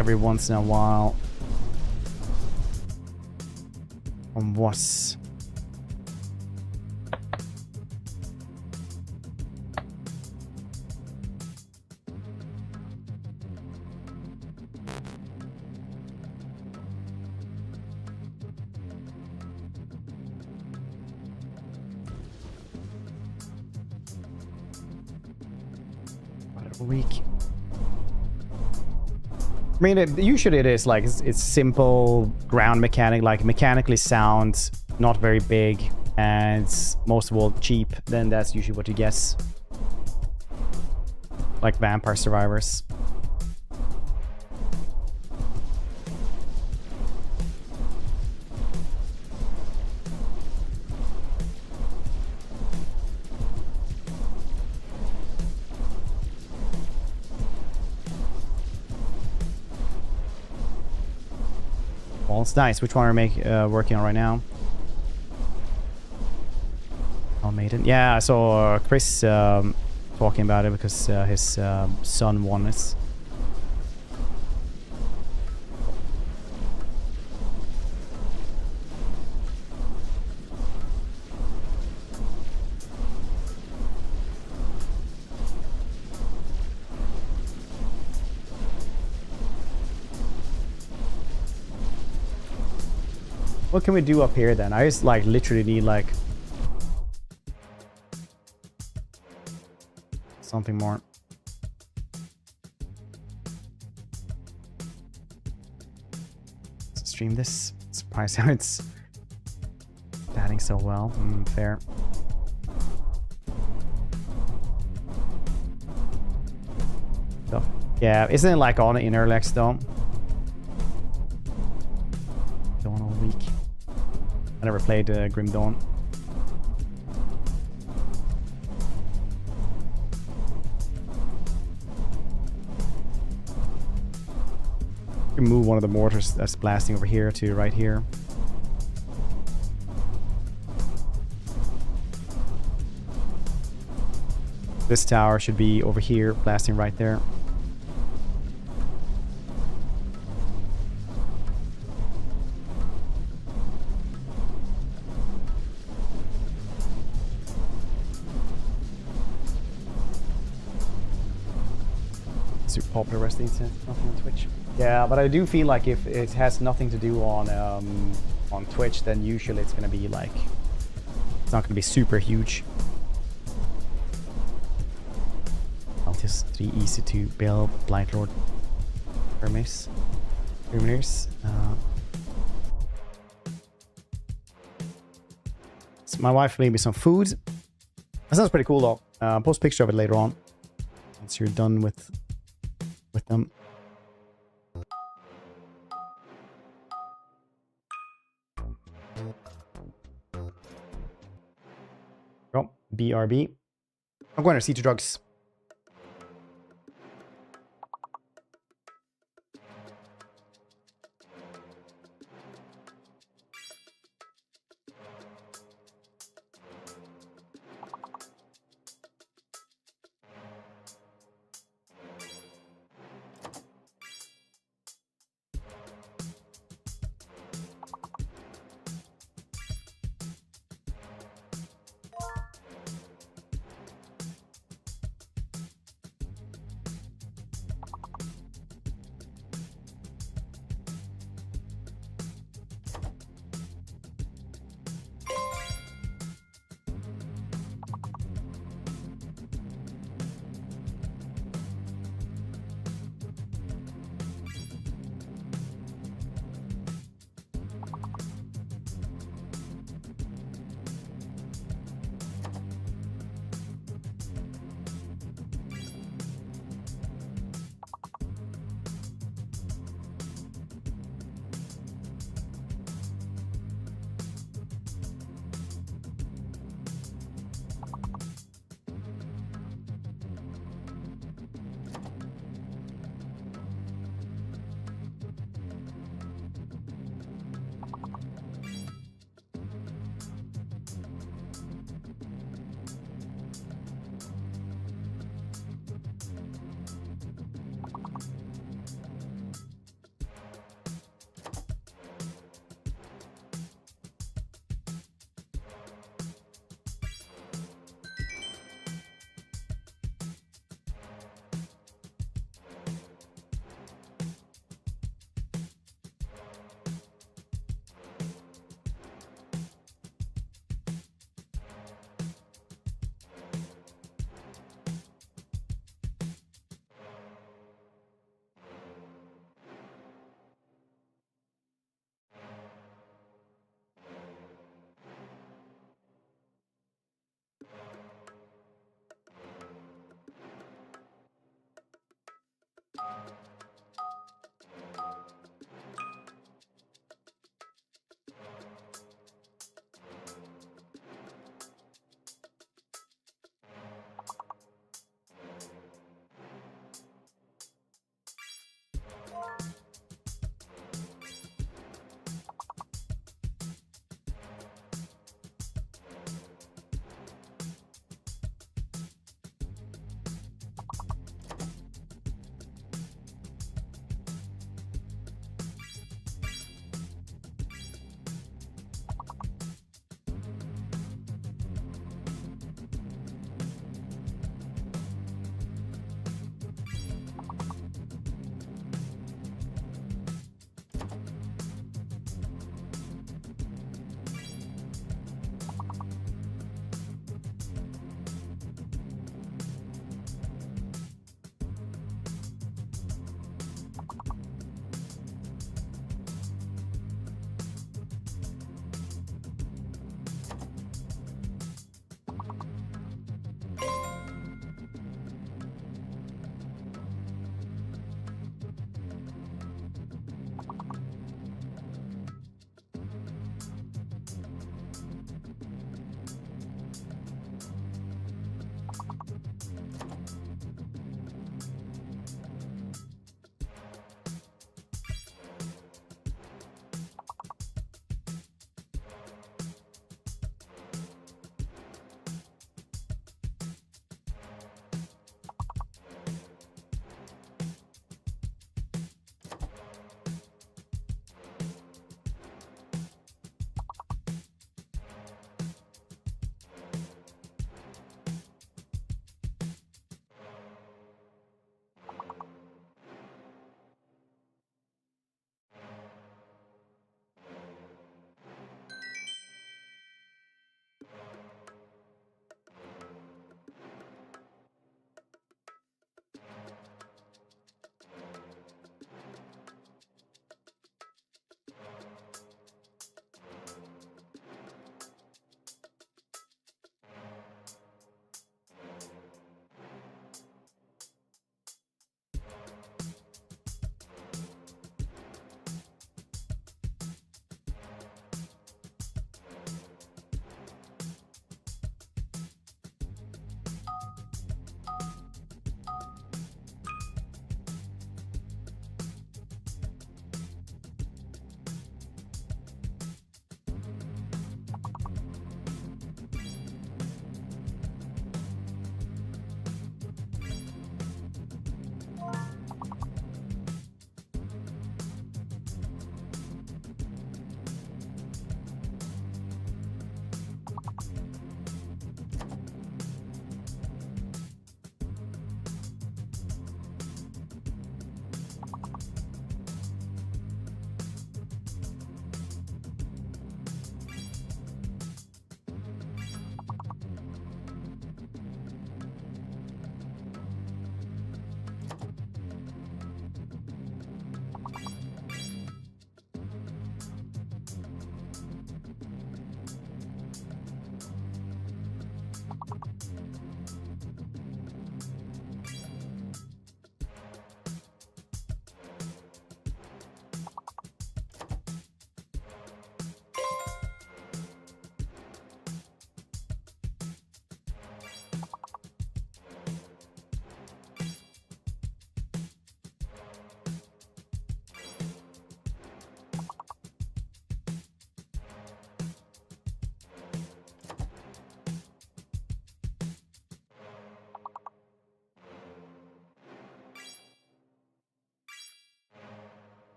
Every once in a while. On what's... week. I mean, usually it is like it's simple ground mechanic, like mechanically sound, not very big, and most of all cheap. Then that's usually what you guess. Like Vampire Survivors. Well, it's nice. Which one are we working on right now? Oh, Maiden. Yeah, I saw Chris talking about it because his son won this. What can we do up here then? I just like literally need like something more. Let's stream this. Surprised how it's batting so well. Fair. So, yeah, isn't it like on inner legs though? Dawn all week. I never played Grim Dawn. You can move one of the mortars that's blasting over here to right here. This tower should be over here, blasting right there. Super popular wrestling scene, nothing on Twitch. Yeah, but I do feel like if it has nothing to do on Twitch, then usually it's gonna be like, it's not gonna be super huge. Altis 3 easy to build, Blight Lord, Hermes, Luminaries. So my wife made me some food. That sounds pretty cool though. Post a picture of it later on once you're done with them. Oh, BRB. I'm going to C2 drugs.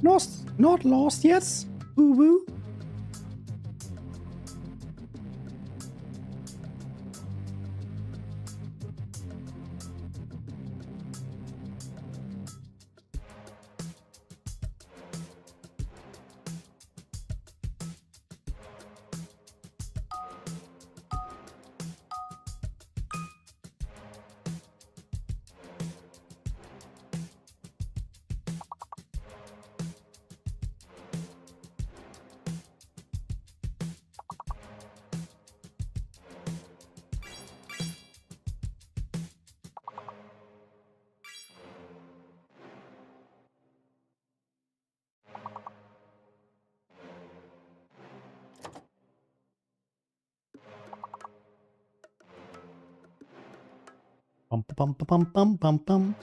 Lost? Not lost yet? Boo boo. Bum, bum, bum, bum, bum, bum.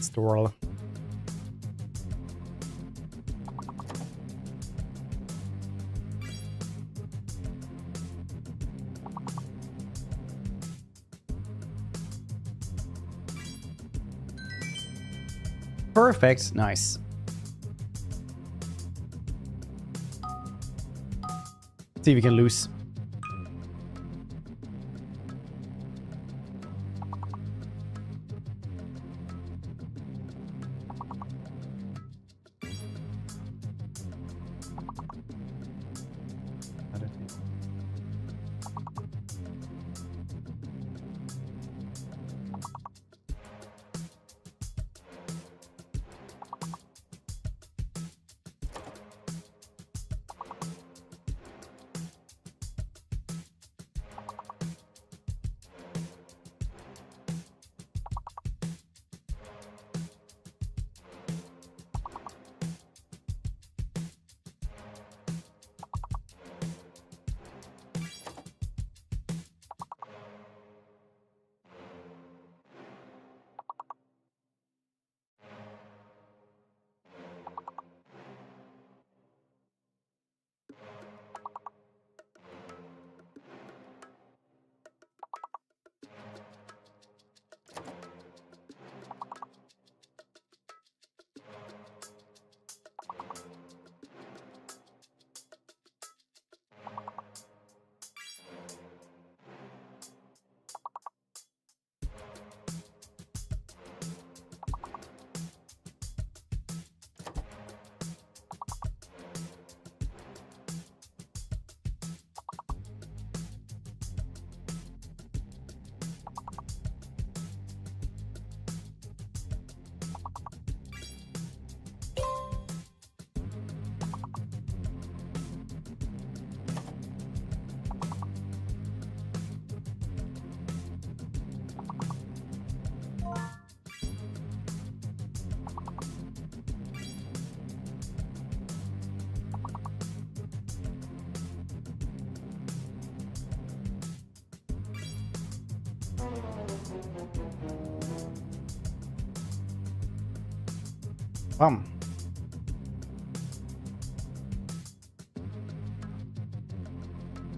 Store. Perfect. Nice. See if we can lose.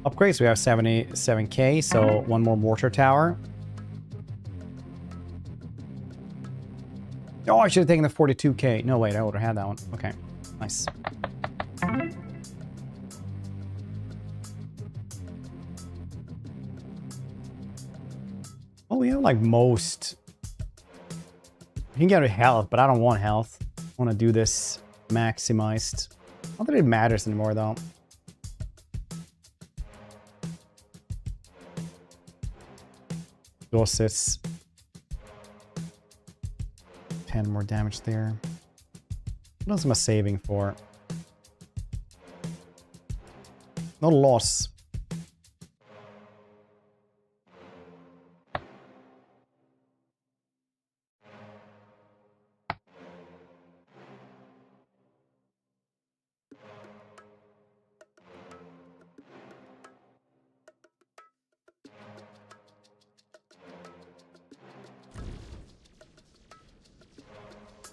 Upgrades, we have 77k, so one more mortar tower. Oh, I should have taken the 42k. No, wait, I would have had that one. Okay, nice. Oh, we have like most. You can get rid of health, but I don't want health. I want to do this maximized. Not that it matters anymore, though. Dorsets. 10 more damage there. What else am I saving for? No loss.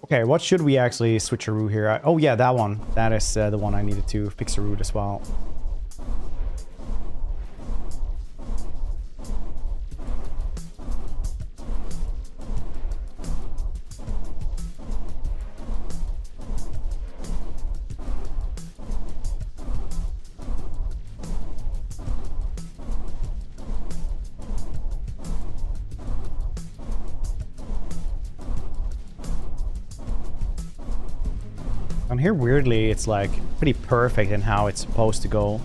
Okay, what should we actually switcheroo here? Oh yeah, that one. That is the one I needed to fix a route as well. And here, weirdly, it's like pretty perfect in how it's supposed to go.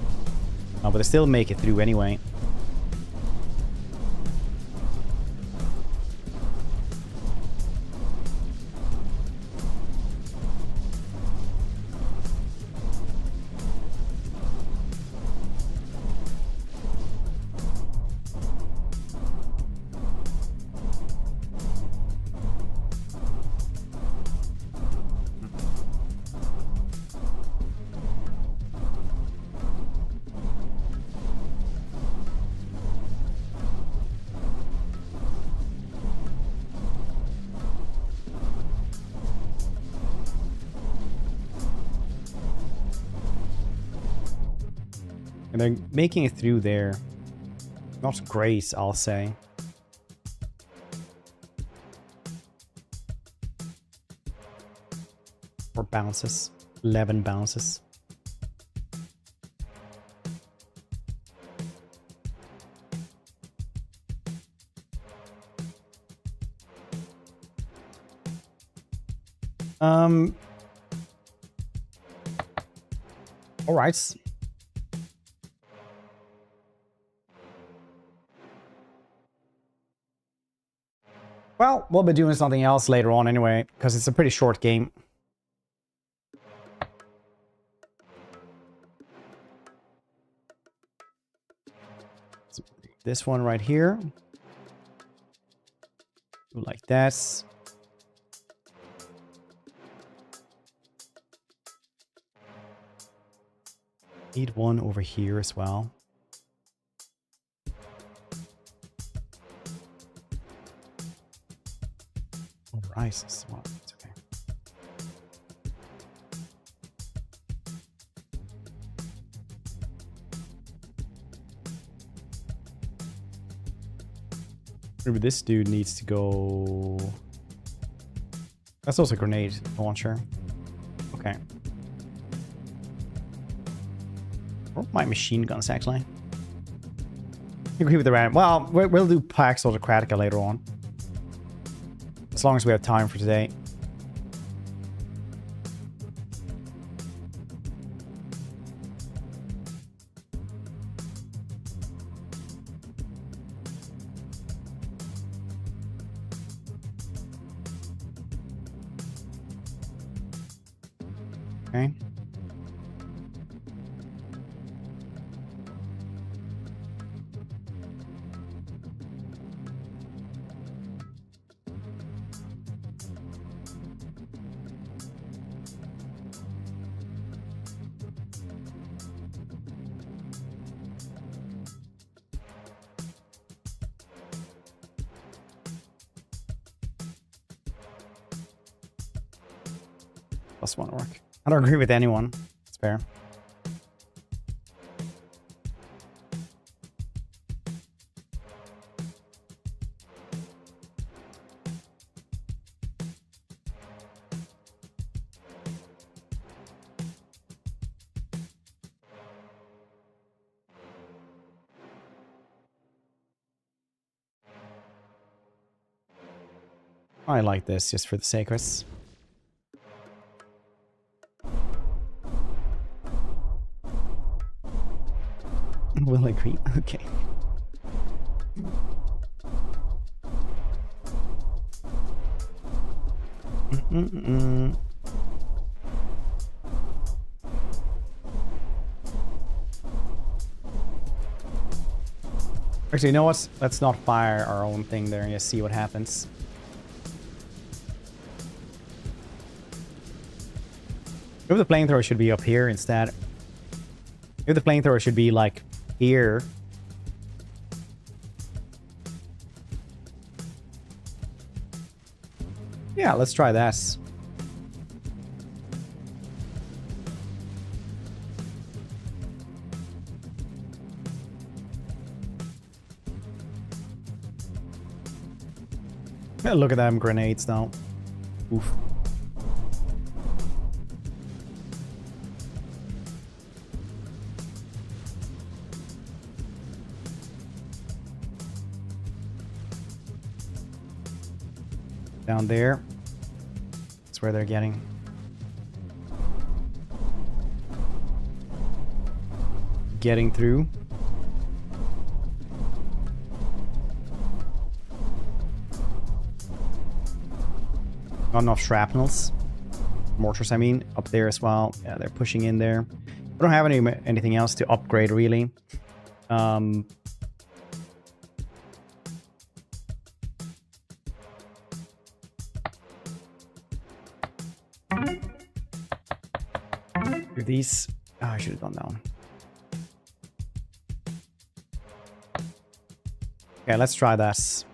But they still make it through anyway. And they're making it through there. Not great, I'll say. Or bounces. 11 bounces. All right. Well, we'll be doing something else later on anyway, because it's a pretty short game. So this one right here. Do like that. Need one over here as well. Rice as well. It's okay. Maybe this dude needs to go. That's also a grenade launcher. Okay. Or my machine guns, actually. Agree with the random. Well, we'll do Pax Autocratica later on. As long as we have time for today. Okay. +1 orc. I don't agree with anyone. It's fair. I like this just for the sake of it. Will agree. Okay. Actually, you know what? Let's not fire our own thing there and just see what happens. Maybe the flamethrower should be up here instead. Maybe the flamethrower should be like here. Yeah, let's try this. Yeah, look at them grenades now. Oof. Down there. That's where they're getting. getting through. Not enough shrapnels. Mortars, I mean, up there as well. Yeah, they're pushing in there. I don't have anything else to upgrade, really. Do these... Oh, I should have gone down. Okay, let's try this.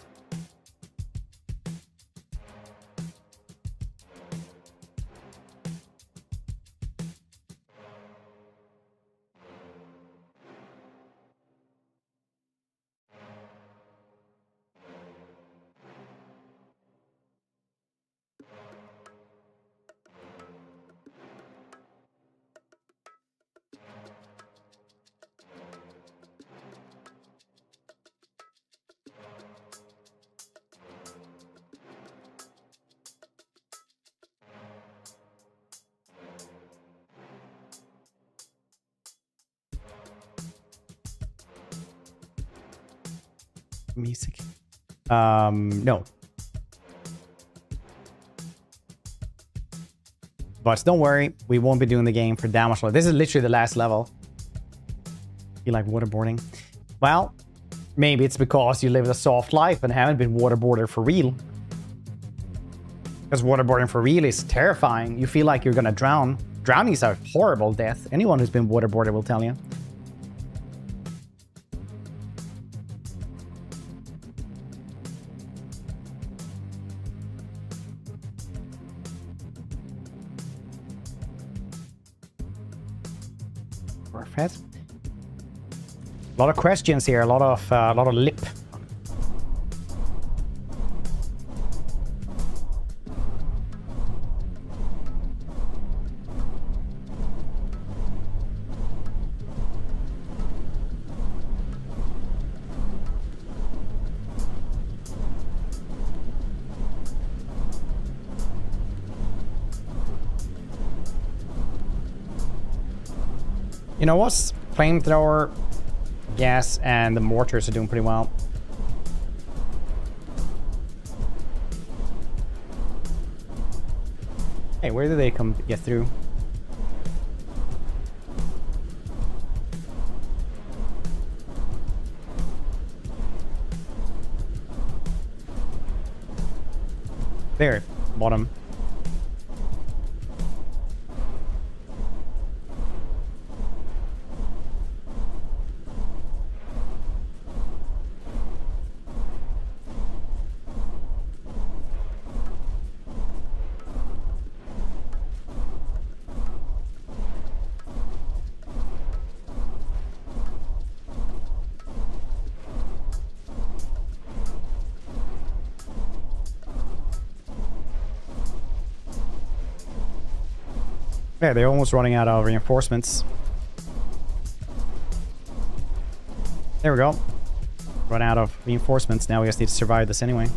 Music. No. But don't worry, we won't be doing the game for that much longer. This is literally the last level. You like waterboarding? Well, maybe it's because you live a soft life and haven't been waterboarded for real. Because waterboarding for real is terrifying. You feel like you're gonna drown. Drowning is a horrible death. Anyone who's been waterboarded will tell you. Perfect. A lot of questions here, a lot of lip. You know what? Flamethrower, gas, and the mortars are doing pretty well. Hey, where did they come get through? There, bottom. Yeah, they're almost running out of reinforcements. There we go. Run out of reinforcements. Now we just need to survive this anyway.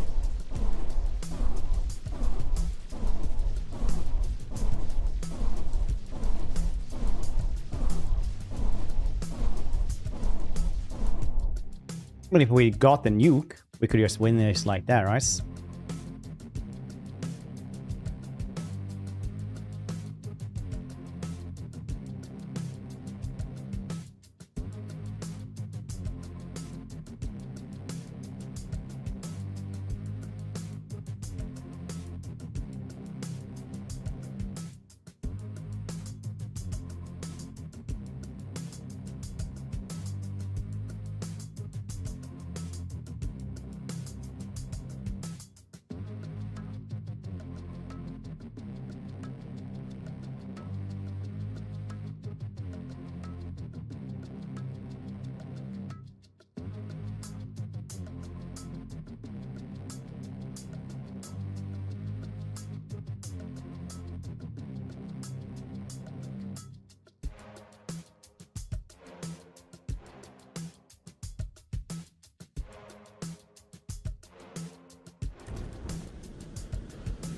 But if we got the nuke, we could just win this like that, right?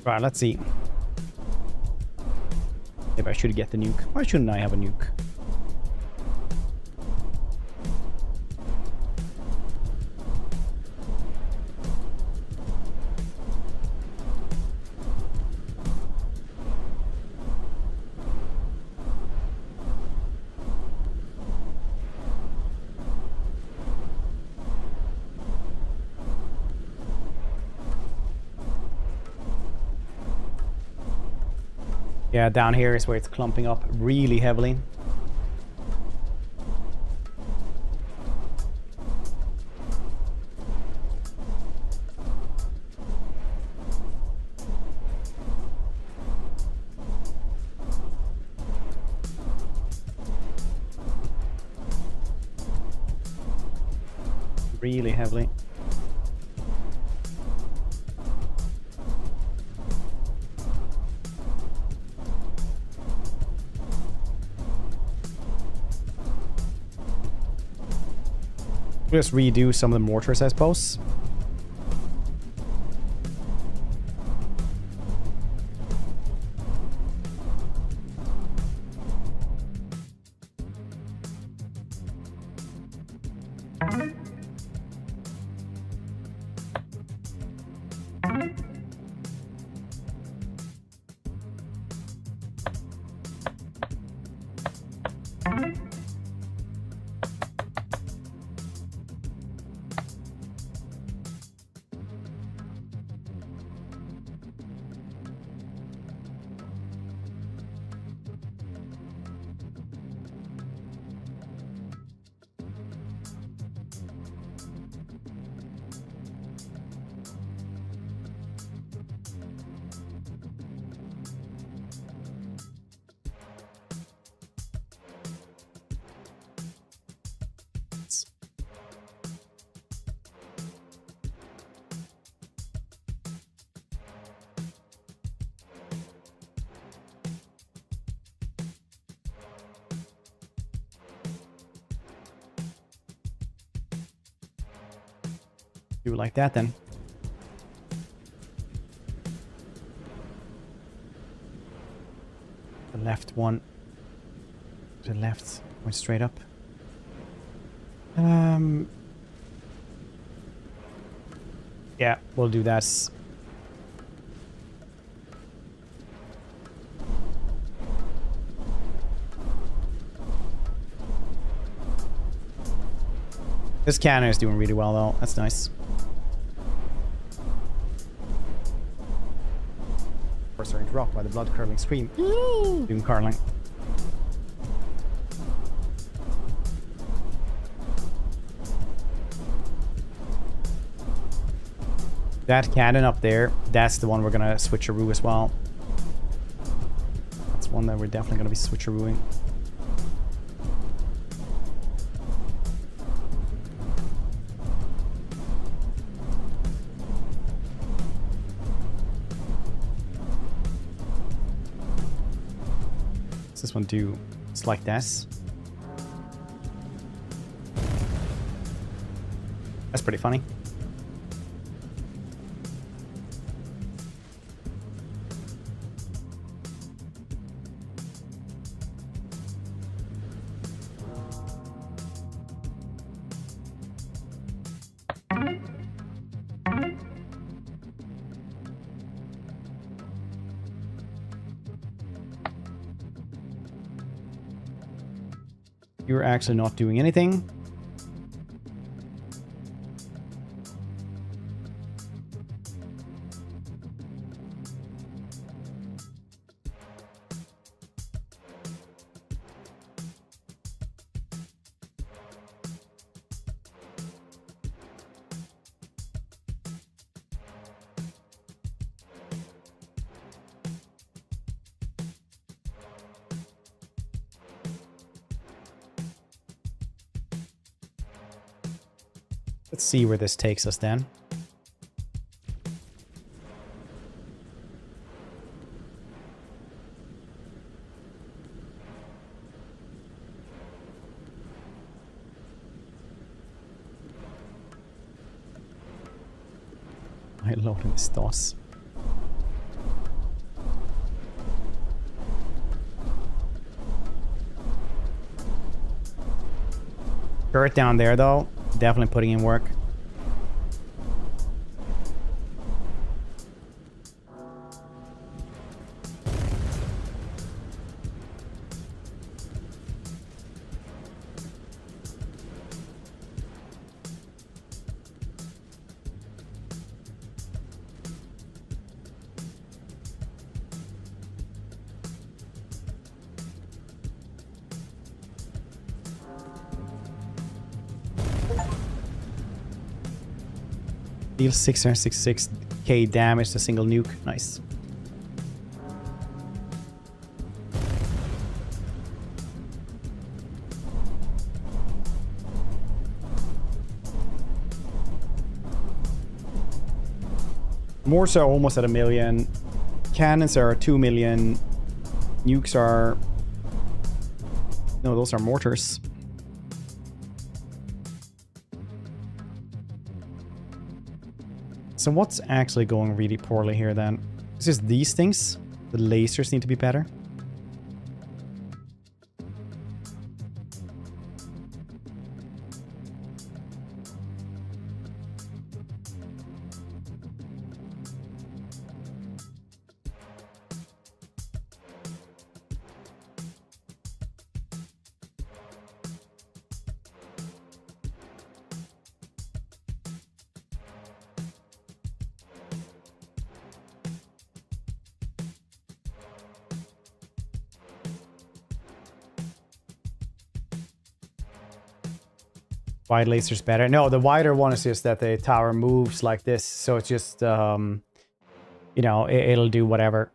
Right, let's see. Maybe I should get the nuke. Why shouldn't I have a nuke? Yeah, down here is where it's clumping up really heavily. Really heavily. We'll just redo some of the mortars, I suppose. Do it like that then. The left one. The left went straight up. Yeah, we'll do that. This cannon is doing really well though. That's nice. We're starting to rock by the blood curdling scream. Doom curling. That cannon up there, that's the one we're gonna switcheroo as well. That's one that we're definitely gonna be switcherooing. What's this one do? It's like this. That's pretty funny. You're actually not doing anything. Let's see where this takes us then. I love this toss. Turret down there though. Definitely putting in work. Deals 666k damage to single nuke. Nice. Mortars are almost at 1 million. Cannons are 2 million. Nukes are... No, those are mortars. So what's actually going really poorly here then? It's just these things. The lasers need to be better. Wide laser's better. No, the wider one is just that the tower moves like this. So it's just, you know, it'll do whatever.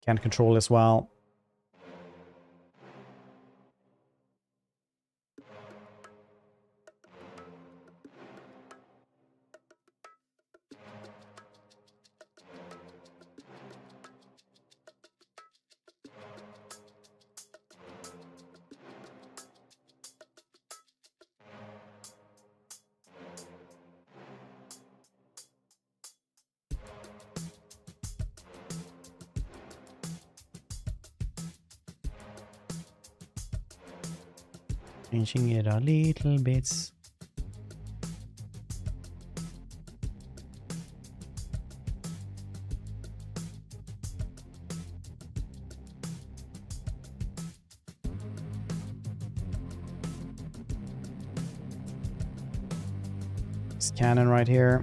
Can't control as well. Changing it a little bit. This cannon right here.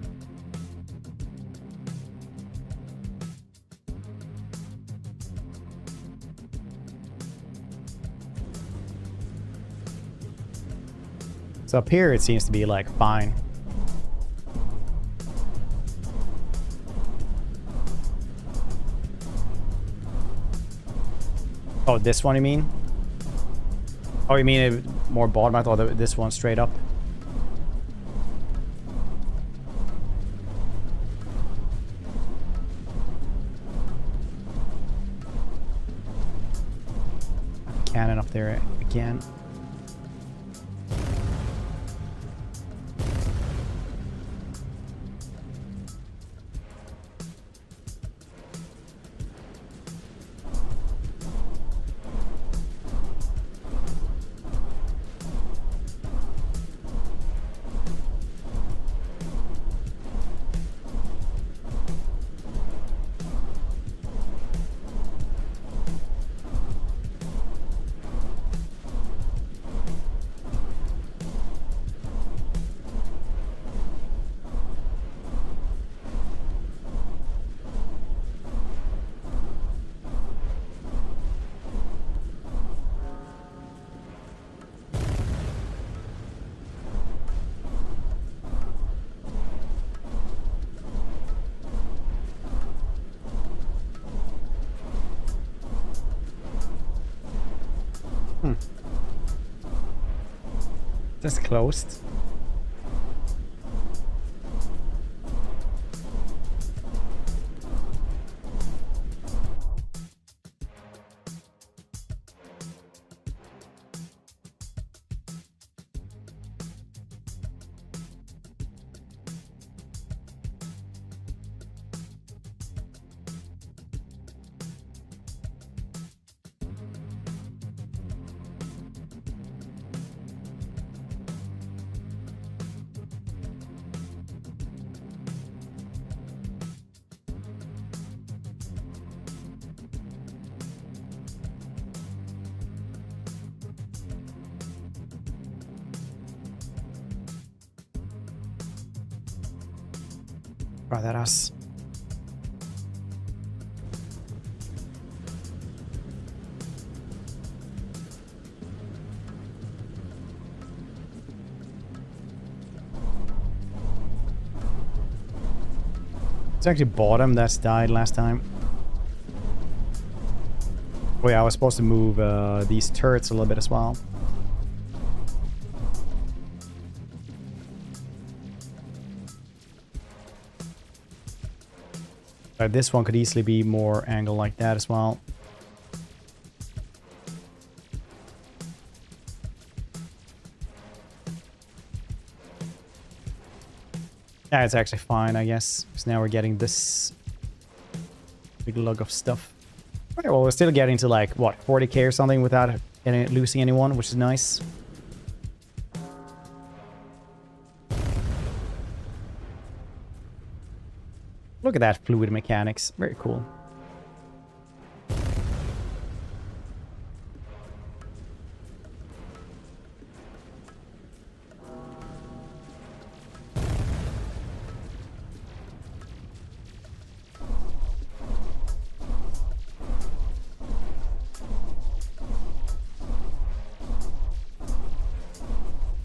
So up here it seems to be like fine. Oh, this one you mean? Oh, you mean it more bottom? I thought that this one straight up. Cannon up there again. That's closed. Try that us. It's actually bottom that's died last time. Oh yeah, I was supposed to move these turrets a little bit as well. This one could easily be more angled like that as well. Yeah, it's actually fine, I guess, because now we're getting this big lug of stuff. Okay, well, we're still getting to like, what, 40k or something without losing anyone, which is nice. Look at that fluid mechanics. Very cool.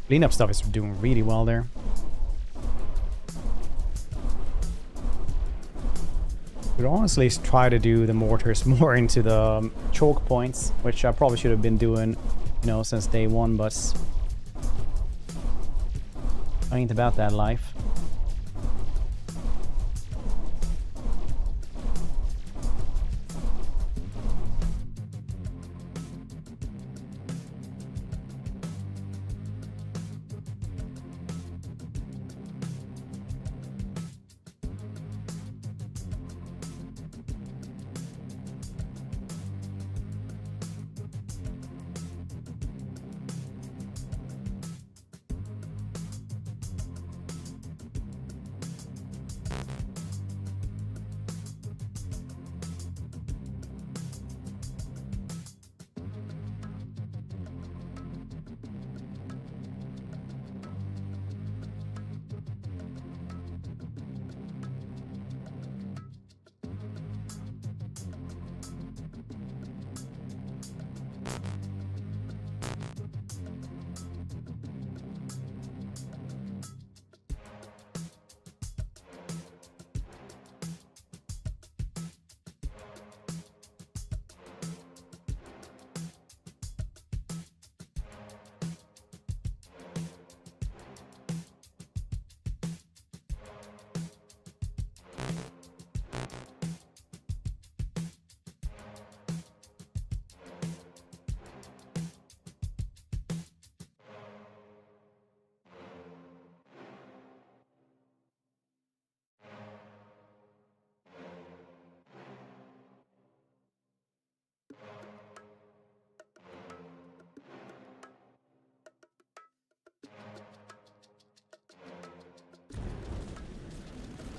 Cleanup stuff is doing really well there. Could honestly try to do the mortars more into the choke points, which I probably should have been doing, you know, since day one, but I ain't about that life.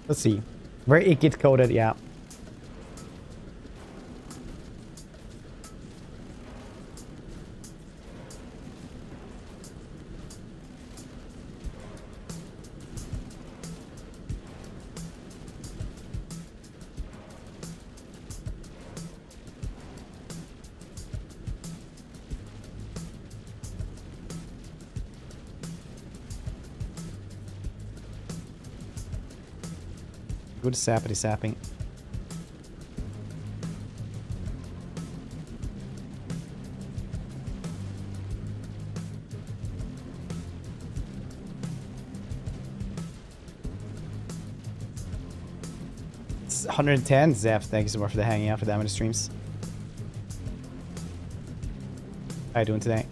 Let's see. Very Ikit coded, yeah. Good sappity sapping. It's 110. Zap, thank you so much for the hanging out for that many streams. How you doing today?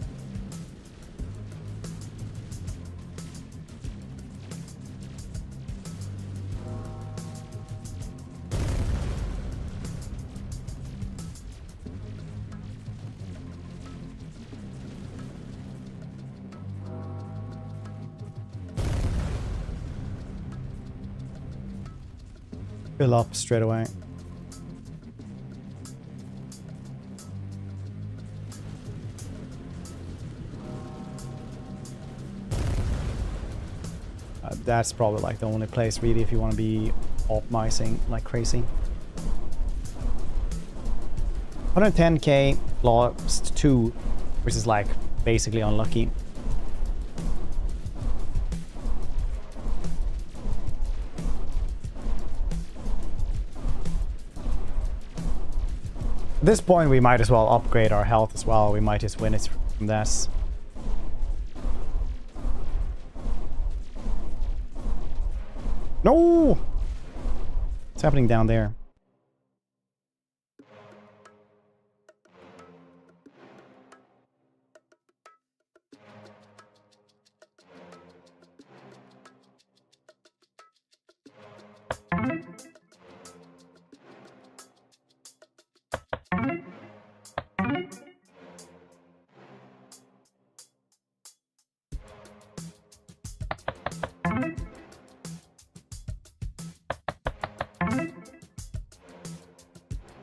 Fill up straight away. That's probably like the only place really if you want to be optimizing like crazy. 110k lost 2, which is like basically unlucky. At this point, we might as well upgrade our health as well. We might just win it from this. No! What's happening down there?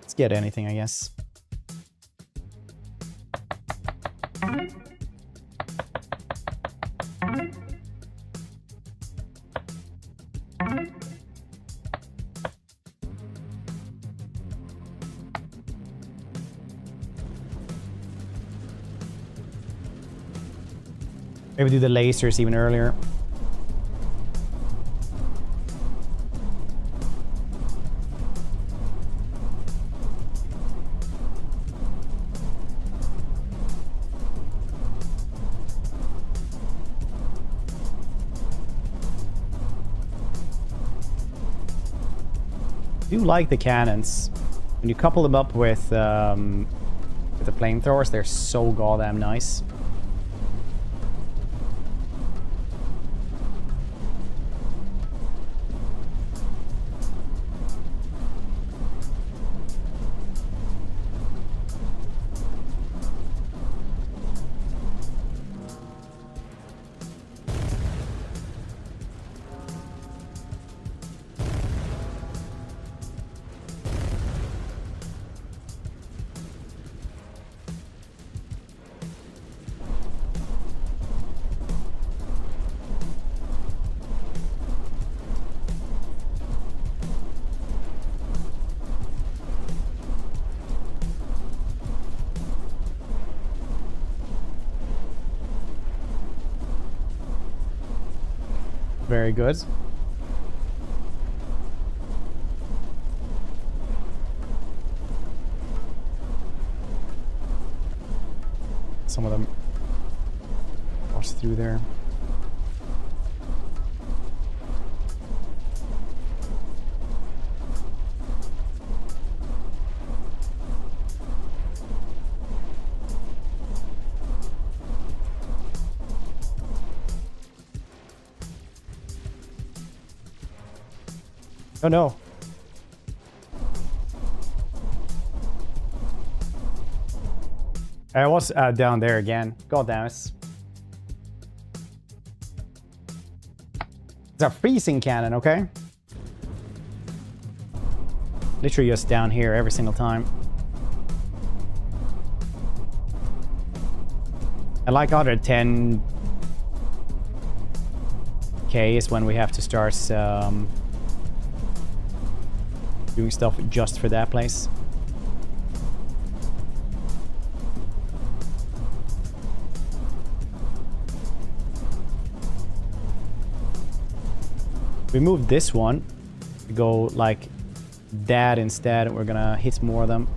Let's get anything, I guess. Maybe do the lasers even earlier. I do like the cannons. When you couple them up with the flamethrowers, they're so goddamn nice. Very good. Some of them cross through there. Oh no. I was down there again. God damn it. It's a freezing cannon, okay? Literally just down here every single time. I like other 10k is when we have to start doing stuff just for that place. We moved this one to go like that instead. We're gonna hit more of them.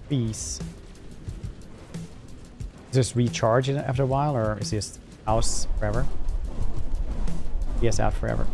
Peace. Just recharge it after a while, or is it just out forever? Yes, out forever.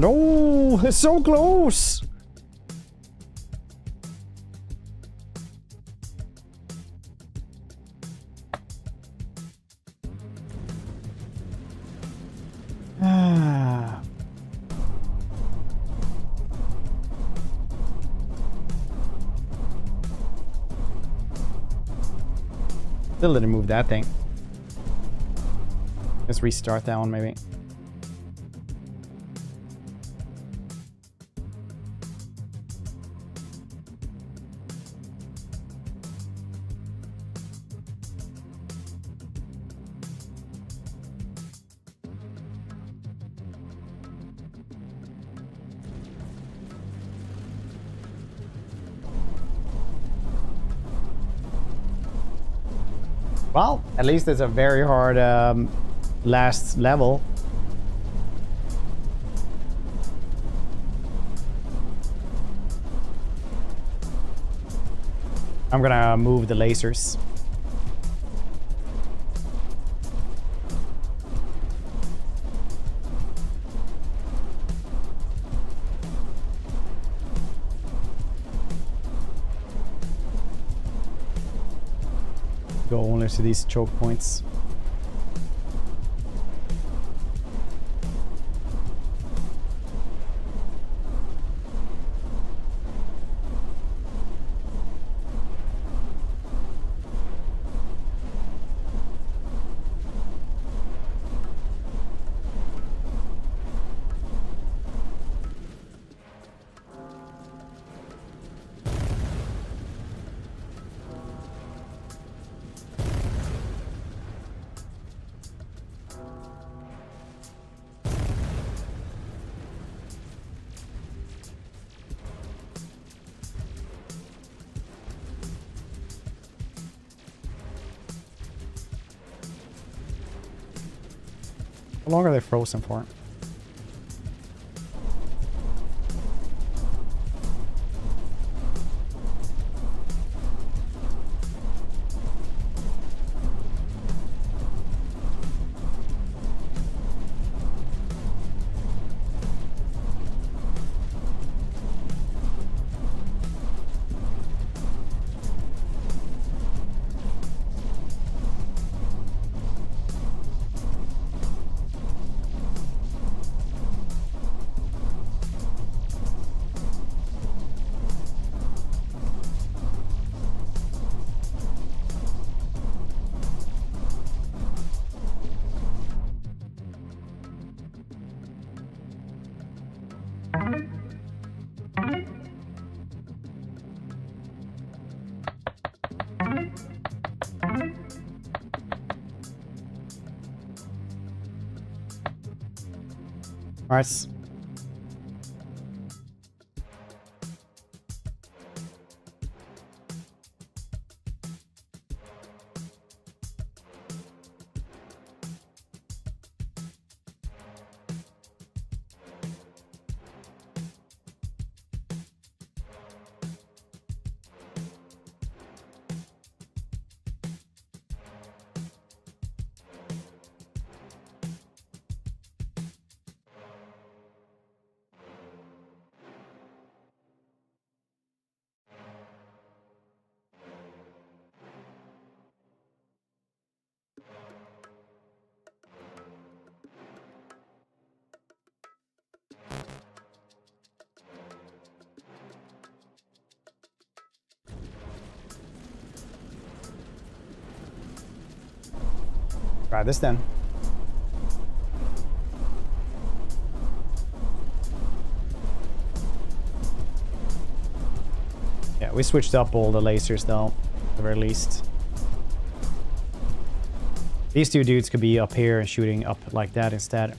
No, it's so close. Still didn't move that thing. Let's restart that one maybe. Well, at least it's a very hard last level. I'm gonna move the lasers. Go only to these choke points. How long are they frozen for? All right. Try this then. Yeah, we switched up all the lasers though, at the very least. These two dudes could be up here and shooting up like that instead.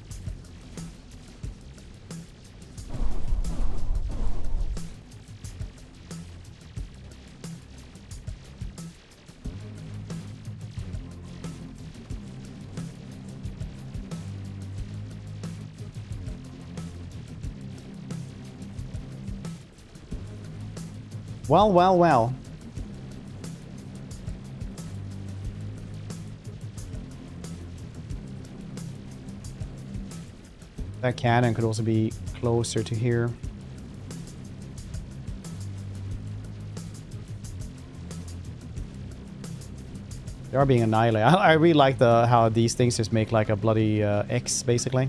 Well, well, well. That cannon could also be closer to here. They are being annihilated. I really like how these things just make like a bloody X, basically.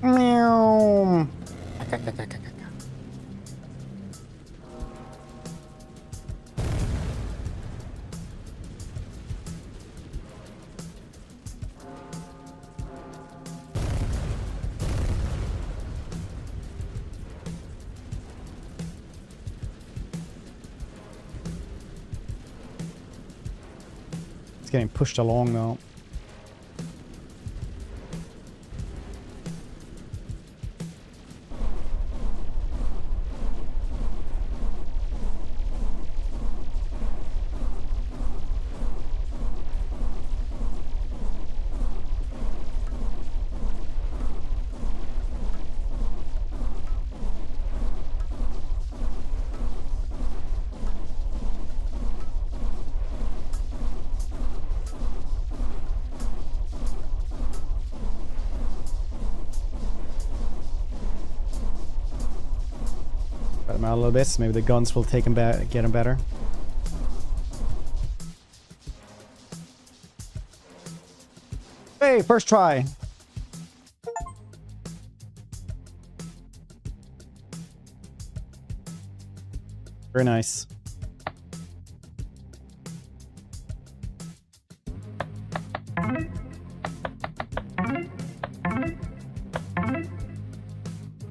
Meow. It's getting pushed along though. Cut them out a little bit, so maybe the guns will take him back, get him better. Hey, first try. Very nice.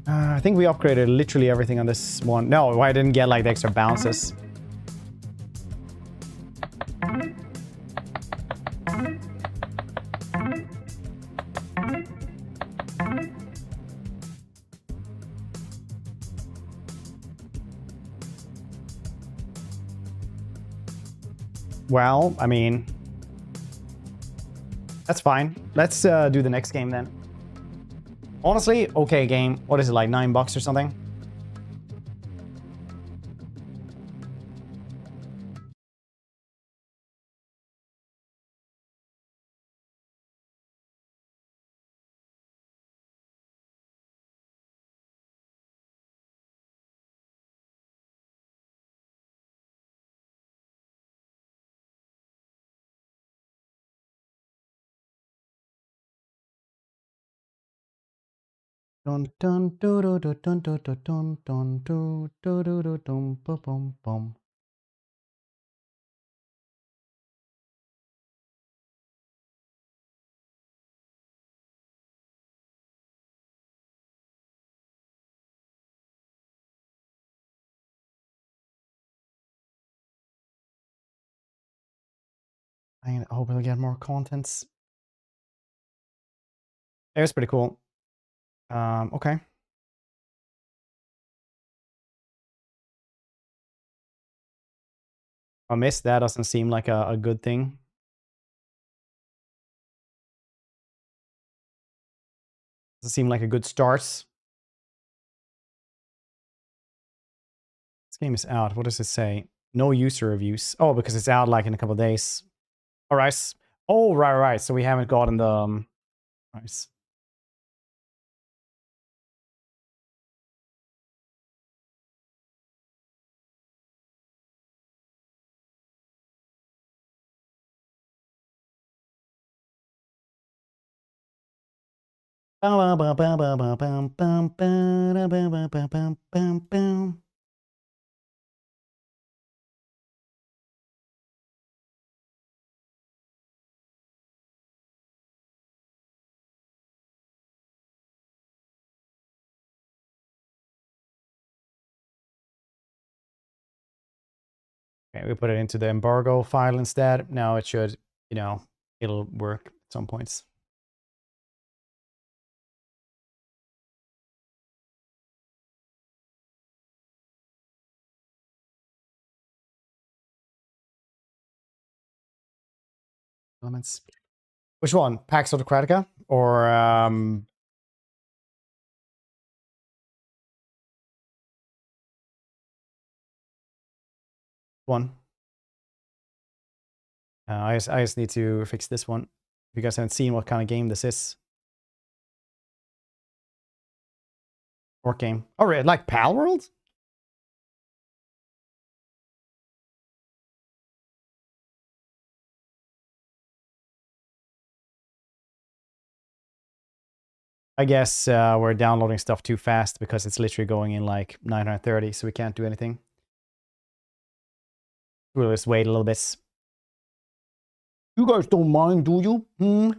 I think we upgraded literally everything on this one. No, I didn't get like the extra bounces. Well, I mean, that's fine. Let's do the next game then. Honestly, okay game. What is it, like $9 or something? Dun dun do do do dun do do dun dun do do do do dum bum bum bum. I hope we'll get more contents. It was pretty cool. Okay. I missed that. Doesn't seem like a good thing. Doesn't seem like a good start. This game is out. What does it say? No user reviews. Oh, because it's out like in a couple of days. All right. Oh, right. So we haven't gotten the... Nice. Okay, we put it into the embargo file instead. Now it should, you know, it'll work at some points. Elements. Which one? Pax Autocratica? Or One. I just need to fix this one. If you guys haven't seen what kind of game this is. Orc game. Oh, right, like Pal World? I guess we're downloading stuff too fast because it's literally going in like 930, so we can't do anything. We'll just wait a little bit. You guys don't mind, do you? Oh,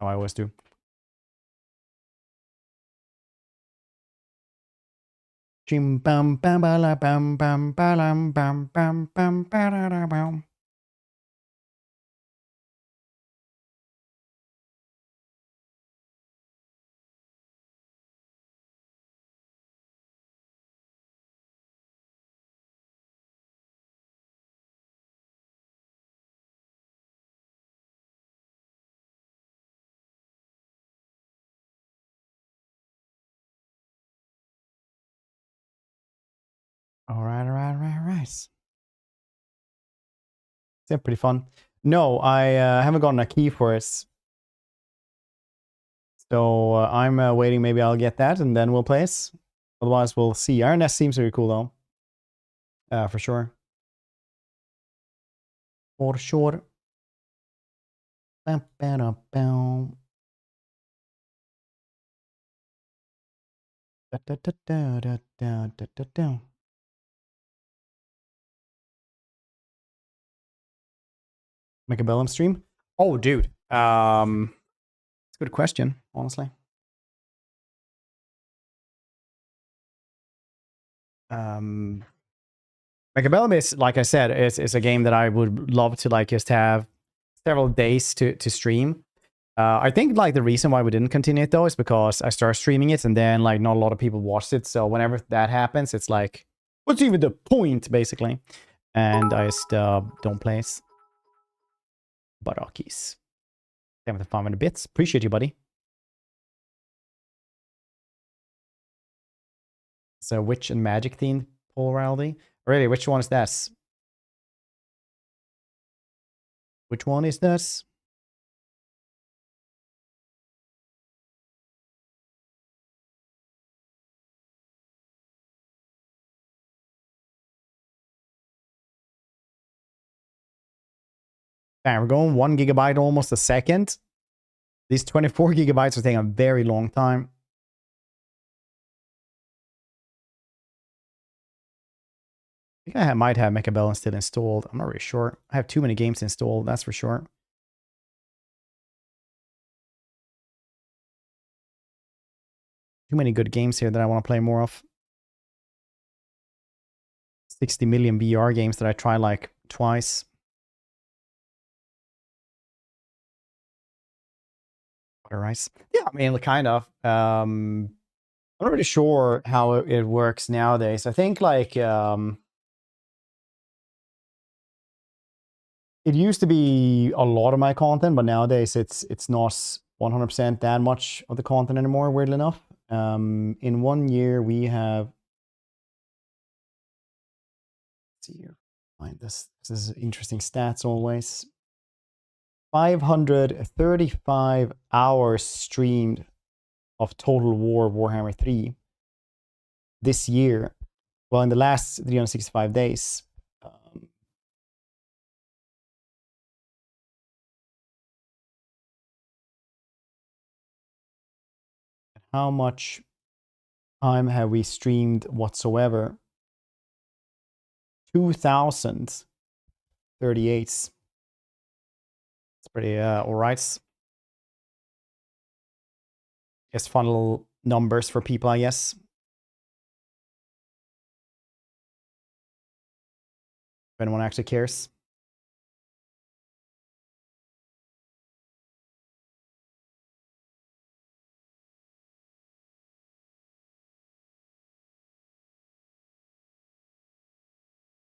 I always do. Chim bam bam ba la bam bam ba lam bam bam bam ba da da bam. All right. It's pretty fun. No, I haven't gotten a key for it. So I'm waiting. Maybe I'll get that and then we'll play it. Otherwise, we'll see. Iron Nest seems really cool though. For sure. For sure. Bam, bam, bam. Da, da, da, da, da, da, da, da, da. Make a Bellum stream? Oh, dude. It's a good question, honestly. Mechabellum is, like I said, is a game that I would love to like just have several days to stream. I think like the reason why we didn't continue it though is because I started streaming it and then like not a lot of people watched it. So whenever that happens, it's like, what's even the point, basically? And I just don't play it. Barokis. Damn, the 500 bits. Appreciate you, buddy. So witch and magic themed polarity. Really, which one is this? Which one is this? We're going 1 gigabyte almost a second. These 24 gigabytes are taking a very long time. I think I might have Mechabellum still installed. I'm not really sure. I have too many games installed, that's for sure. Too many good games here that I want to play more of. 60 million VR games that I try like twice. Rice. Yeah, I mean, kind of. I'm not really sure how it works nowadays. I think like it used to be a lot of my content, but nowadays it's not 100% that much of the content anymore, weirdly enough. In 1 year we have, let's see here, find this is interesting stats always. 535 hours streamed of Total War Warhammer 3 this year. Well, in the last 365 days. How much time have we streamed whatsoever? 2,038. It's pretty all right. Just fun little numbers for people, I guess. If anyone actually cares.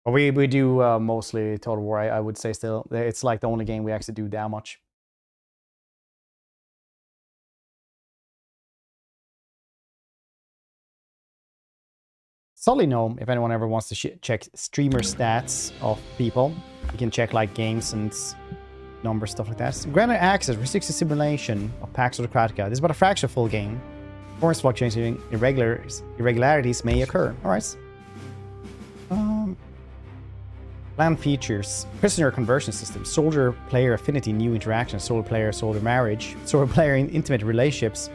But we do mostly Total War, I would say still. It's like the only game we actually do that much. Solely Gnome, if anyone ever wants to check streamer stats of people, you can check like games and numbers, stuff like that. Granted access restricts the simulation of Pax Autocratica. This is about a fraction of full game. Performance fluctuations, irregularities may occur. Alright. Plan features. Prisoner conversion system. Soldier player affinity, new interactions. Soldier player soldier marriage. Soldier player intimate relationships.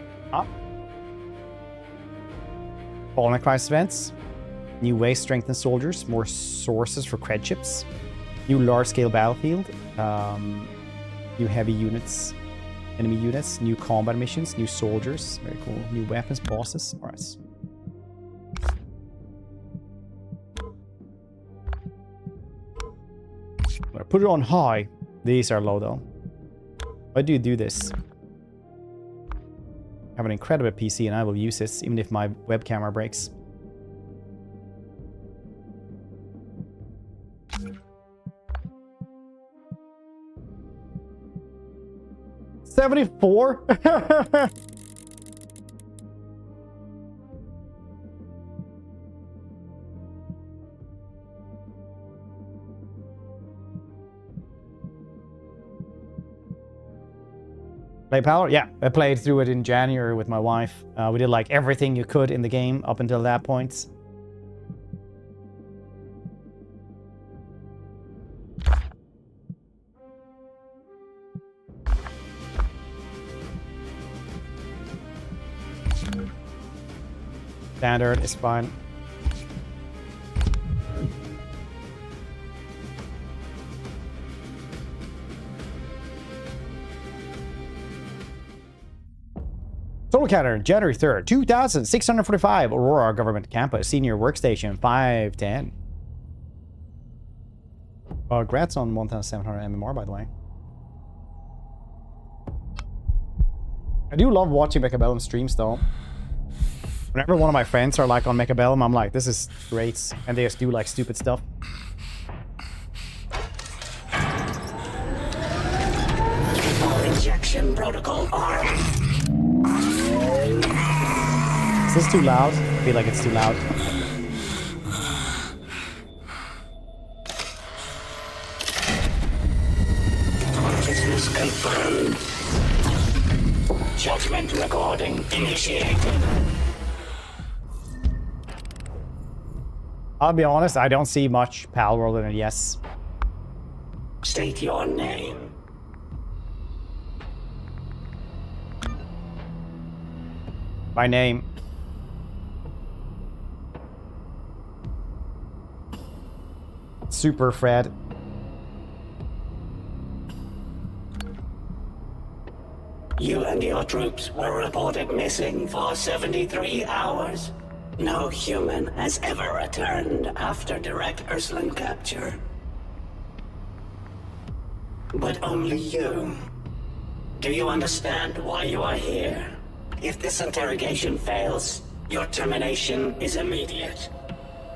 Fallen crisis events. New ways to strengthen soldiers. More sources for cred chips. New large scale battlefield. New heavy units. Enemy units. New combat missions. New soldiers. Very cool. New weapons. Bosses. Alright. Put it on high. These are low though. Why do you do this? I have an incredible PC and I will use this even if my web camera breaks. $74? Play Power? Yeah, I played through it in January with my wife. We did like everything you could in the game up until that point. Standard is fine. Total counter, January 3rd, 2,645, Aurora Government Campus, Senior Workstation, 510. Congrats on 1,700 MMR, by the way. I do love watching Mechabellum streams, though. Whenever one of my friends are like on Mechabellum, I'm like, this is great. And they just do like stupid stuff. Injection protocol arm. Is this too loud? I feel like it's too loud. Consciousness confirmed. Judgment recording initiated. I'll be honest, I don't see much Pal World in it, yes. State your name. My name. Super Fred. You and your troops were reported missing for 73 hours. No human has ever returned after direct Ursuline capture. But only you. Do you understand why you are here? If this interrogation fails, your termination is immediate.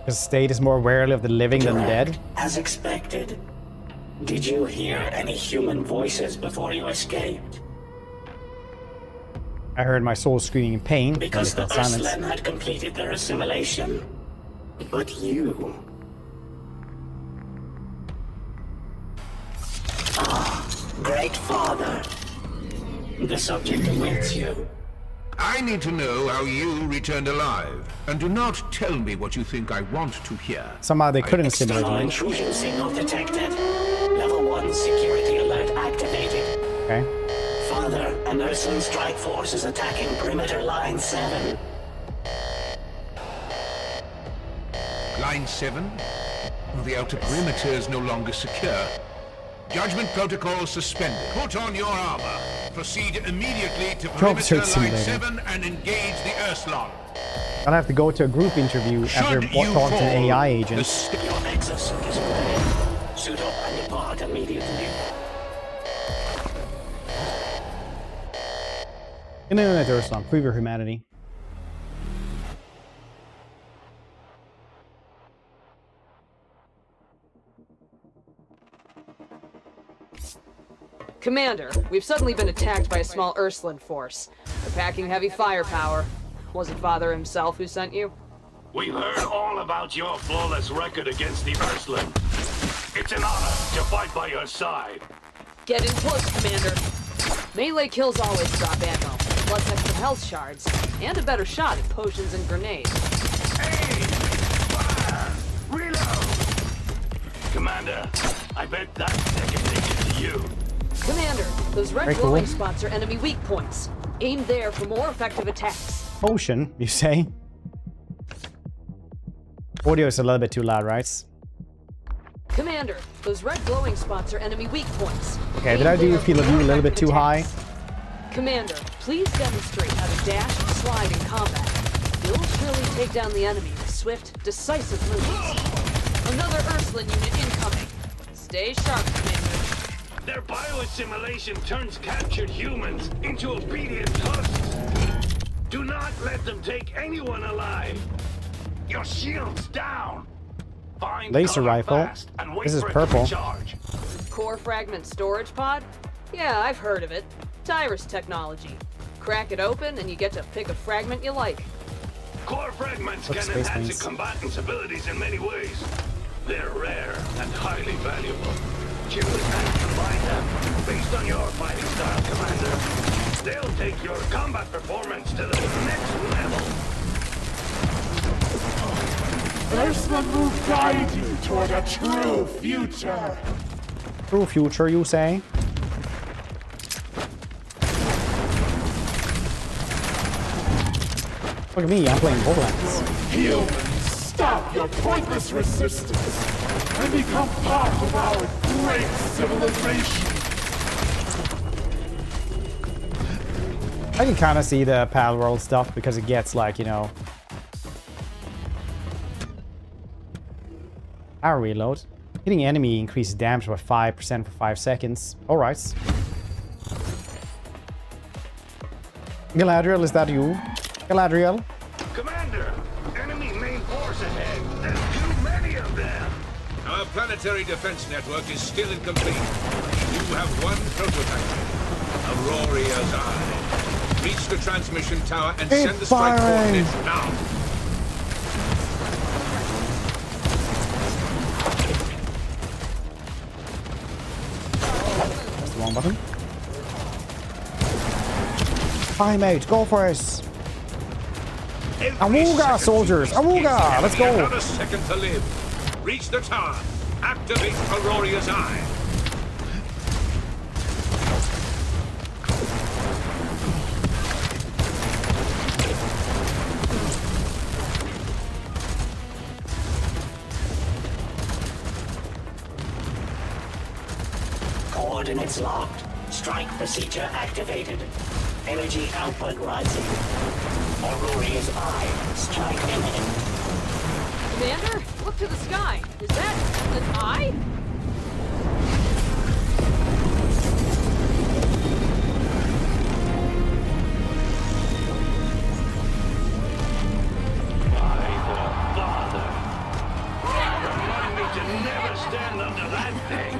The state is more wary of the living than the dead. As expected. Did you hear any human voices before you escaped? I heard my soul screaming in pain. Because the Ursuline had completed their assimilation. But you... Great Father. The subject awaits you. I need to know how you returned alive. And do not tell me what you think I want to hear. Somehow they couldn't assimilate External me. intrusion signal detected. Level 1 security alert activated. Okay. Father, an Ursuline strike force is attacking perimeter line 7. Line 7? The outer perimeter is no longer secure. Judgment protocol suspended. Put on your armor. Proceed immediately to perimeter line 7 and engage the Ursulon. I'll have to go to a group interview after talking to an AI agent. Your exosuit is ready. Suit up and depart immediately. Internet Ursulon, prove your humanity. Commander, we've suddenly been attacked by a small Ursuline force. They're packing heavy firepower. Was it Father himself who sent you? We've heard all about your flawless record against the Ursuline. It's an honor to fight by your side. Get in close, Commander. Melee kills always drop ammo, plus extra health shards, and a better shot at potions and grenades. Aim! Fire! Reload! Commander, I bet that's second nature to you. Commander, those red Very cool. glowing spots are enemy weak points. Aim there for more effective attacks. Potion, you say? Audio is a little bit too loud, right? Commander, those red glowing spots are enemy weak points. Okay, Aim did I do there feel for of you more a little bit effective too high? attacks. Commander, please demonstrate how to dash and slide in combat. You'll surely take down the enemy with swift, decisive moves. Another Ursuline unit incoming. Stay sharp, Commander. Their bioassimilation turns captured humans into obedient husks. Do not let them take anyone alive. Your shield's down. Find Laser cover rifle. fast and wait This is for it to purple. recharge. Core fragment storage pod? Yeah, I've heard of it. Tyrus technology. Crack it open and you get to pick a fragment you like. Core fragments What's can Space enhance Marines? a combatant's abilities in many ways. They're rare and highly valuable. Choose and combine them based on your fighting style, Commander. They'll take your combat performance to the next level. Ursuline will guide you toward a true future. True future, you say? Look at me, I'm playing Borderlands. Humans, stop your pointless resistance and become part of our great civilization. I can kind of see the Pal World stuff because it gets like, you know... Power reload. Hitting enemy increases damage by 5% for 5 seconds. Alright. Galadriel, is that you? Galadriel? Commander, enemy main force ahead. There's too many of them. Our planetary defense network is still incomplete. You have one prototype. Auroria's Eye. Reach the transmission tower and It's send the strike firing. coordinates now. That's the wrong button. Hi, mate. Go for us. Every Awooga, second soldiers! gives the Awooga! enemy Let's go! Another second to live. Reach the tower. Activate Auroria's Eye. Coordinates locked. Strike procedure activated. Energy output rising. Auroria's Eye. Strike imminent. Commander, look to the sky. Is that an eye? Father. Remind me to never stand under that thing.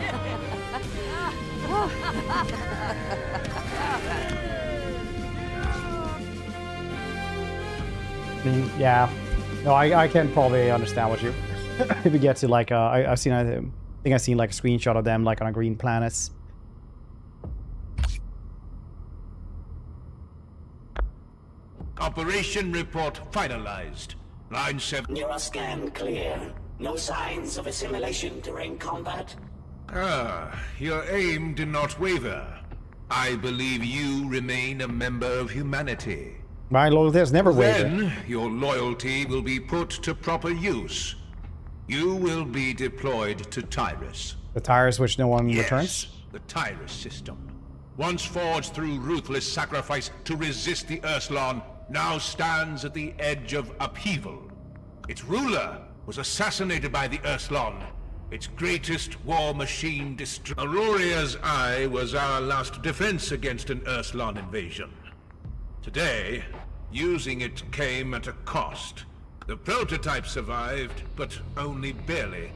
I mean, yeah. No, I can probably understand what you... if you get to like, I've seen, I think I've seen like a screenshot of them like on a green planet. Operation report finalized. Line 7. Neuroscan clear. No signs of assimilation during combat. Ah, your aim did not waver. I believe you remain a member of humanity. My loyalty has never wavered. Then, your loyalty will be put to proper use. You will be deployed to Tyrus. The tires which no one returns. The Tyrus system. Once forged through ruthless sacrifice to resist the Ursuline, now stands at the edge of upheaval. Its ruler was assassinated by the Ursuline. Its greatest war machine destroyed. Auroria's Eye was our last defense against an Ursuline invasion. Today, using it came at a cost. The prototype survived, but only barely.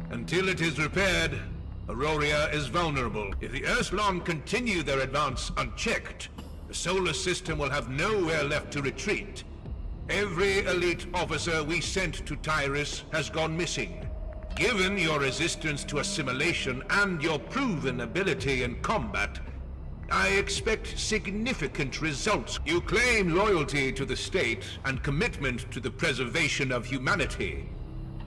Until it is repaired, Auroria is vulnerable. If the Ursuline continue their advance unchecked, the solar system will have nowhere left to retreat. Every elite officer we sent to Tyrus has gone missing. Given your resistance to assimilation and your proven ability in combat, I expect significant results. You claim loyalty to the state and commitment to the preservation of humanity.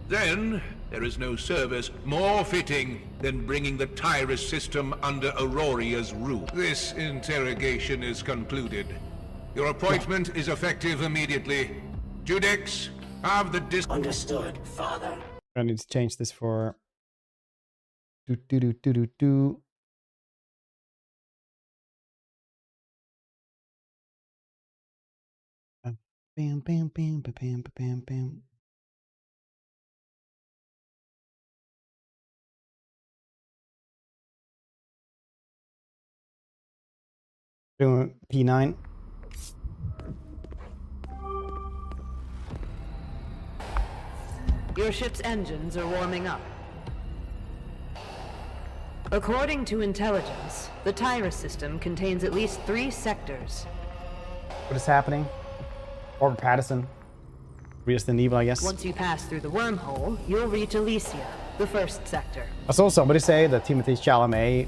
Then, there is no service more fitting than bringing the Tyrus system under Auroria's rule. This interrogation is concluded. Your appointment is effective immediately. Judex, have the Understood, Father. I need to change this for... Do. Bam, bam, bam, bam, bam, bam, bam. Doing P9. Your ship's engines are warming up. According to intelligence, the Tyrus system contains at least 3 sectors. What is happening? Robert Pattinson. Resident Evil, I guess. Once you pass through the wormhole, you'll reach Elysia, the first sector. I saw somebody say that Timothée Chalamet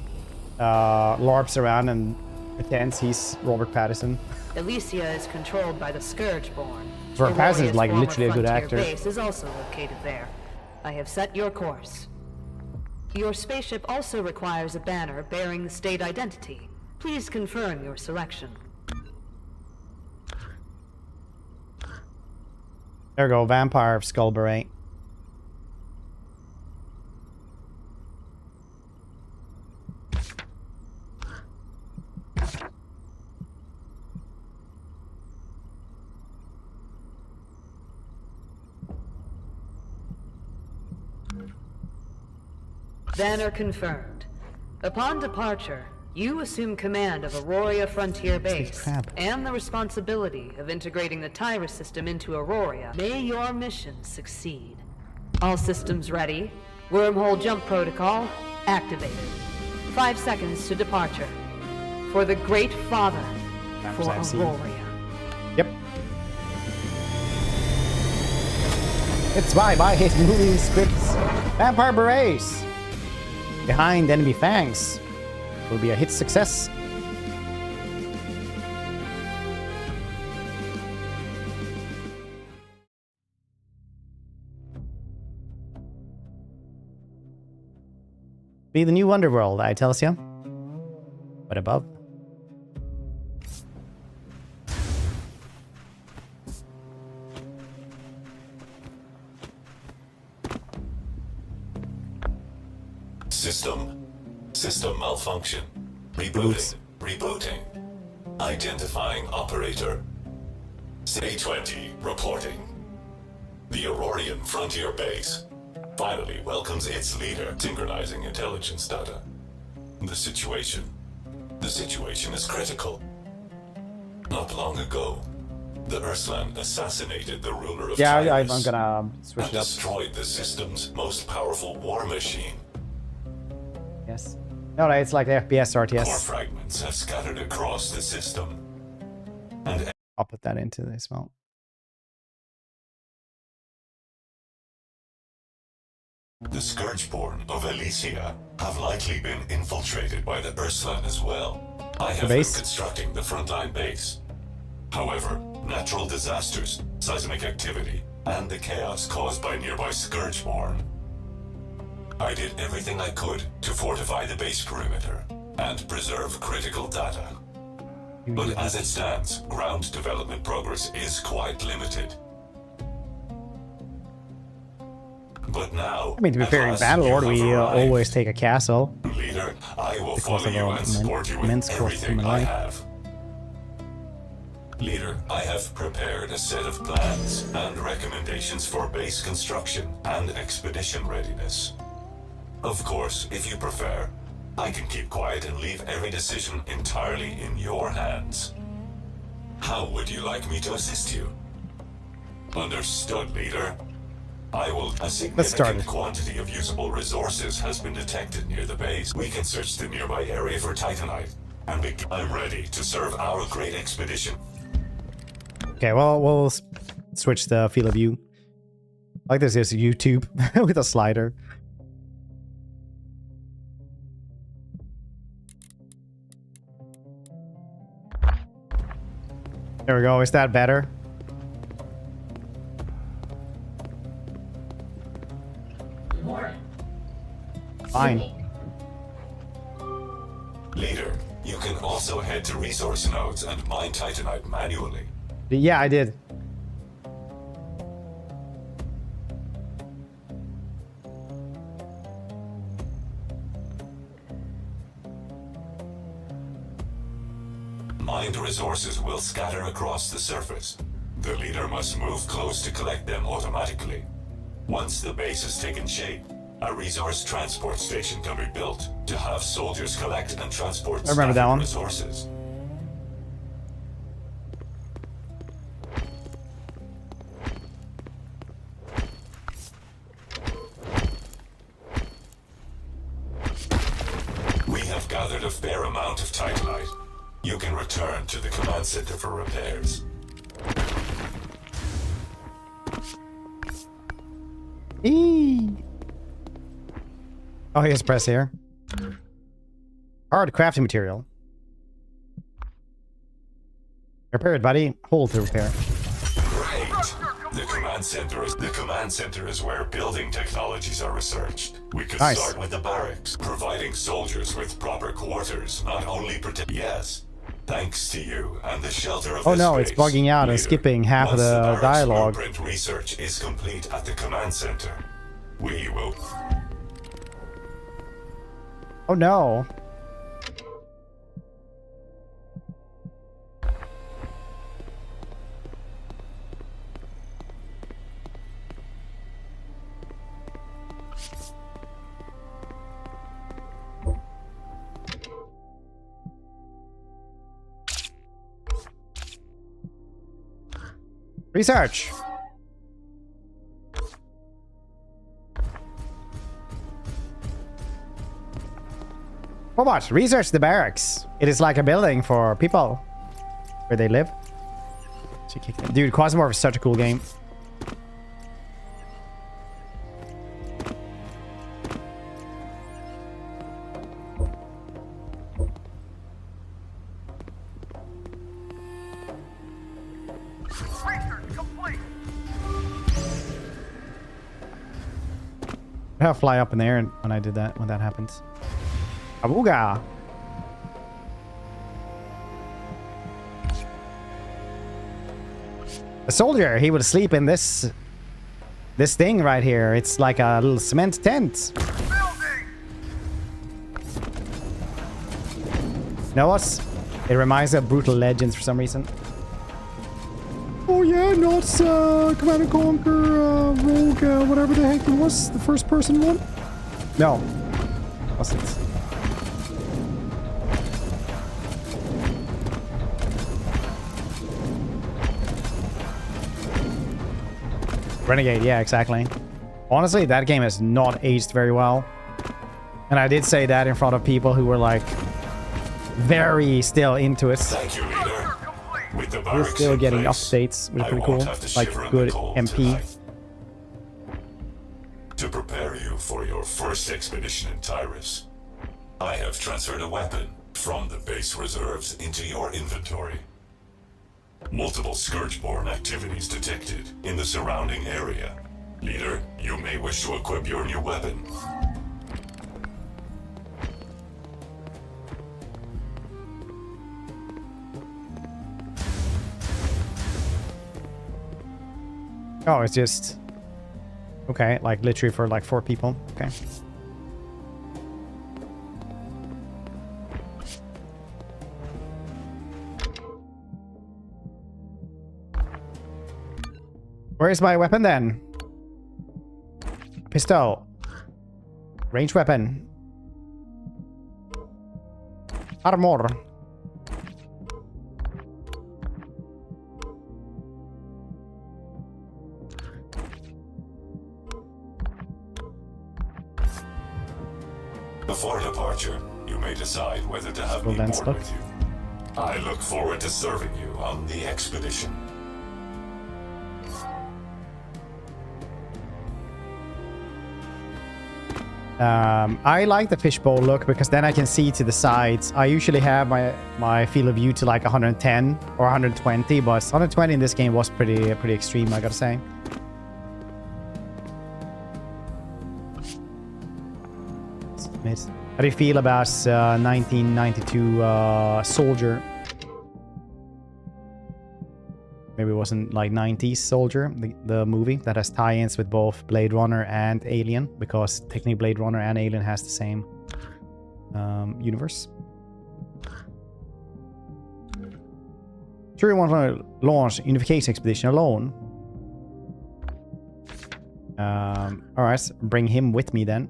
LARPs around and pretends he's Robert Pattinson. Elysia is controlled by the Scourgeborn. Robert Pattinson is like Auroria's literally a good former actor. frontier base is also located there. I have set your course. Your spaceship also requires a banner bearing the state identity. Please confirm your selection. There we go, Vampire of Skull Beret. Banner confirmed. Upon departure, you assume command of Auroria Frontier Base crap. and the responsibility of integrating the Tyrus system into Auroria. May your mission succeed. All systems ready. Wormhole jump protocol activated. 5 seconds to departure. For the Great Father. For Auroria. Yep. It's by his movie scripts. Vampire Berets. Behind enemy fangs. Will be a hit success. Be the new Underworld, I tells ya. But above. System malfunction. Rebooting. Identifying operator. A20 reporting. The Aurorian Frontier Base finally welcomes its leader, synchronizing intelligence data. The situation is critical. Not long ago, the Urslan assassinated the ruler of Tyrus I'm gonna switch and it up. destroyed the system's most powerful war machine. Yes. No, it's like the FPS Core RTS. fragments have scattered across the system. And I'll put that into this as well. the Scourgeborn of Elysia have likely been infiltrated by the Urslan as well. I have been constructing the frontline base. However, natural disasters, seismic activity, and the chaos caused by nearby Scourgeborn. I did everything I could to fortify the base perimeter and preserve critical data. But as it stands, ground development progress is quite limited. But now, I mean, to be fair, in Battlelord, we always take a castle. Leader, I will Because follow of you our and support you with immense cost everything in I life. have. Leader, I have prepared a set of plans and recommendations for base construction and expedition readiness. Of course, if you prefer, I can keep quiet and leave every decision entirely in your hands. How would you like me to assist you? Understood, Leader. I will. A significant quantity of usable resources has been detected near the base. We can search the nearby area for Titanite, and I'm ready to serve our great expedition. Okay, well, we'll switch the field of view. Like this is YouTube with a slider. There we go. Is that better? Fine. Leader, you can also head to resource nodes and mine Titanite manually. Yeah, I did. Mined resources will scatter across the surface. The leader must move close to collect them automatically. Once the base has taken shape, a resource transport station can be built to have soldiers collect and transport I remember that one. resources. We have gathered a fair amount of Titanite. You can return to the command center for repairs. Eee. Oh, here's press here. Hard crafting material. Repair it, buddy. Hold to repair. Great. The command center is where building technologies are researched. We could Nice. start with the barracks, providing soldiers with proper quarters, not only protect. Yes. Thanks to you and the shelter of Oh this no, it's base, bugging out and leader. skipping half of Once the barracks dialogue. blueprint research is complete at the command center, we will. Oh no. Research. For what? Research the barracks. It is like a building for people where they live. Dude, Quasimorph is such a cool game. I'll fly up in the air when I did that, when that happens. Awooga! A soldier, he would sleep in this thing right here. It's like a little cement tent. Know what? It reminds me of Brutal Legends for some reason. Oh yeah, not Command and Conquer, Rogue, whatever the heck it was, the first person one? No. Wasn't. Renegade, yeah, exactly. Honestly, that game has not aged very well. And I did say that in front of people who were like very still into it. Thank you, leader. With the We're barracks still in getting place, updates, which is I pretty won't cool. have to Like shiver in good the cold MP. tonight. To prepare you for your first expedition in Tyrus, I have transferred a weapon from the base reserves into your inventory. Multiple Scourgeborn activities detected in the surrounding area. Leader, you may wish to equip your new weapon. Oh, it's just... Okay, like literally for like 4 people. Okay. Where's my weapon then? Pistol. Range weapon. Armor. Before departure, you may decide whether to have Well, me then board stop. with you. I look forward to serving you on the expedition. I like the fishbowl look because then I can see to the sides. I usually have my field of view to like 110 or 120, but 120 in this game was pretty extreme, I gotta say. How do you feel about 1992 Soldier? Maybe it wasn't like 90s Soldier, the movie that has tie-ins with both Blade Runner and Alien, because technically Blade Runner and Alien has the same universe. Sure you want to launch Unification Expedition alone? Alright, bring him with me then.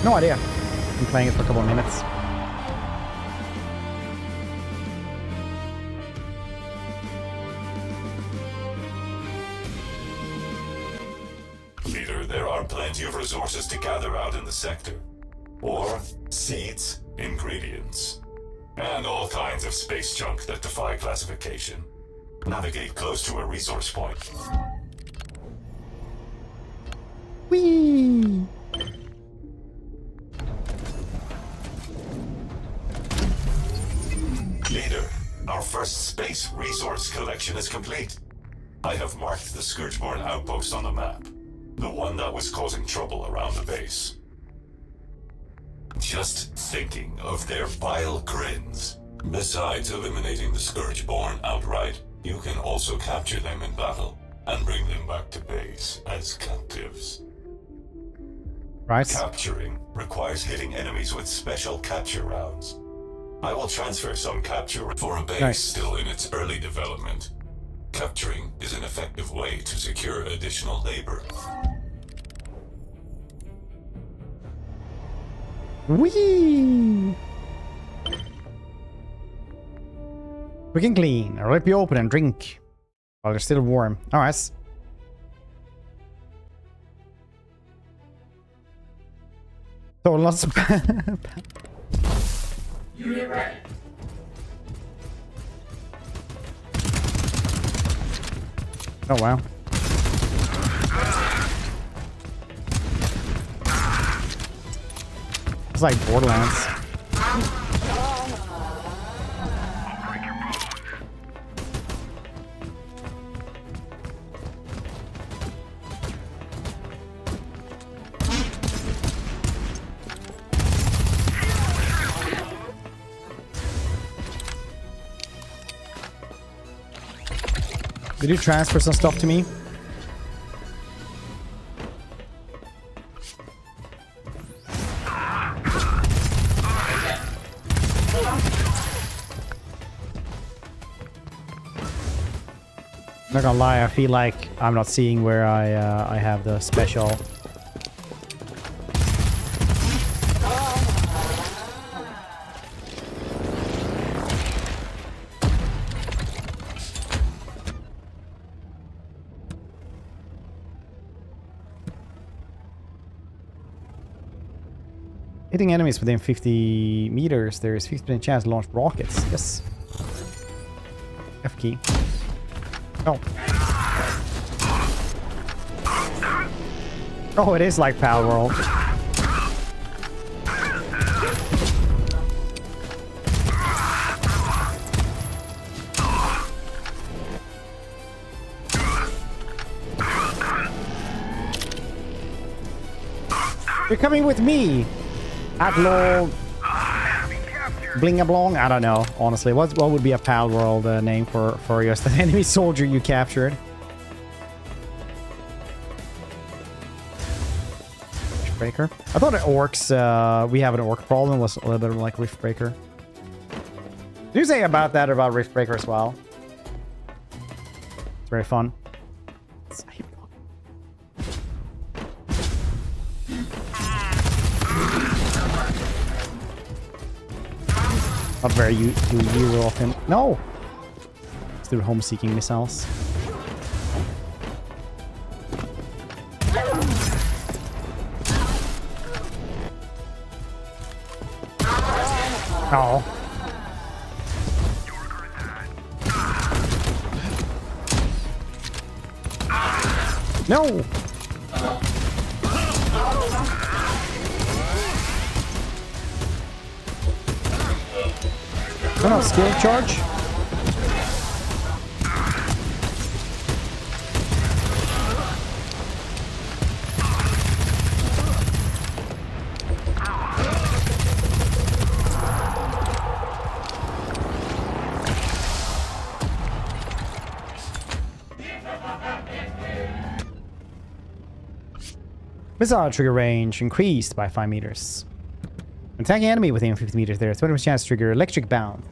No idea. Been playing it for a couple of minutes. Leader, there are plenty of resources to gather out in the sector. Ore, seeds, ingredients, and all kinds of space junk that defy classification. Navigate close to a resource point. Whee! Leader, our first space resource collection is complete. I have marked the Scourgeborn outpost on the map. The one that was causing trouble around the base. Just thinking of their vile grins. Besides eliminating the Scourgeborn outright, you can also capture them in battle and bring them back to base as captives. Right. Capturing requires hitting enemies with special capture rounds. I will transfer some capture for a base still in its early development. Capturing is an effective way to secure additional labor. Whee! We can clean, or rip you open and drink while they're still warm. Alright. So lots of Unit ready. oh wow. It's like Borderlands. Did you transfer some stuff to me? Not gonna lie, I feel like I'm not seeing where I have the special. Hitting enemies within 50 meters, there is 50% chance to launch rockets. Yes. F key. Oh. Oh, it is like Pal World. You're coming with me. Adlo Blingablong? I don't know, honestly. What would be a Pal World name for just an enemy soldier you captured? Riftbreaker? I thought orcs, we have an orc problem, was a little bit like Riftbreaker. Did you say about that about Riftbreaker as well? It's very fun. Not very Euro often. No! Let's do home-seeking missiles. Oh. No! Oh no, skill charge? Missile trigger range increased by 5 meters. Attacking enemy within 50 meters there. 20% chance to trigger electric bound.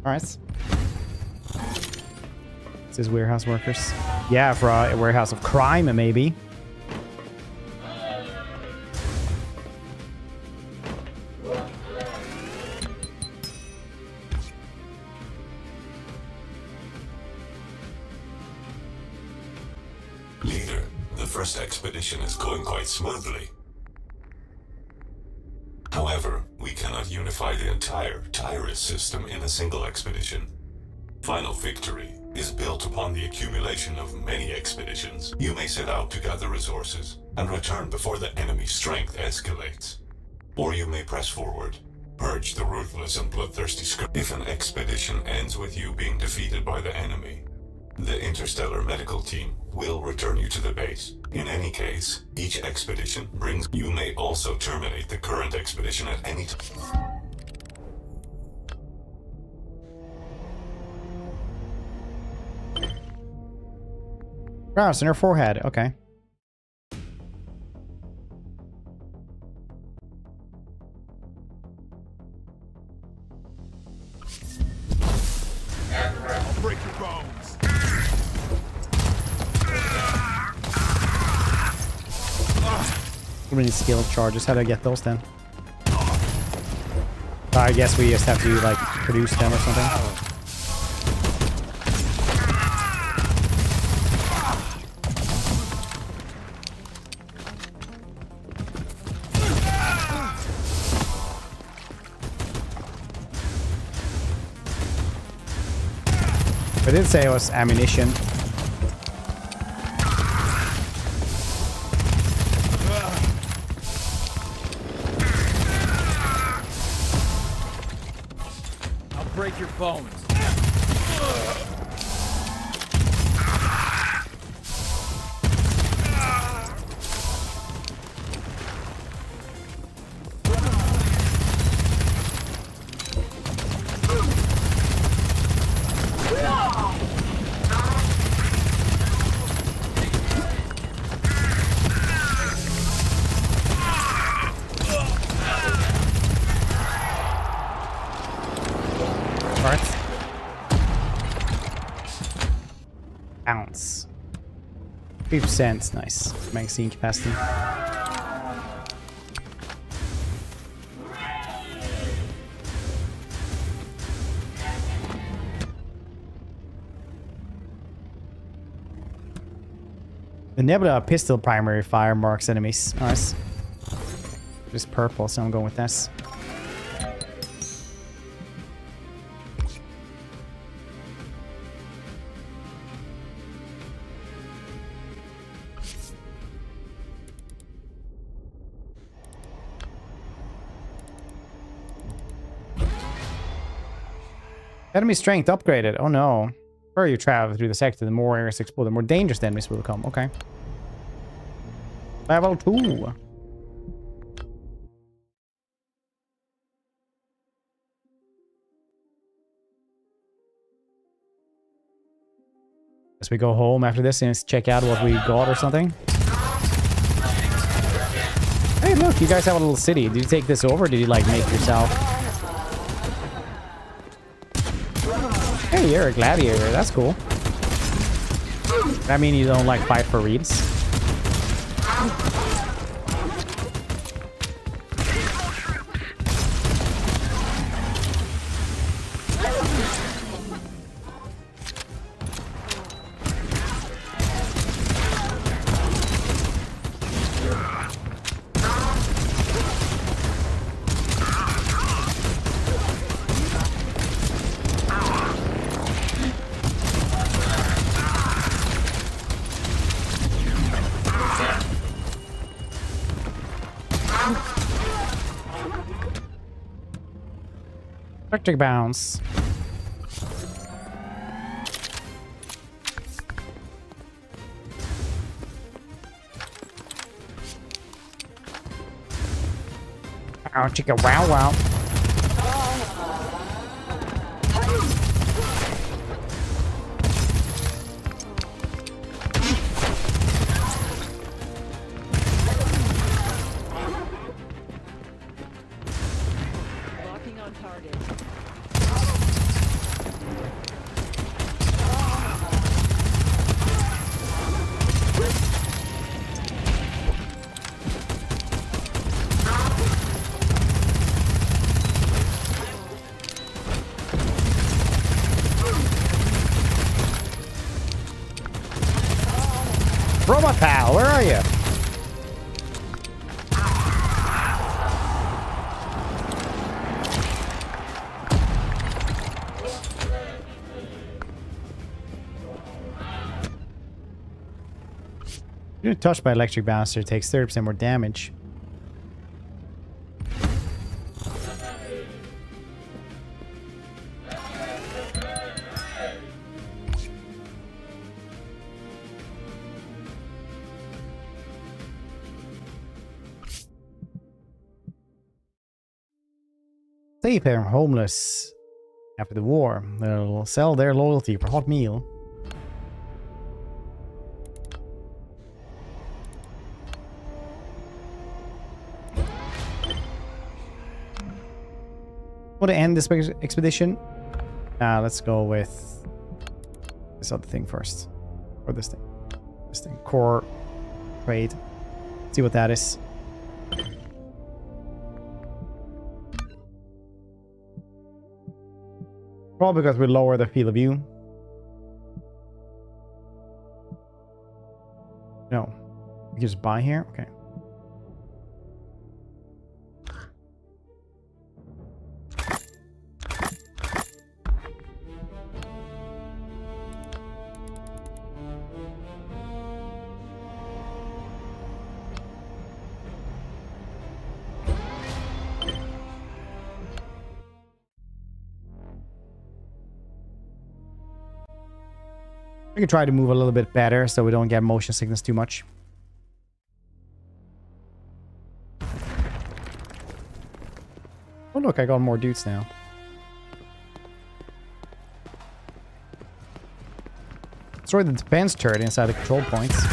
Alright. This is warehouse workers. Yeah, for a warehouse of crime, maybe. Leader, the first expedition is going quite smoothly. However, we cannot unify the entire Tyrus system in a single expedition. Final victory is built upon the accumulation of many expeditions. You may set out to gather resources and return before the enemy's strength escalates. Or you may press forward, purge the ruthless and bloodthirsty If an expedition ends with you being defeated by the enemy, the interstellar medical team will return you to the base. In any case, each expedition brings... You may also terminate the current expedition at any time. Cross in her forehead. Okay. I'll break your bones. How many skill charges? How do I get those then? I guess we just have to like produce them or something. I did say it was ammunition. I'll break your bones. Ounce. 3%. Nice. Magazine capacity. The Nebula pistol primary fire marks enemies. Nice. Just purple, so I'm going with this. Enemy strength upgraded. Oh no. The further you travel through the sector, the more areas explode, the more dangerous the enemies will become. Okay. Level 2. As we go home after this and check out what we got or something. Hey, look, you guys have a little city. Did you take this over or did you like make yourself? Hey, you're a gladiator. That's cool. That mean you don't like fight for reeds? Electric bounce. Wow, chicka wow wow. Locking on target. Robot pal, where are you? You're touched by electric bouncer, takes 30% more damage. They are homeless after the war. They'll sell their loyalty for a hot meal. Want to end this expedition? Let's go with this other thing first. Or this thing. This thing. Core trade. See what that is. Probably because we lower the field of view. No. We can just buy here? Okay. We can try to move a little bit better so we don't get motion sickness too much. Oh look, I got more dudes now. Destroy the defense turret inside the control points.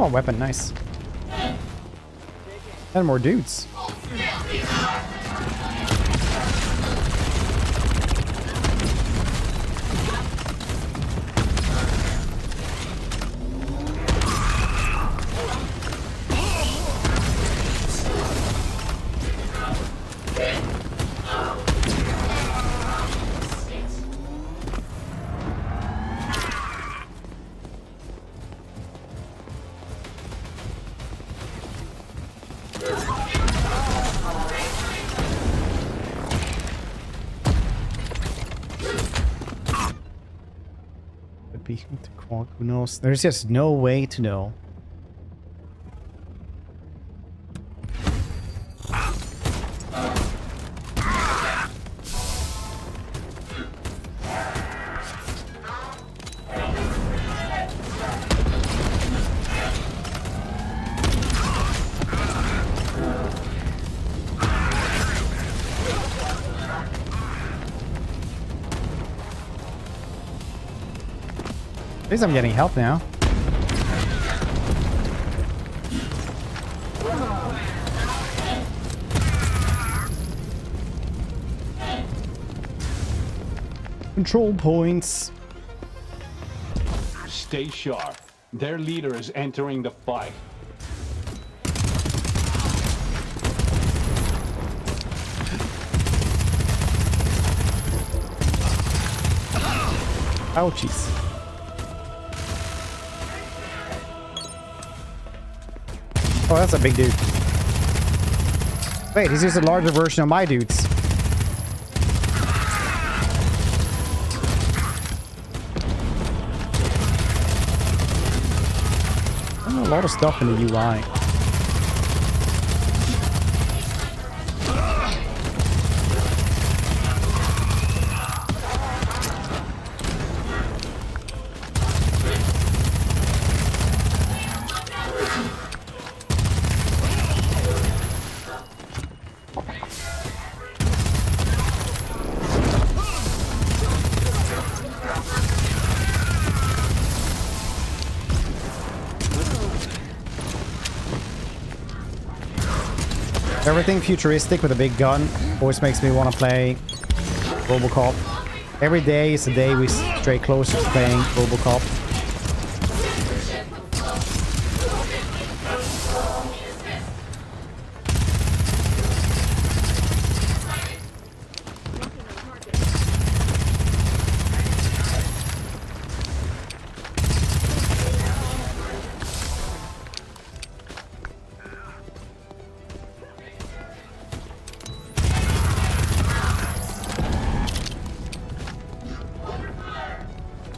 Oh, weapon, nice. And more dudes. Who knows? There's just no way to know. At least I'm getting help now. Control points. Stay sharp. Their leader is entering the fight. Ouchies. Oh, that's a big dude. Wait, he's just a larger version of my dudes. A lot of stuff in the UI. Everything futuristic with a big gun always makes me want to play Robocop. Every day is a day we stray closer to playing Robocop.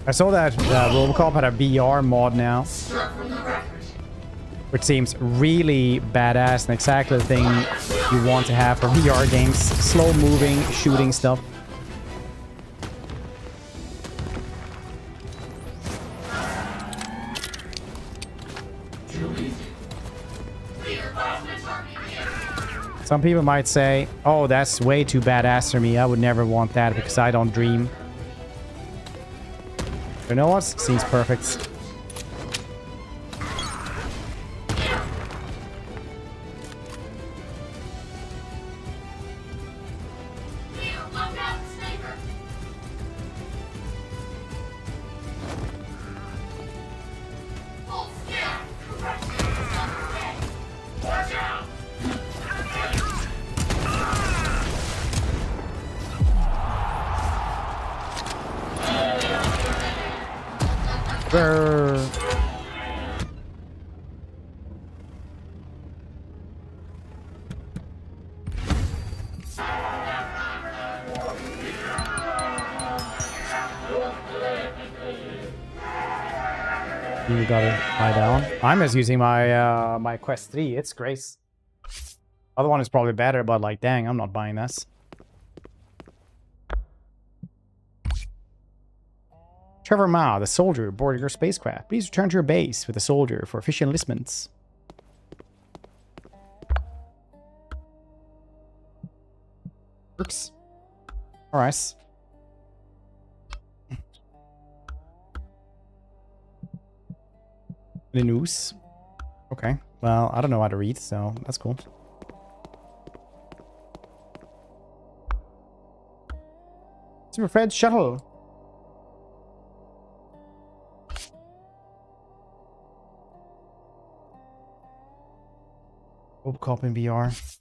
I saw that Robocop had a VR mod now, which seems really badass and exactly the thing you want to have for VR games. Slow moving, shooting stuff. Some people might say, oh, that's way too badass for me. I would never want that because I don't dream. You know what? Seems perfect. You gotta lie down. I'm just using my my Quest 3. It's Grace. Other one is probably better, but like, dang, I'm not buying this. Trevor Mao, the soldier, boarded your spacecraft. Please return to your base with the soldier for official enlistments. Works. Alright. The news. Okay. Well, I don't know how to read, so that's cool. Super Fred shuttle. Robocop in VR.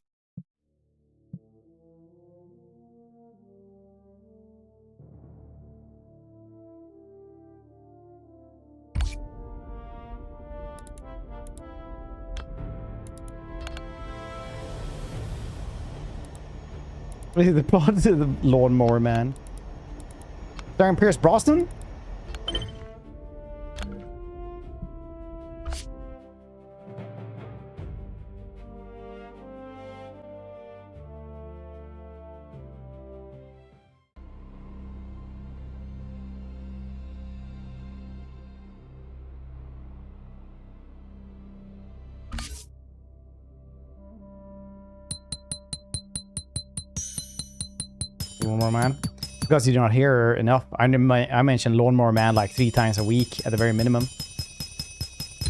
The plot to the Lawnmower Man. Starring Pierce Brosnan? Lawnmower Man. Because you do not hear enough. I mentioned Lawnmower Man like 3 times a week at the very minimum.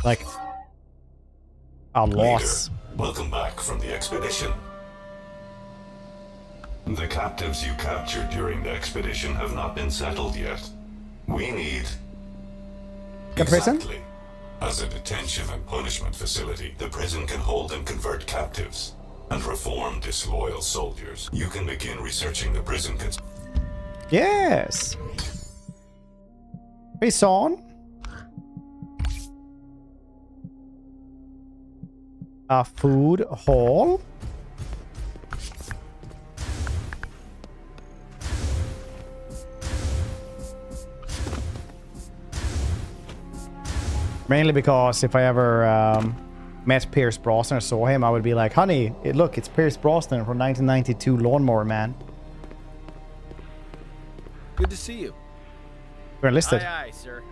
Like a loss. Leader, welcome back from the expedition. The captives you captured during the expedition have not been settled yet. We need... Exactly. As a detention and punishment facility, the prison can hold and convert captives and reform disloyal soldiers. You can begin researching the prison. Yes. Prison. A food hall. Mainly because if I ever met Pierce Brosnan or saw him, I would be like, honey, look, it's Pierce Brosnan from 1992 Lawnmower Man. Good to see you. We're enlisted. Aye, aye, sir.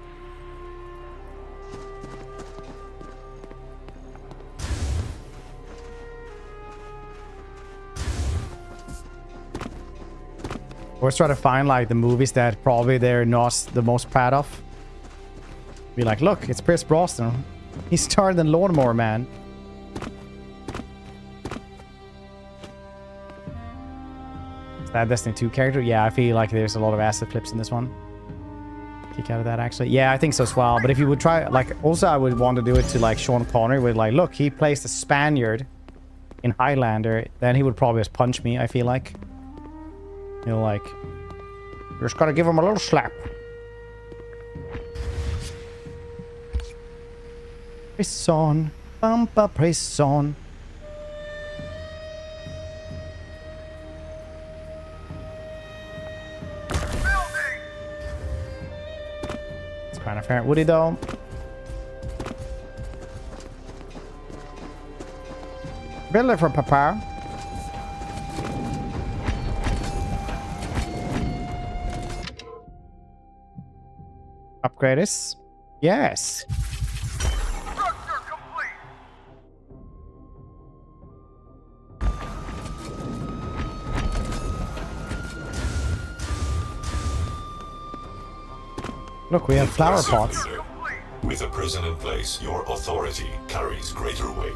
Always try to find like the movies that probably they're not the most proud of. Be like, look, it's Pierce Brosnan. He starred in Lawnmower Man. Is that Destiny 2 character? Yeah, I feel like there's a lot of acid flips in this one. Kick out of that, actually. Yeah, I think so as well. But if you would try, like, also I would want to do it to like Sean Connery with like, look, he plays the Spaniard in Highlander. Then he would probably just punch me, I feel like. You know, like, you're just gotta give him a little slap. Prison, Pampa Prison. It's kind of fair. Woody, though. Build it for Papa. Upgrade this. Yes. Look, we have flower pots. Leader. With a prison in place, your authority carries greater weight.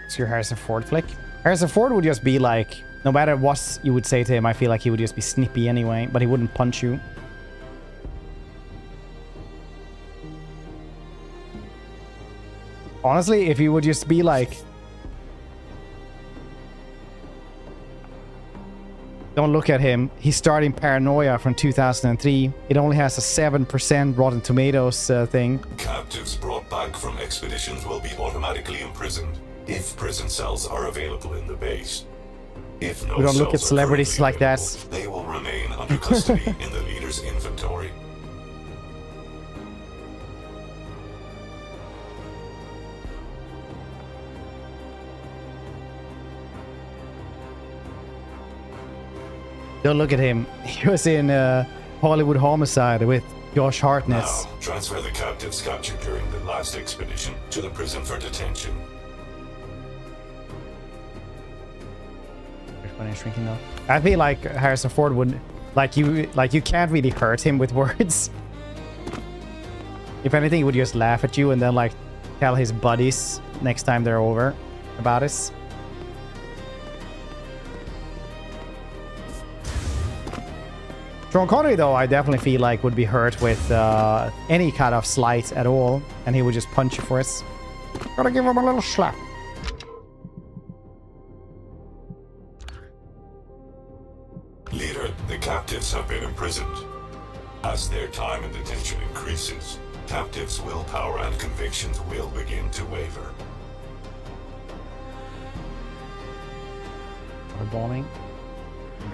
It's your Harrison Ford flick. Harrison Ford would just be like, no matter what you would say to him, I feel like he would just be snippy anyway, but he wouldn't punch you. Honestly, if he would just be like, don't look at him. He's starting Paranoia from 2003. It only has a 7% Rotten Tomatoes thing. Captives brought back from expeditions will be automatically imprisoned if prison cells are available in the base. If no We don't look at cells are celebrities currently like that. available, they will remain under custody in the leader's inventory. Don't look at him. He was in Hollywood Homicide with Josh Hartnett. Now, transfer the captives captured during the last expedition to the prison for detention. Shrinking though. I feel like Harrison Ford would you can't really hurt him with words. If anything, he would just laugh at you and then like tell his buddies next time they're over about it. Sean Connery, though, I definitely feel like would be hurt with any kind of slight at all, and he would just punch you for it. Gotta give him a little slap. Leader, the captives have been imprisoned. As their time in detention increases, captives' willpower and convictions will begin to waver. Bombing.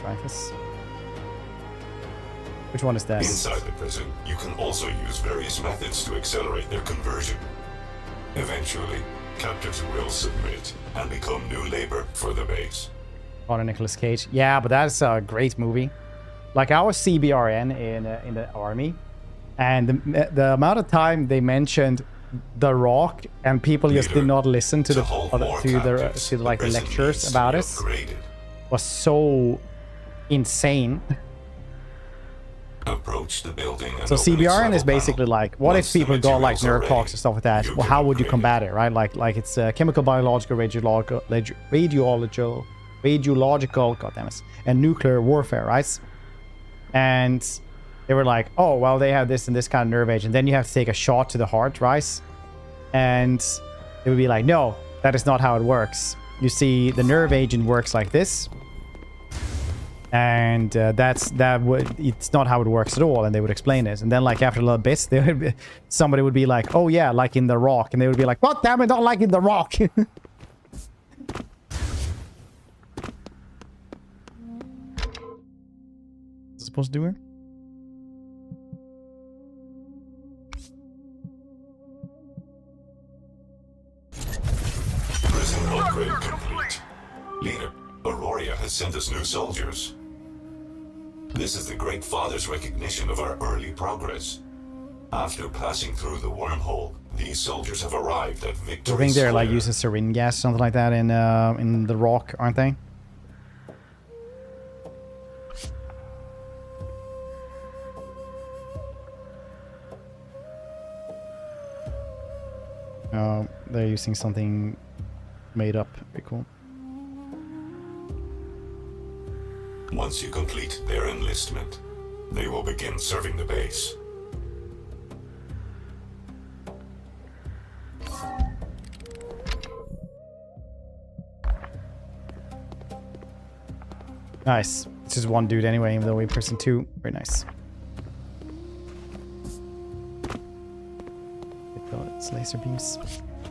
Dreyfus. Which one is that? Inside the prison, you can also use various methods to accelerate their conversion. Eventually, captives will submit and become new labor for the base. Connor Nicolas Cage. Yeah, but that's a great movie. Like, I was CBRN in the army, and the amount of time they mentioned The Rock, and people just did not listen to the lectures about it, was so insane. Approach the building. So CBRN is basically like, what if people got like nerve talks and stuff like that? Well, how would you combat it, right? Like it's chemical, biological, radiological, goddammit, and nuclear warfare, right? And they were like, oh, well, they have this and this kind of nerve agent. Then you have to take a shot to the heart, right? And they would be like, no, that is not how it works. You see, the nerve agent works like this. And it's not how it works at all, and they would explain it. And then like after a little bit, somebody would be like, oh yeah, like in the Rock, and they would be like, what, damn it, don't like in the Rock. What's it supposed to do here? Prison upgrade complete. Leader, Aurora has sent us new soldiers. This is the Great Father's recognition of our early progress. After passing through the wormhole, these soldiers have arrived at Victory I think they're like Square. using sarin gas, something like that, in the Rock, aren't they? They're using something made up. Pretty cool. Once you complete their enlistment, they will begin serving the base. Nice. It's just one dude anyway, even though we person 2. Very nice. It's laser beams.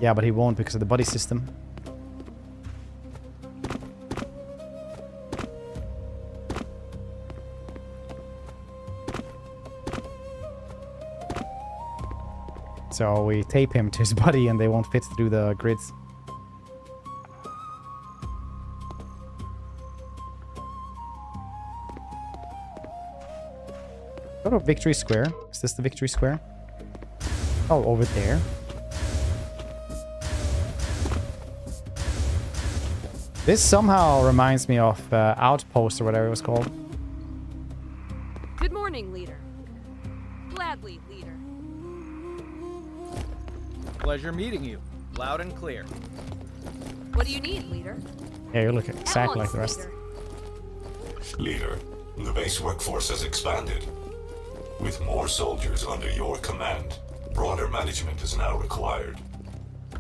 Yeah, but he won't because of the buddy system. So we tape him to his buddy and they won't fit through the grids. Go to Victory Square. Is this the Victory Square? Oh, over there. This somehow reminds me of Outpost or whatever it was called. Good morning, leader. Gladly, leader. Pleasure meeting you. Loud and clear. What do you need, leader? Yeah, you look exactly like the rest. Leader, the base workforce has expanded. With more soldiers under your command, broader management is now required.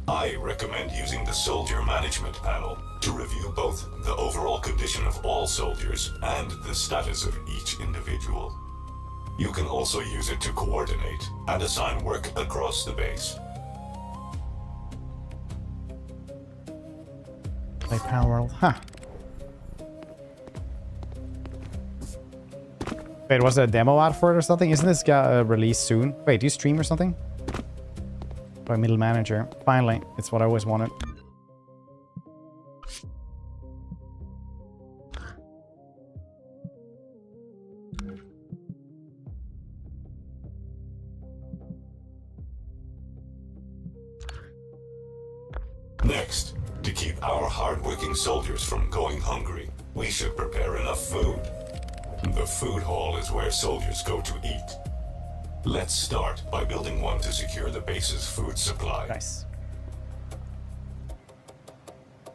I recommend using the Soldier Management Panel to review both the overall condition of all soldiers and the status of each individual. You can also use it to coordinate and assign work across the base. Play Power World. Huh. Wait, was it a demo out for it or something? Isn't this released soon? Wait, do you stream or something? By Middle Manager. Finally, it's what I always wanted. Next, to keep our hard-working soldiers from going hungry, we should prepare enough food. The food hall is where soldiers go to eat. Let's start by building one to secure the base's food supply. Nice.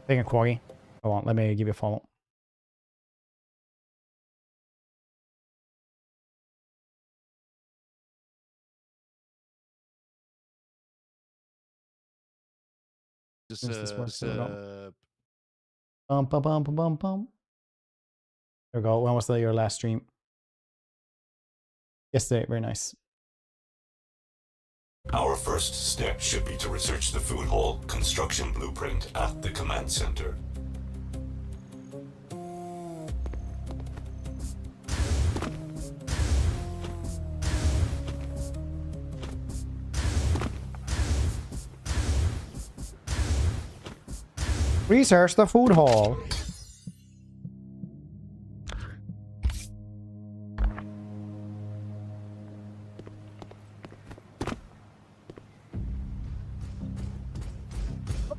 Taking a Quaggy. Hold on, let me give you a follow. Just, Bum, bum, bum, bum, bum, bum. There we go. When was your last stream? Yesterday. Very nice. Our first step should be to research the food hall construction blueprint at the command center. Research the food hall.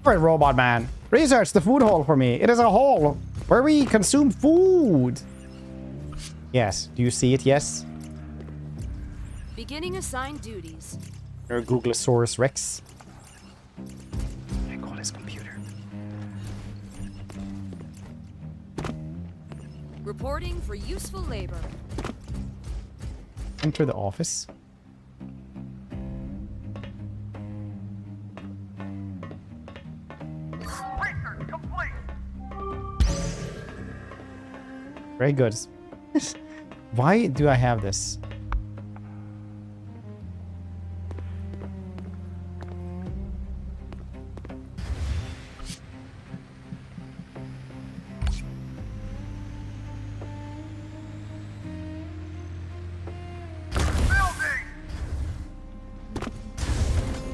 Right, Robot Man. Research the food hall for me. It is a hall where we consume food. Yes. Do you see it? Yes. Beginning assigned duties. Or Googleosaurus Rex. I call his computer. Reporting for useful labor. Enter the office. Very good. Why do I have this?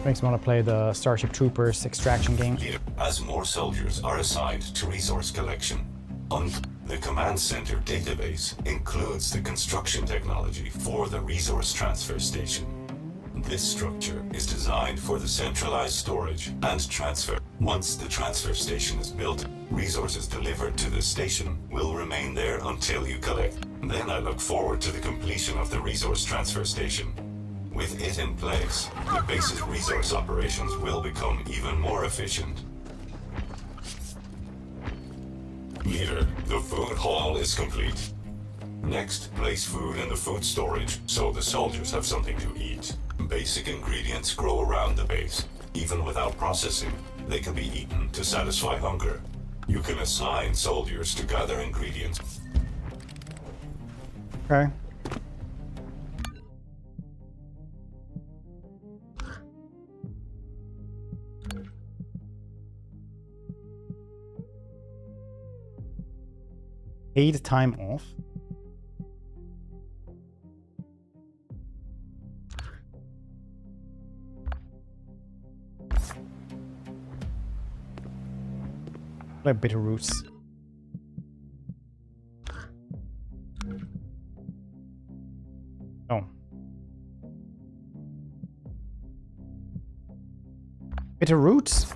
Makes me want to play the Starship Troopers extraction game. As more soldiers are assigned to resource collection, the command center database includes the construction technology for the resource transfer station. This structure is designed for the centralized storage and transfer. Once the transfer station is built, resources delivered to the station will remain there until you collect. Then I look forward to the completion of the resource transfer station. With it in place, the base's resource operations will become even more efficient. Leader, the food hall is complete. Next, place food in the food storage so the soldiers have something to eat. Basic ingredients grow around the base. Even without processing, they can be eaten to satisfy hunger. You can assign soldiers to gather ingredients. Okay. Paid time off. Like bitter roots. Oh. Bitter roots?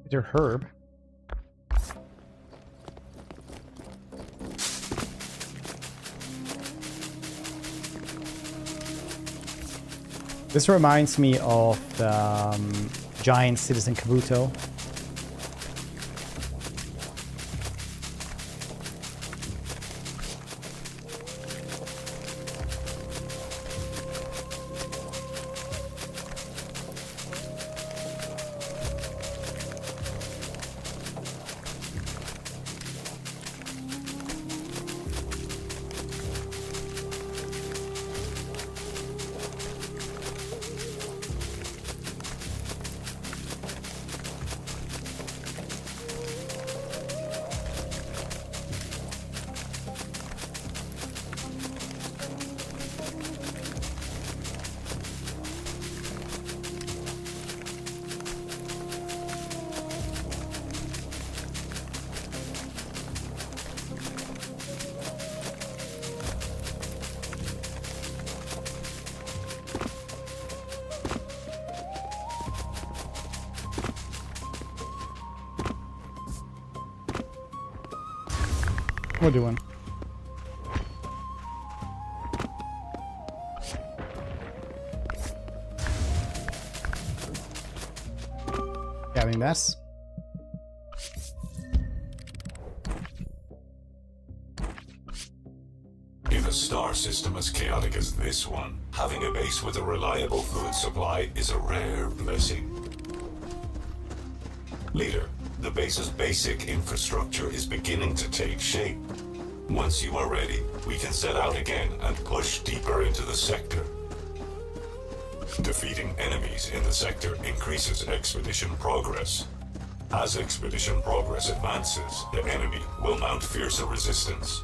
Bitter herb. This reminds me of Giant Citizen Kabuto. We're doing. Having this. In a star system as chaotic as this one, having a base with a reliable food supply is a rare blessing. Leader, the base's basic infrastructure is beginning to take shape. Once you are ready, we can set out again and push deeper into the sector. Defeating enemies in the sector increases expedition progress. As expedition progress advances, the enemy will mount fiercer resistance.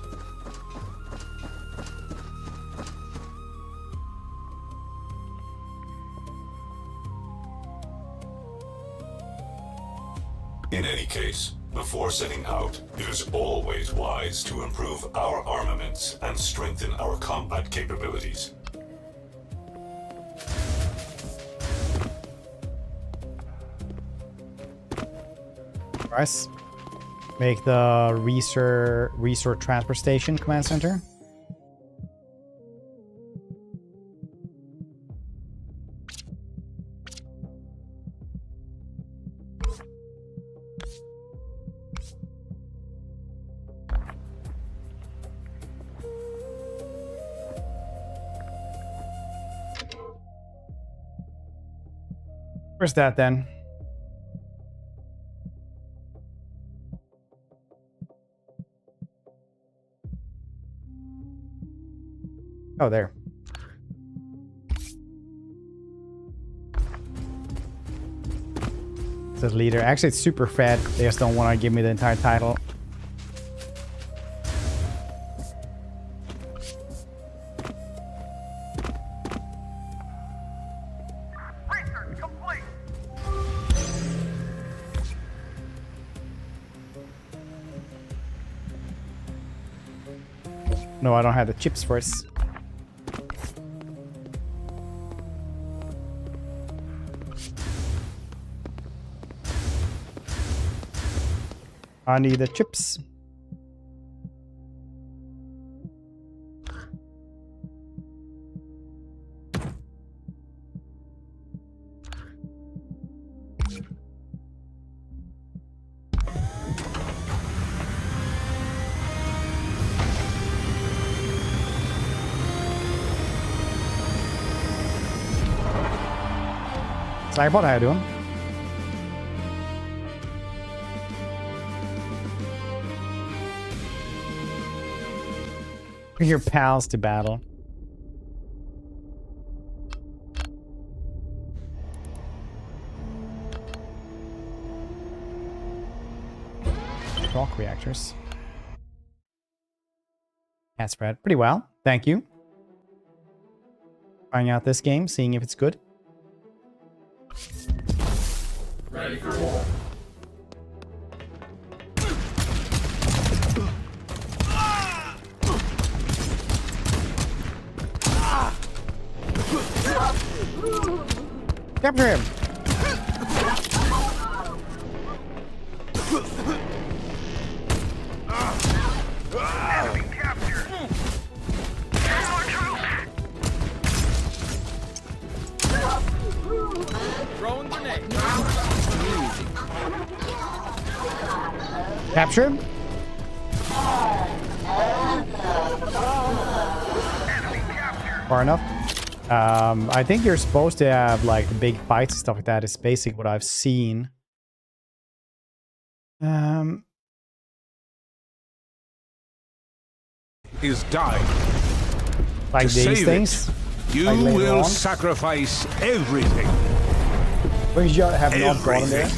In any case, before setting out, it is always wise to improve our armaments and strengthen our combat capabilities. Nice. Make the resource transfer station command center. Where's that then? Oh, there. It says leader. Actually, it's super fed. They just don't want to give me the entire title. No, I don't have the chips for us. I need the chips. Cyberpod, how you doing? Bring your pals to battle. Rock reactors. Cat spread. Pretty well. Thank you. Trying out this game, seeing if it's good. Ready for war. Capture him! Enemy captured. Throwing grenade. Capture him? Far enough. I think you're supposed to have like the big fights and stuff like that. It's basically what I've seen. Is dying. Like To these save things. it, you Like later will on. sacrifice everything. Where's you have not gotten there?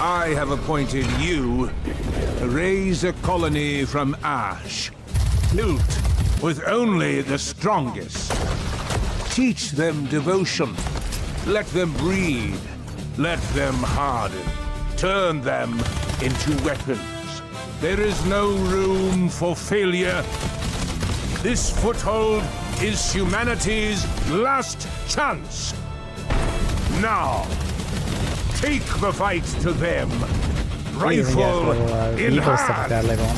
I have appointed you to raise a colony from ash, built with only the strongest. Teach them devotion. Let them breed. Let them harden. Turn them into weapons. There is no room for failure. This foothold is humanity's last chance. Now, take the fight to them. Rifle in stuff like hand. that later on.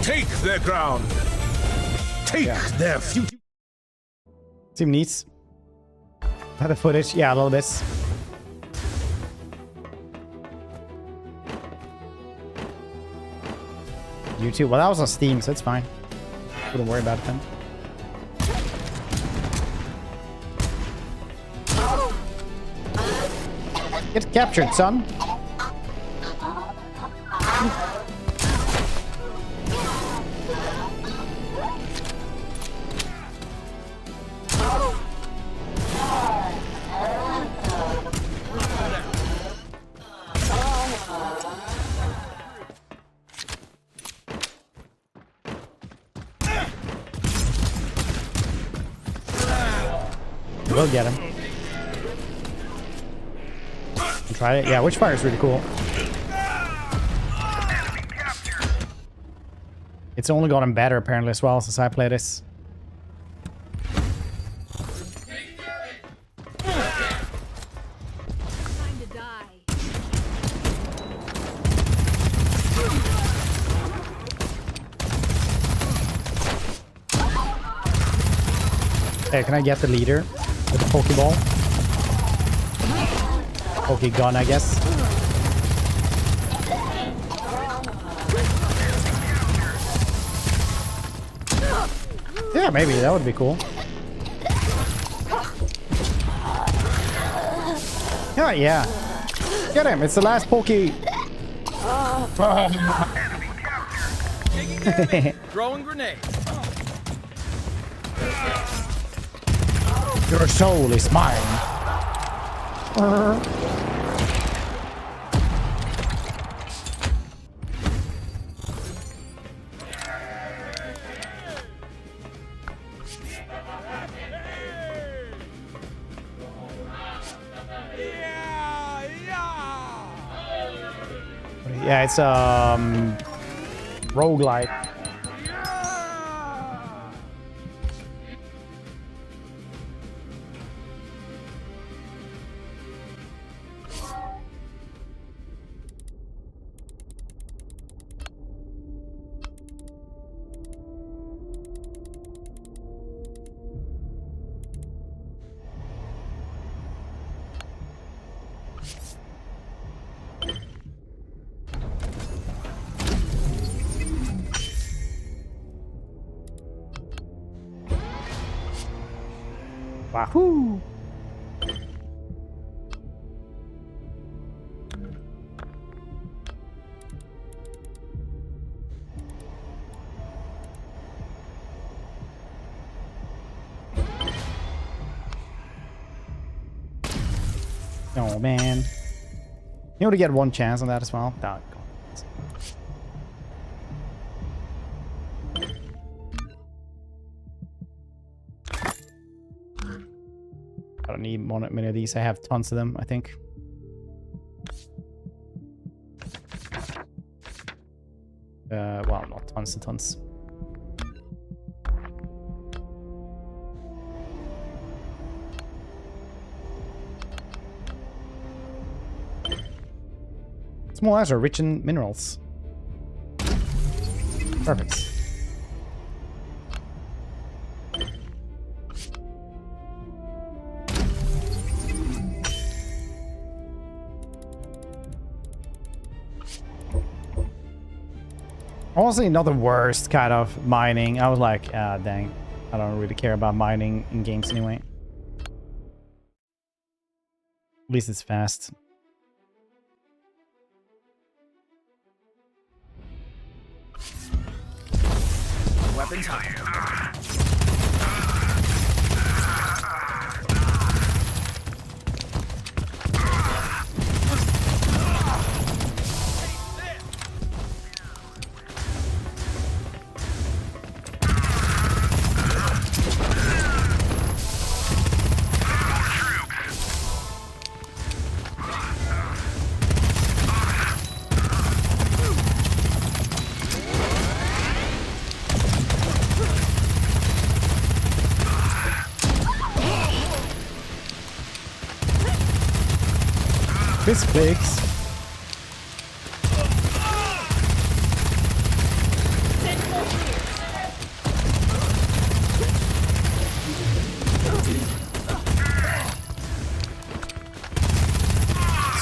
Take their ground. Take their future. Seem neat. Had the footage, yeah, a little bit. YouTube, well, that was on Steam, so it's fine. Wouldn't worry about it then. Get captured, son. We'll get him. Try it. Yeah, Witchfire is really cool. It's only gotten better apparently as well since I play this. Time to die. Hey, can I get the leader with the Pokeball? Pokegun, I guess. Yeah, maybe that would be cool. Yeah, yeah. Get him! It's the last Pokey. Throwing grenade. Your soul is mine. Yeah, it's roguelike. Wahoo! Oh man. You only get one chance on that as well. Oh, I don't need many of these. I have tons of them, I think. Well, not tons and tons. Small lands are rich in minerals. Perfect. Honestly, not the worst kind of mining. I was like, ah, dang. I don't really care about mining in games anyway. At least it's fast. Weapons higher. This clicks.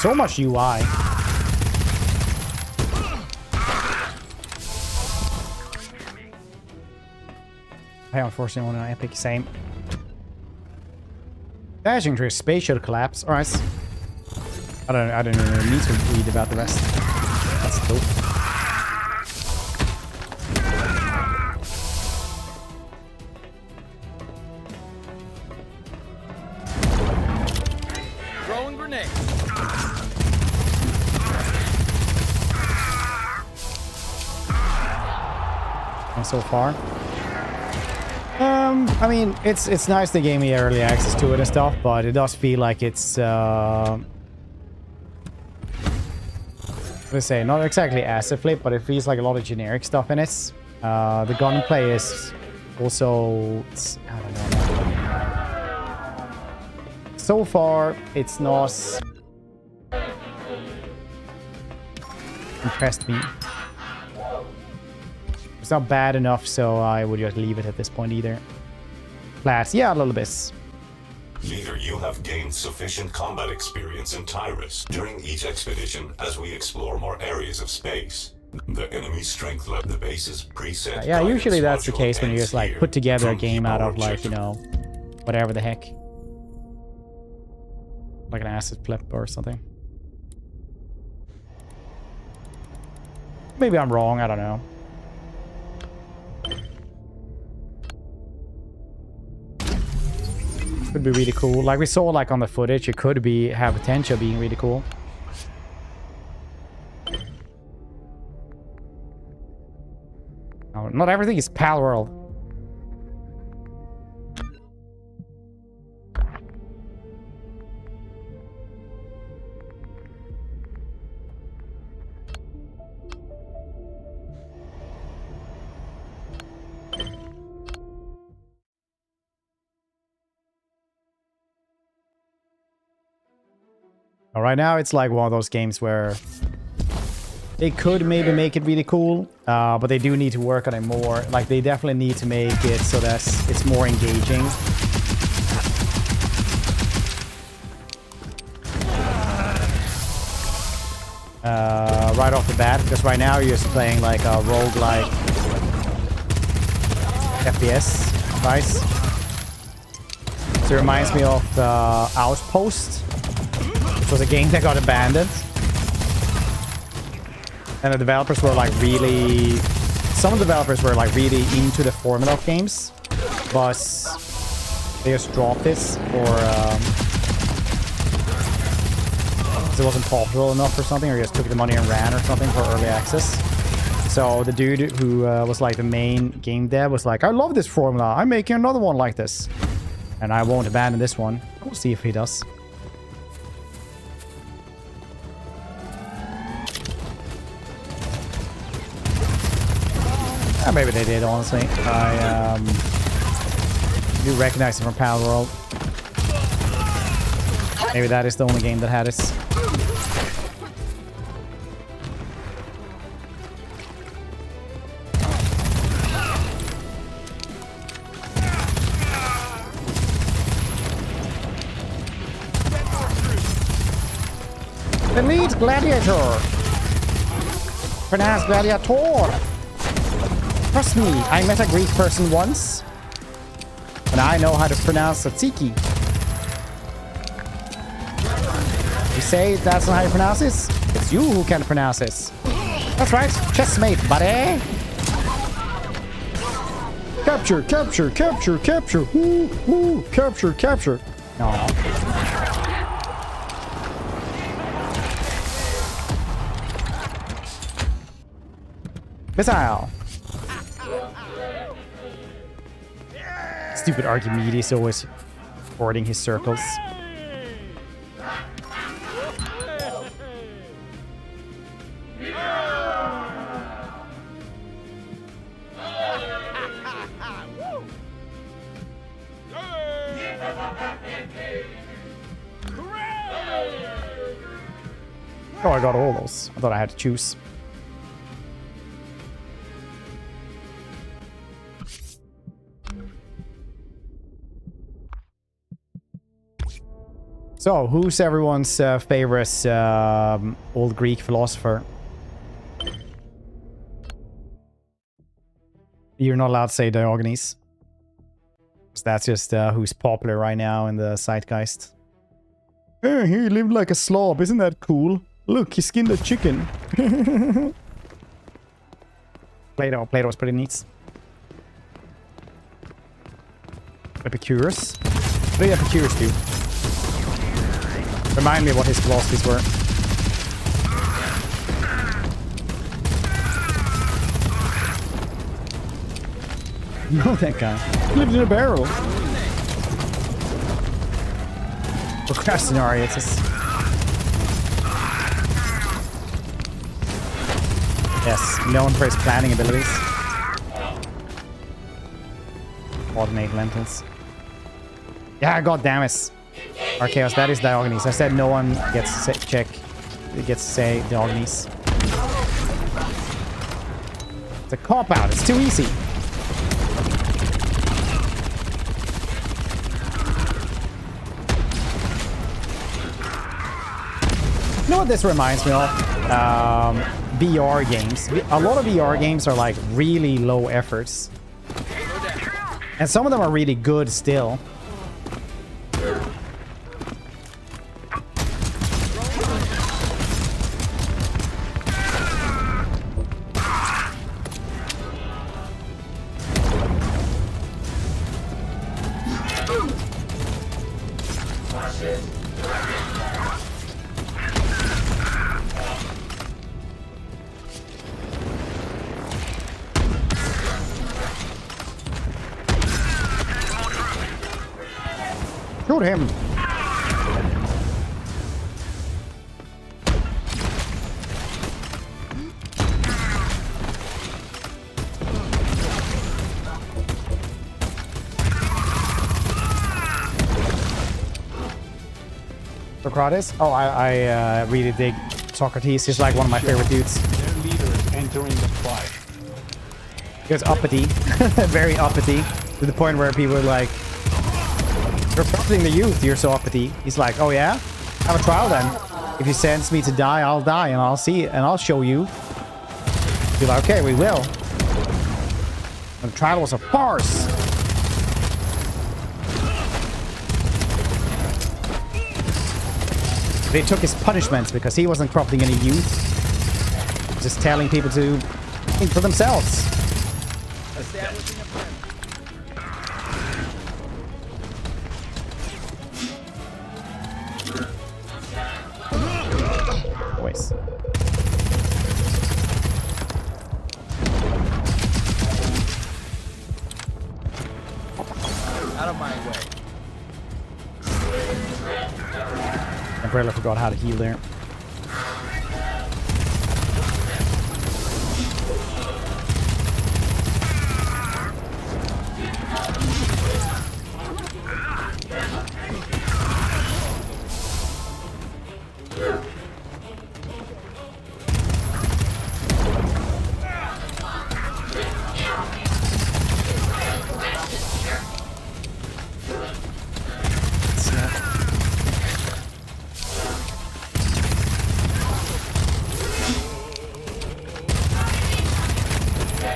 So much UI. I unfortunately want an epic same. Dashing through a spatial collapse. Alright. I don't really need to read about the rest. That's dope. Throwing grenade. And so far. I mean, it's nice they gave me early access to it and stuff, but it does feel like it's let's say, not exactly asset flip, but it feels like a lot of generic stuff in it. The gunplay is also, I don't know. So far, it's not impressed me. It's not bad enough, so I would just leave it at this point either. Class, yeah, a little bit. Leader, you have gained sufficient combat experience in Tyrus during each expedition as we explore more areas of space. The enemy strength level, the base's preset. Yeah, usually that's the module case when you ends just like here. put together a From game out of like, objective. you know, whatever the heck. Like an asset flip or something. Maybe I'm wrong, I don't know. Could be really cool. Like we saw like on the footage, it could be have potential being really cool. No, not everything is Pal World. Right now, it's like one of those games where they could maybe make it really cool, but they do need to work on it more. Like, they definitely need to make it so that it's more engaging. Right off the bat, because right now you're just playing like a roguelike FPS, right? So it reminds me of the Outpost, which was a game that got abandoned. And the developers were like really... Some developers were like really into the formula of games, but they just dropped it for... it wasn't profitable enough or something, or just took the money and ran or something for early access. So the dude who was like the main game dev was like, I love this formula, I'm making another one like this. And I won't abandon this one. We'll see if he does. Maybe they did, honestly. I do recognize it from Pal World. Maybe that is the only game that had it. Elite Gladiator! Pronounced Gladiator! Trust me, I met a Greek person once. And I know how to pronounce tzatziki. You say that's not how you pronounce this? It's you who can pronounce this. That's right, chessmate, buddy! Capture, capture, capture, capture! Woo, woo, capture, capture! No. Missile! Stupid Archimedes always boarding his circles. Oh, I got all those. I thought I had to choose. So, who's everyone's favorite old Greek philosopher? You're not allowed to say Diogenes. That's just who's popular right now in the zeitgeist. He lived like a slob, isn't that cool? Look, he skinned a chicken. Plato was pretty neat. Epicurus? What did Epicurus do? Remind me what his philosophies were. know that guy. Lives in a barrel. Procrastinator, it's just... Yes, known for his planning abilities. Alternate lentils. Yeah, god damn it. Archaeos, that is Diogenes. I said no one gets to say Diogenes. It's a cop-out. It's too easy. You know what this reminds me of? VR games. A lot of VR games are like really low efforts. And some of them are really good still. Shoot him. Socrates? Oh, I really dig Socrates. He's like one of my favorite dudes. Their leader is entering the fight. He was uppity. Very uppity. To the point where people are like, "You're prompting the youth, you're so uppity." He's like, "Oh yeah? Have a trial then. If he sends me to die, I'll die and I'll see it and I'll show you." Be like, "Okay, we will." And the trial was a farce. They took his punishments because he wasn't corrupting any youth. Just telling people to think for themselves. Voice. Out of my way. Umbrella forgot how to heal there.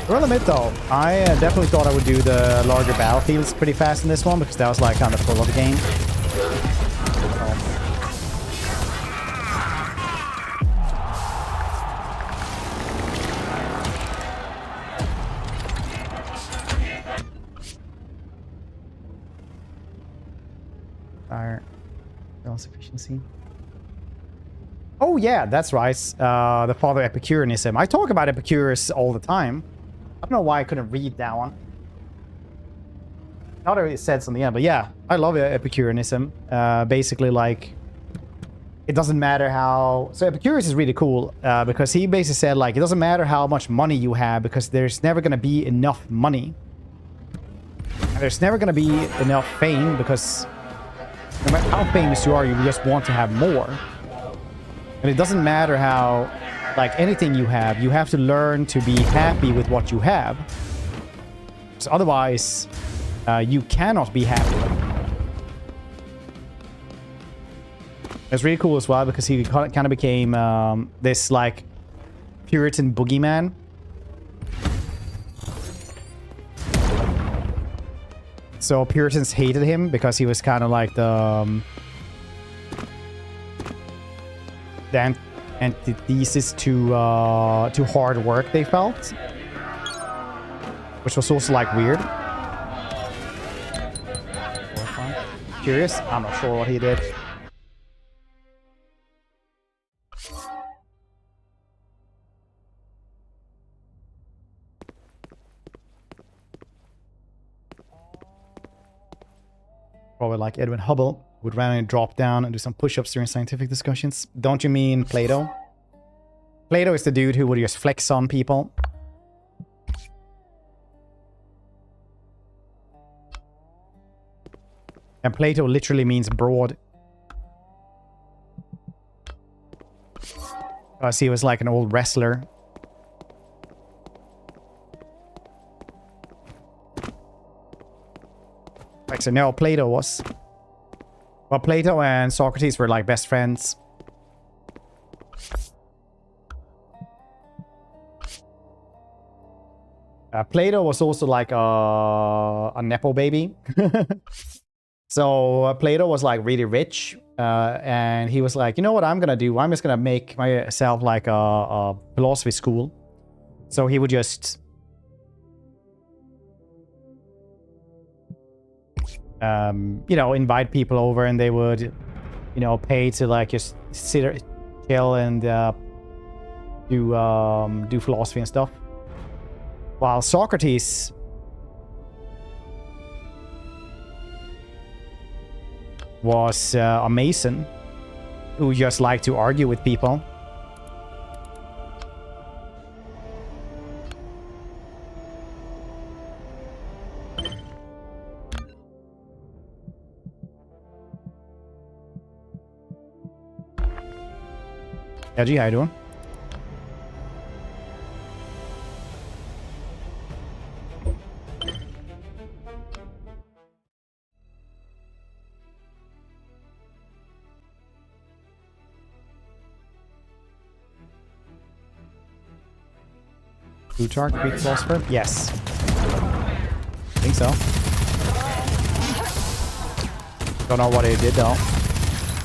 I'll admit though, I definitely thought I would do the larger battlefields pretty fast in this one because that was like kind of full of the game. Fire, balance efficiency. Oh yeah, that's right. The father of Epicureanism. I talk about Epicurus all the time. I don't know why I couldn't read that one. Not already said something, yeah, but yeah, I love Epicureanism. Basically, like, it doesn't matter how... So Epicurus is really cool because he basically said, like, it doesn't matter how much money you have because there's never going to be enough money. And there's never going to be enough fame because no matter how famous you are, you just want to have more. And it doesn't matter how... Like anything you have to learn to be happy with what you have. So otherwise, you cannot be happy. It's really cool as well because he kind of became this like Puritan boogeyman. So Puritans hated him because he was kind of like the antithesis to hard work, they felt, which was also like weird. Curious? I'm not sure what he did. Probably like Edwin Hubble would randomly drop down and do some push-ups during scientific discussions. Don't you mean Plato? Plato is the dude who would just flex on people. And Plato literally means broad. Because he was like an old wrestler. Like, so no, Plato was. Well, Plato and Socrates were like best friends. Plato was also like a Nepo baby. So Plato was like really rich. And he was like, you know what I'm gonna do? I'm just gonna make myself like a philosophy school. So he would just you know, invite people over, and they would, you know, pay to like just sit, chill, and do philosophy and stuff. While Socrates was a Mason who just liked to argue with people. Yeah, G, how you doing? Plutarch, Greek philosopher? Yes. I think so. Don't know what he did though.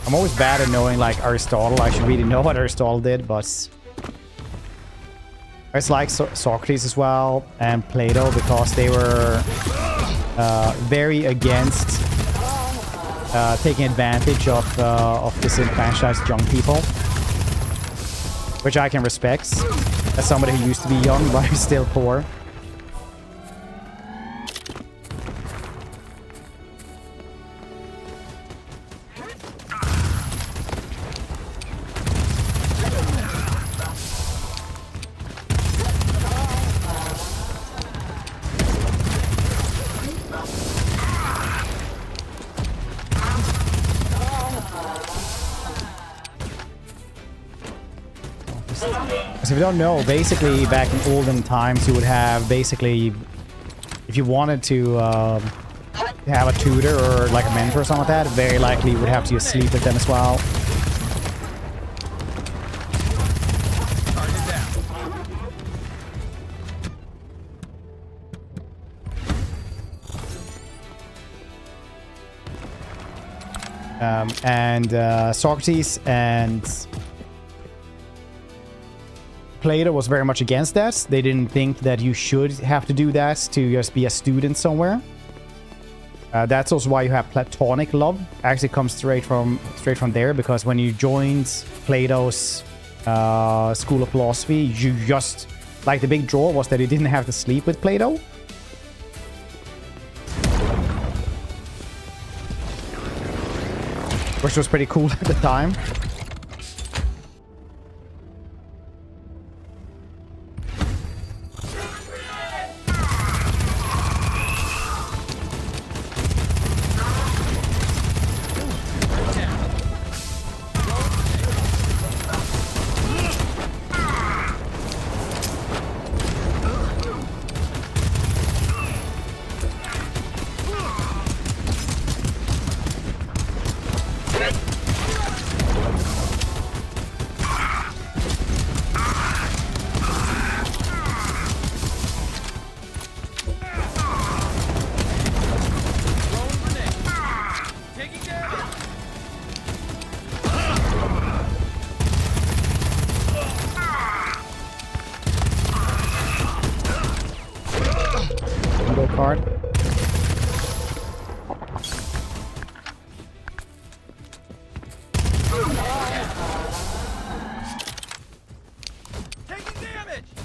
I'm always bad at knowing like Aristotle. I should really know what Aristotle did, but it's like Socrates as well and Plato, because they were very against taking advantage of disenfranchised young people, which I can respect as somebody who used to be young but who's still poor. If you don't know, basically back in olden times you would have basically, if you wanted to have a tutor or like a mentor or something like that, very likely you would have to just sleep with them as well. Socrates and Plato was very much against that. They didn't think that you should have to do that to just be a student somewhere. That's also why you have Platonic love. Actually comes straight from there, because when you joined Plato's school of philosophy, you just, like, the big draw was that you didn't have to sleep with Plato. Which was pretty cool at the time.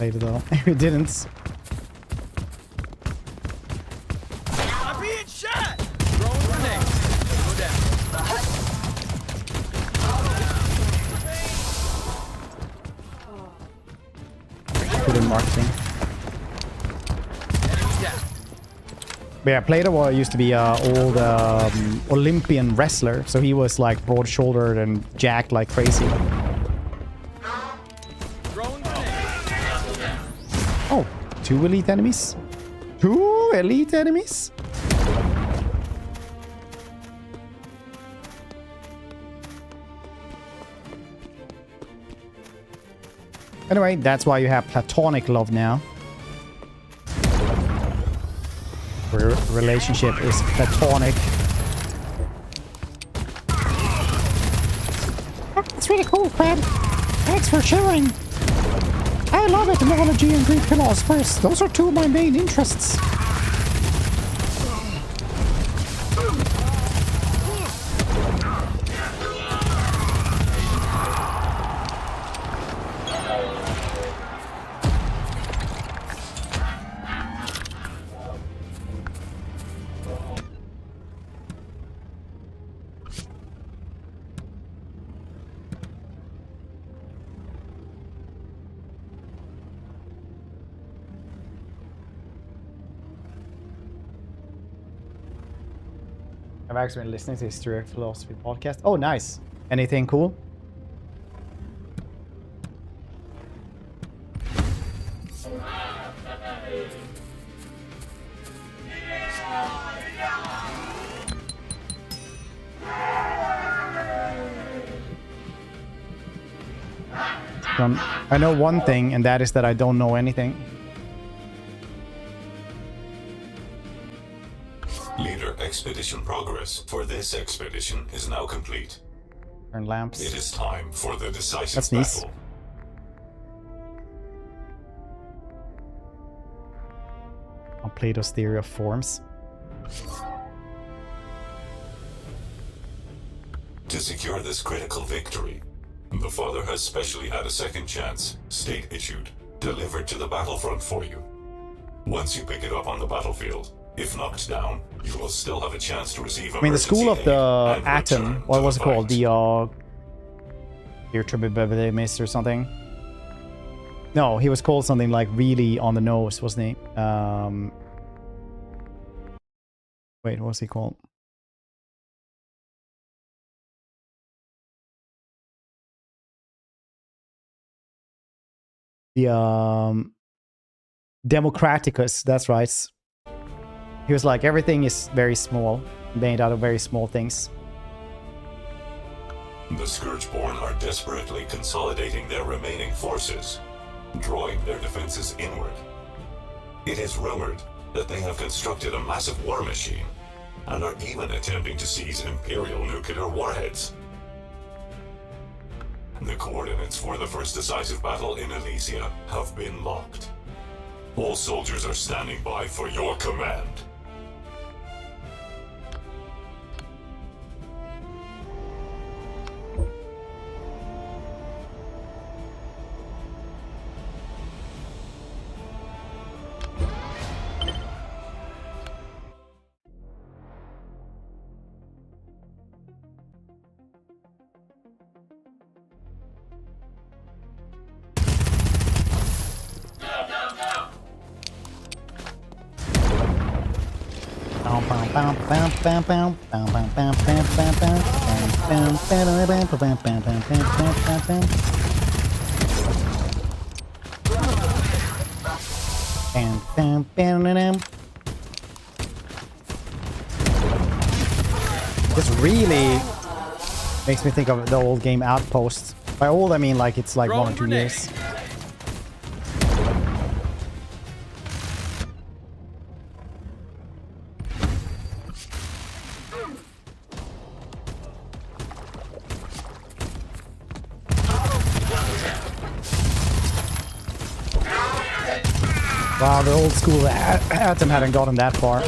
Though. It didn't. I'm being shot! Throwing grenades. marketing. But yeah, Plato used to be an old Olympian wrestler, so he was like broad-shouldered and jacked like crazy. Oh, 2 elite enemies? 2 elite enemies? Anyway, that's why you have platonic love now. Your relationship is platonic. That's really cool, Crab. Thanks for sharing. I love etymology and Greek philosophers. Those are 2 of my main interests. I've actually been listening to the History of Philosophy podcast. Oh, nice. Anything cool? I know one thing, and that is that I don't know anything. Leader, expedition progress for this expedition is now complete. Turn lamps. It is time for the decisive That's nice. battle. On Plato's theory of forms. To secure this critical victory, the Father has specially had a second chance, state issued, delivered to the battlefront for you. Once you pick it up on the battlefield, if knocked down, you will still have a chance to receive I mean, the school of the atom, what was it called? The Mist or something? No, he was called something like really on the nose, wasn't he? Wait, what was he called? The Democraticus, that's right. He was like, everything is very small, made out of very small things. The Scourgeborn are desperately consolidating their remaining forces, drawing their defenses inward. It is rumored that they have constructed a massive war machine, and are even attempting to seize Imperial nuclear warheads. The coordinates for the first decisive battle in Elysia have been locked. All soldiers are standing by for your command. This really makes me think of the old game Outpost. By old, I mean like it's like 1 or 2 years. Wow, the old school Atom hadn't gotten that far.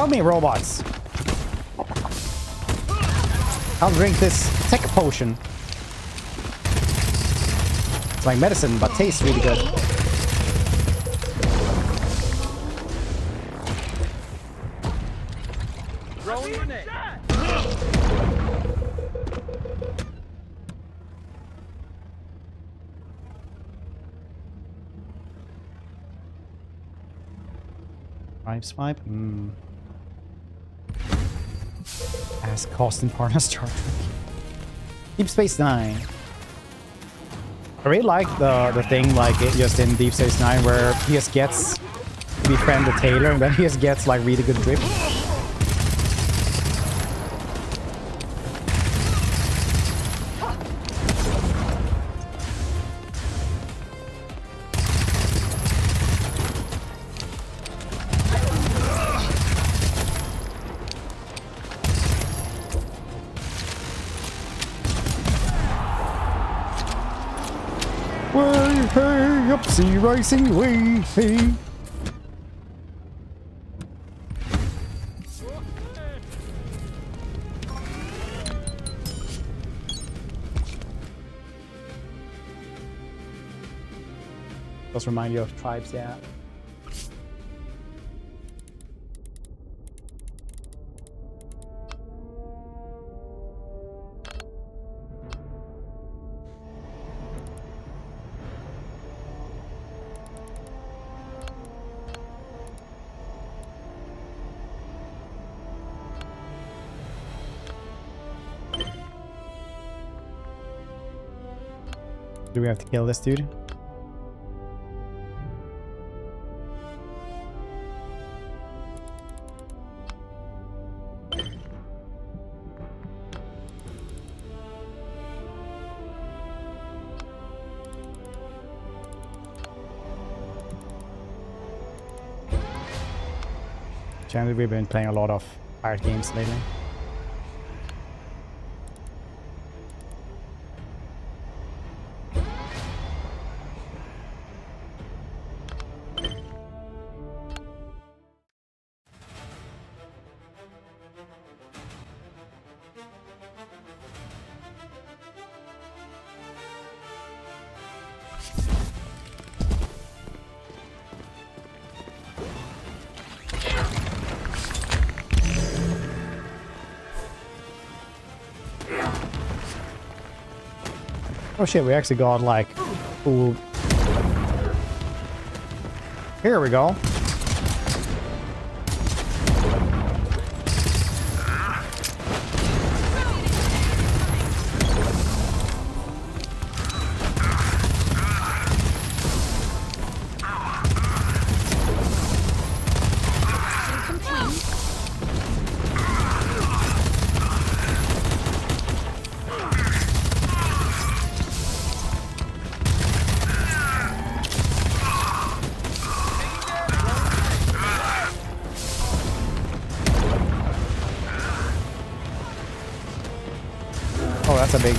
Help me, robots. I'll drink this tech potion. It's like medicine, but tastes really good. Throwing grenade. Swipe. As Costin partner Star Trek. Deep Space Nine. I really like the thing like it just in Deep Space Nine where he just gets to befriend the tailor and then he just gets like really good grip. Hey, up sea racing way, hey. Does remind you of tribes, yeah. Do we have to kill this dude? Generally, we've been playing a lot of pirate games lately. Oh shit, we actually got like cool. Here we go. Oh, that's a big...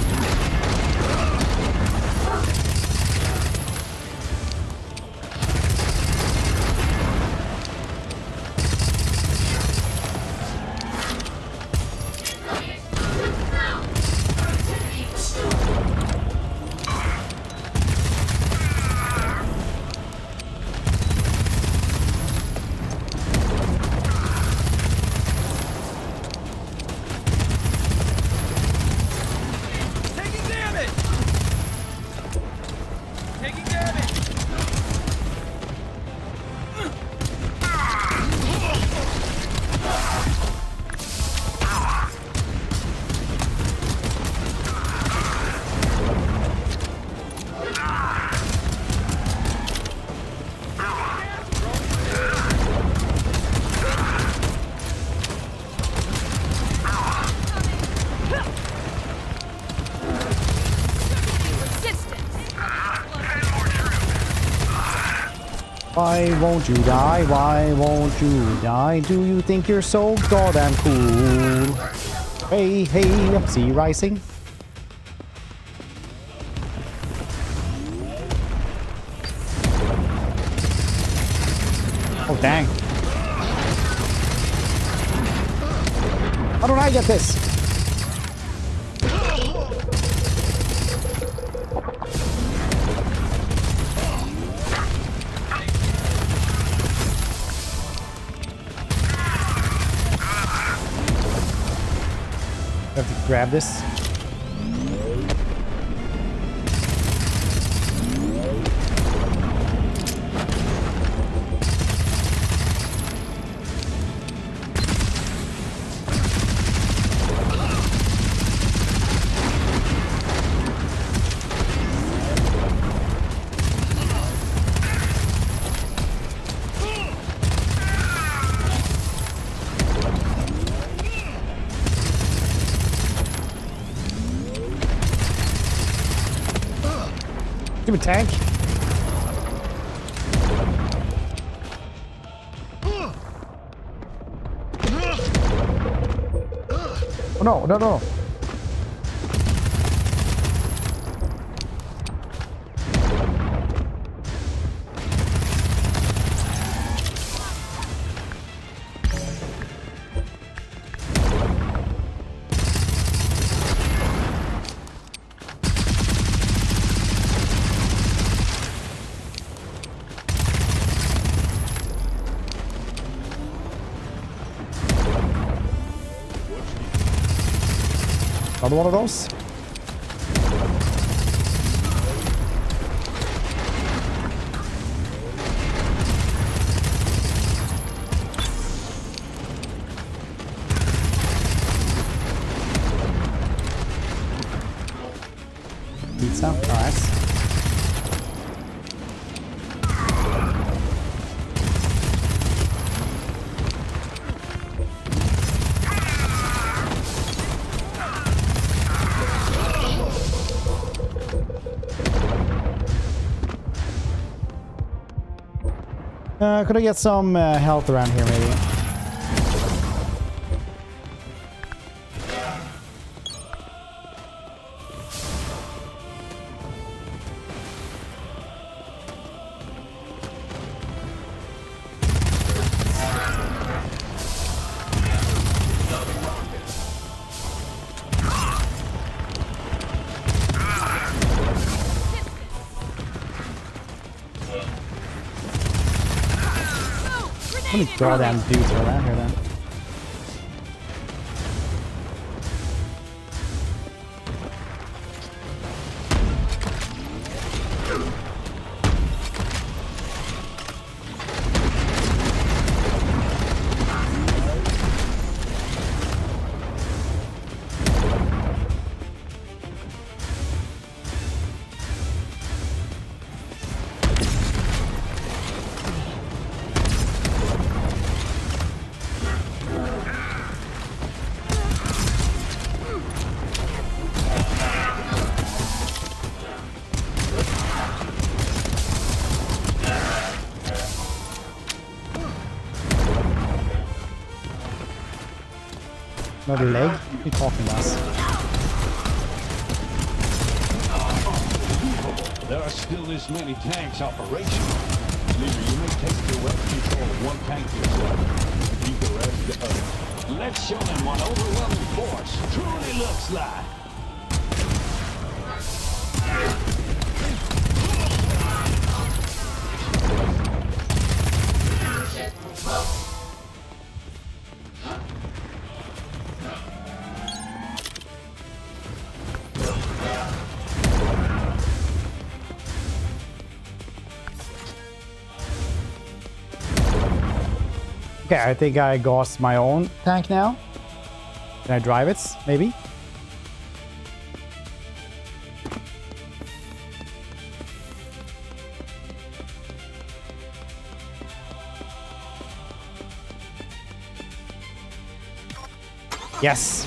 Why won't you die? Why won't you die? Do you think you're so goddamn cool? Hey, hey, up sea rising. Oh, dang. How don't I get this? I have to grab this. Stupid tank. Oh no, no, no. Another one of those? Pizza? Alright. Could I get some health around here, maybe? How many goddamn dudes are around here then? Another leg? What are you talking about? There are still this many tanks operational. Leader, you may take your weapon control of one tank yourself. Keep the rest to others. Let's show them what overwhelming force truly looks like. Okay, I think I got my own tank now. Can I drive it? Maybe? Yes!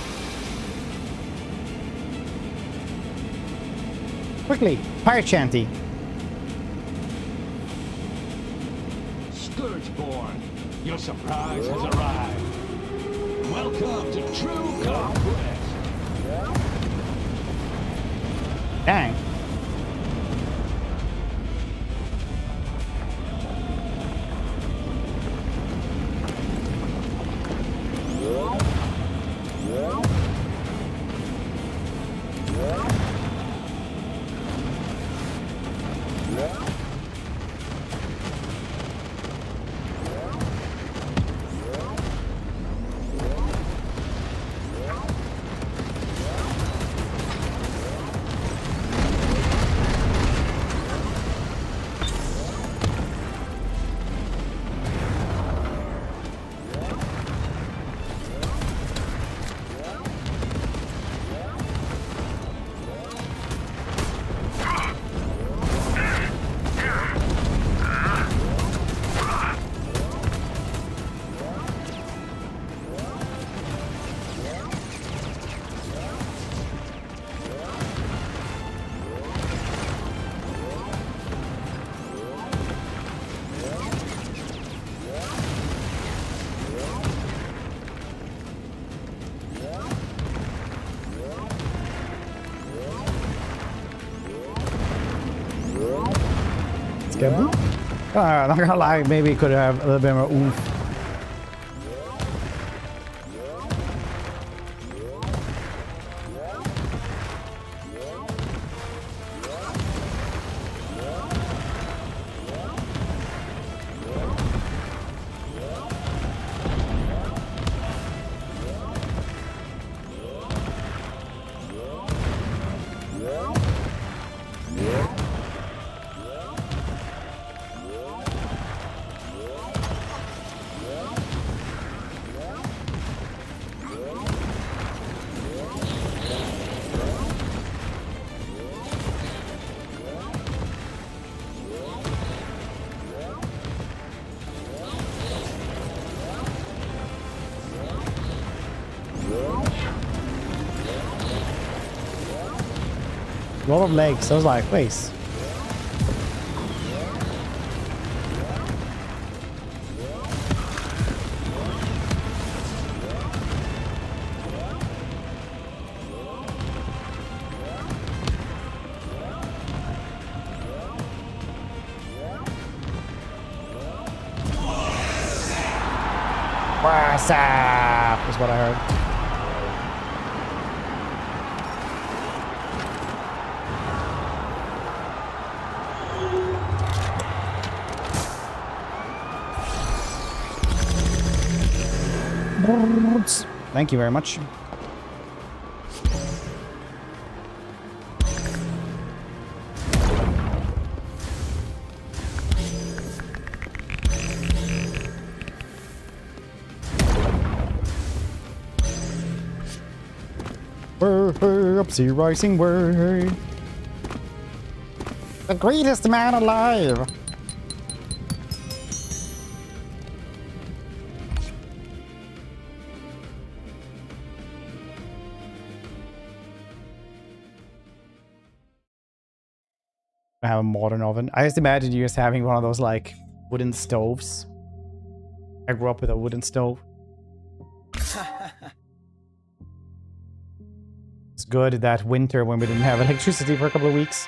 Quickly! Pirate shanty! Scourgeborn, your surprise has arrived. Welcome to True Conquest. Dang. Skaboo. Not gonna lie, maybe it could have a little bit more oomph. A lot of legs. I was like, wait. What's up? Is what I heard. Thank you very much. Upsy rising word. The greatest man alive. I have a modern oven. I just imagine you just having one of those like wooden stoves. I grew up with a wooden stove. It's good that winter when we didn't have electricity for a couple of weeks.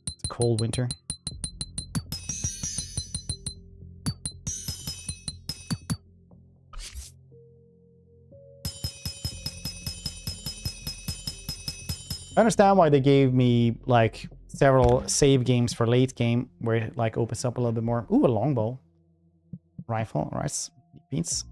It's a cold winter. I understand why they gave me like several save games for late game where it like opens up a little bit more. Ooh, a longbow. Rifle, alright. Beans.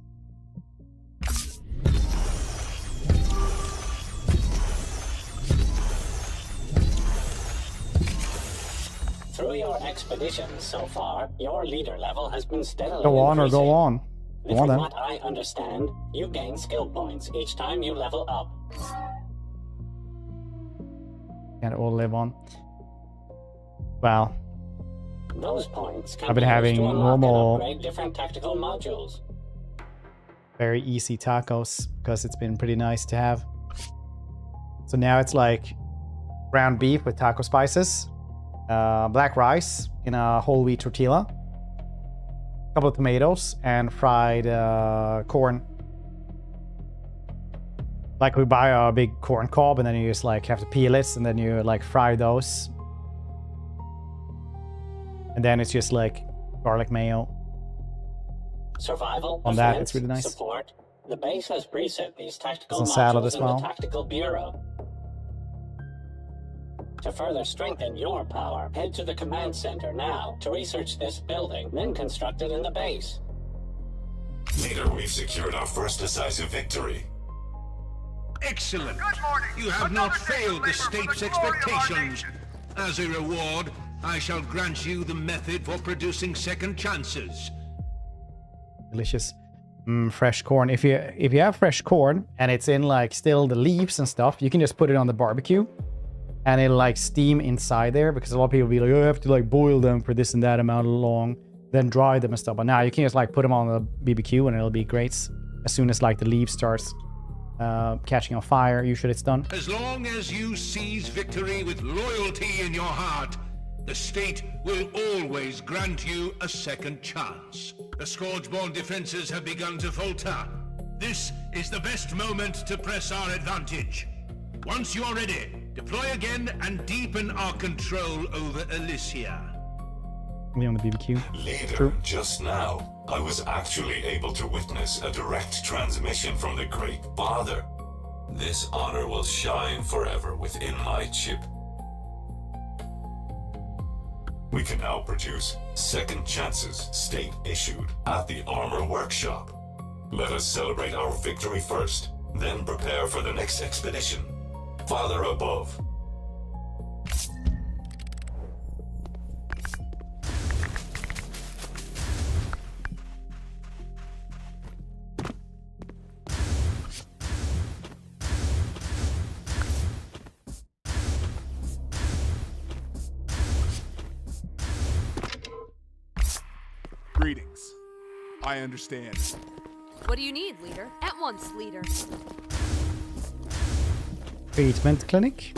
Through your expeditions so far, your leader level has been steadily Go on increasing. or go on. Go on From then. what I understand, you gain skill points each time you level up. Can't all live on. Well, Those points can I've been be used having to unlock normal- and upgrade different tactical modules. very easy tacos because it's been pretty nice to have. So now it's like ground beef with taco spices, black rice in a whole wheat tortilla, a couple of tomatoes, and fried corn. Like we buy a big corn cob and then you just like have to peel it and then you like fry those. And then it's just like garlic mayo. Survival, On that, defense, it's really nice. Support. The base has preset these tactical Some salad modules as in well. the Tactical Bureau. To further strengthen your power, head to the command center now to research this building, then construct it in the base. Leader, we've secured our first decisive victory. Excellent. You have not failed the state's expectations. As a reward, I shall grant you the method for producing second chances. Delicious. Fresh corn. If you have fresh corn and it's in like still the leaves and stuff, you can just put it on the barbecue and it'll like steam inside there, because a lot of people be like, oh, I have to like boil them for this and that amount of long, then dry them and stuff. But now you can just like put them on the BBQ and it'll be great as soon as like the leaf starts catching on fire. Usually it's done. As long as you seize victory with loyalty in your heart, the state will always grant you a second chance. The Scourgeborn defenses have begun to falter. This is the best moment to press our advantage. Once you are ready, Deploy again and deepen our control over Elysia. Me on the BBQ. Leader, True. just now, I was actually able to witness a direct transmission from the Great Father. This honor will shine forever within my chip. We can now produce second chances, state-issued, at the Armor Workshop. Let us celebrate our victory first, then prepare for the next expedition. Father above. Greetings. I understand. What do you need, leader? At once, leader. Treatment clinic.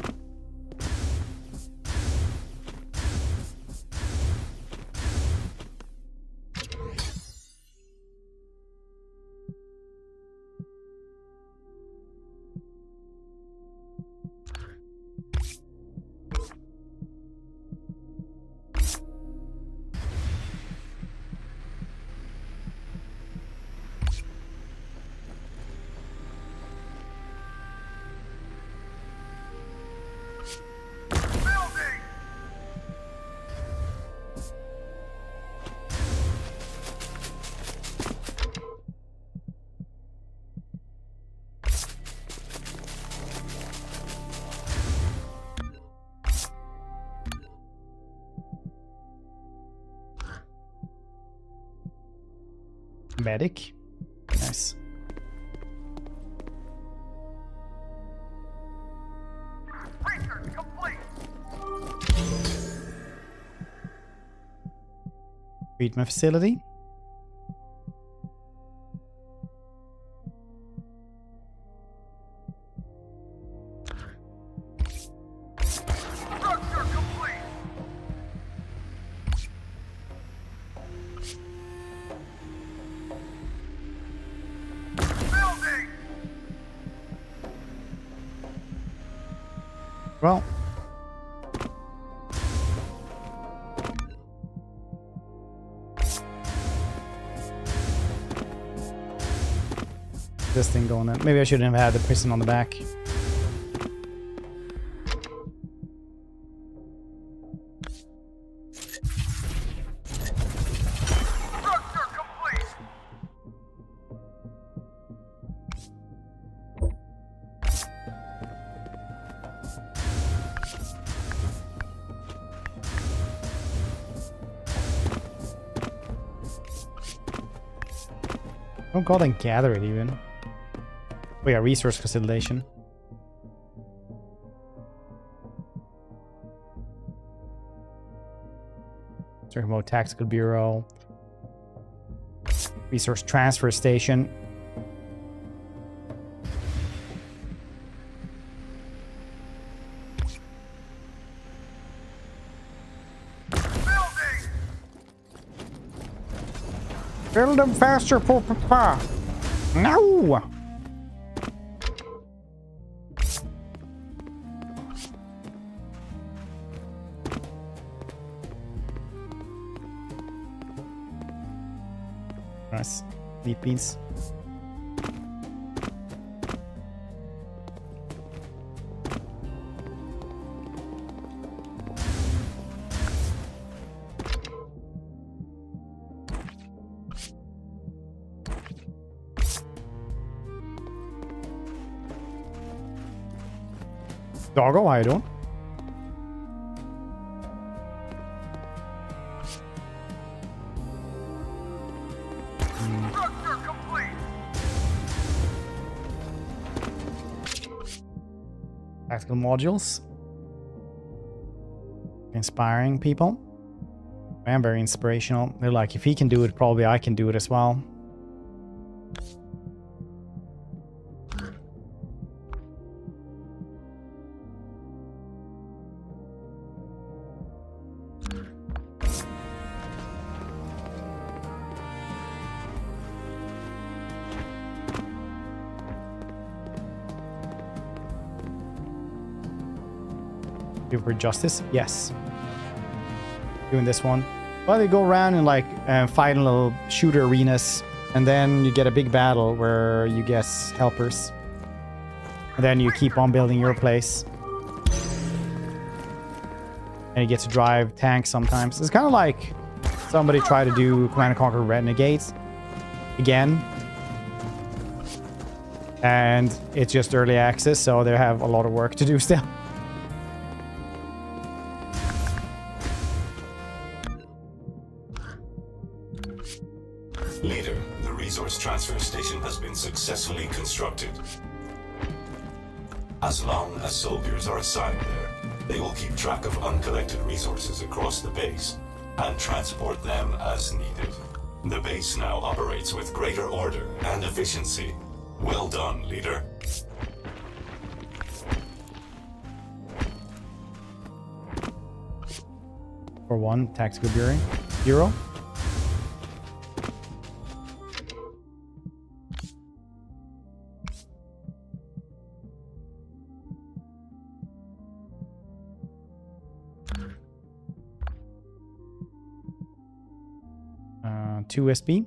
Medic. Nice. Research complete. Treatment facility. Structure complete. Building. Well. This thing going in. Maybe I shouldn't have had the prison on the back. Structure complete. Don't call them gather it even. Oh yeah, resource consolidation. Remote Tactical Bureau. Resource Transfer Station. Building. Build them faster, poor papa. No! Nice. Meat beans. Doggo, how you doing? Structure complete. Tactical modules. Inspiring people. I am very inspirational. They're like, if he can do it, probably I can do it as well. Do for justice? Yes. Doing this one. Well, they go around and like fight in little shooter arenas, and then you get a big battle where you get helpers. And then you keep on building your place. And you get to drive tanks sometimes. It's kind of like somebody tried to do Command & Conquer Renegades again. And it's just early access, so they have a lot of work to do still. Leader, the resource transfer station has been successfully constructed. As long as soldiers are assigned there, they will keep track of uncollected resources across the base and transport them as needed. The base now operates with greater order and efficiency. Well done, Leader. For one, tactical bureau. Two SB.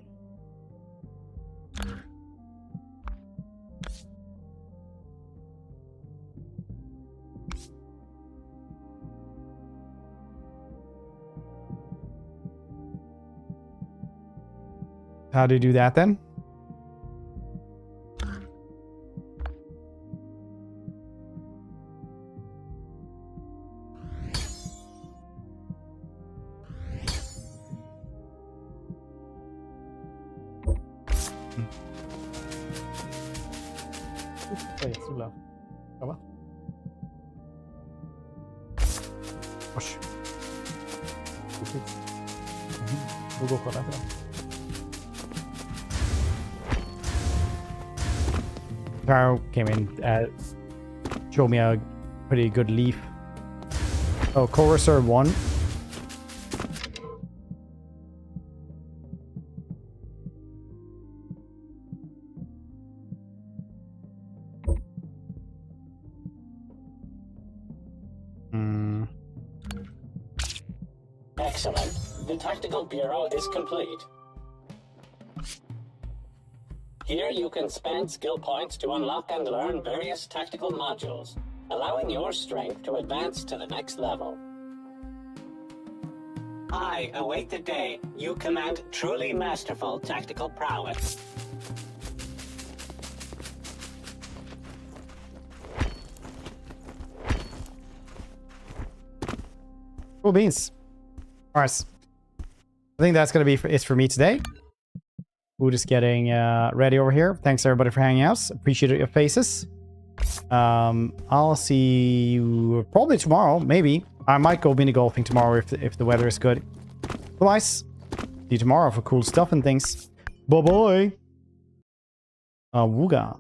How do you do that then? Osh. We'll go for that. Taro came in, showed me a pretty good leaf. Oh, Chorusor 1. Excellent. The Tactical Bureau is complete. Here you can spend skill points to unlock and learn various tactical modules, allowing your strength to advance to the next level. I await the day you command truly masterful tactical prowess. Cool beans. Alright. I think that's gonna be it for me today. We're just getting ready over here. Thanks everybody for hanging out. Appreciate your faces. I'll see you probably tomorrow, maybe. I might go mini golfing tomorrow if the weather is good. Otherwise, see you tomorrow for cool stuff and things. Bye bye. Wooga.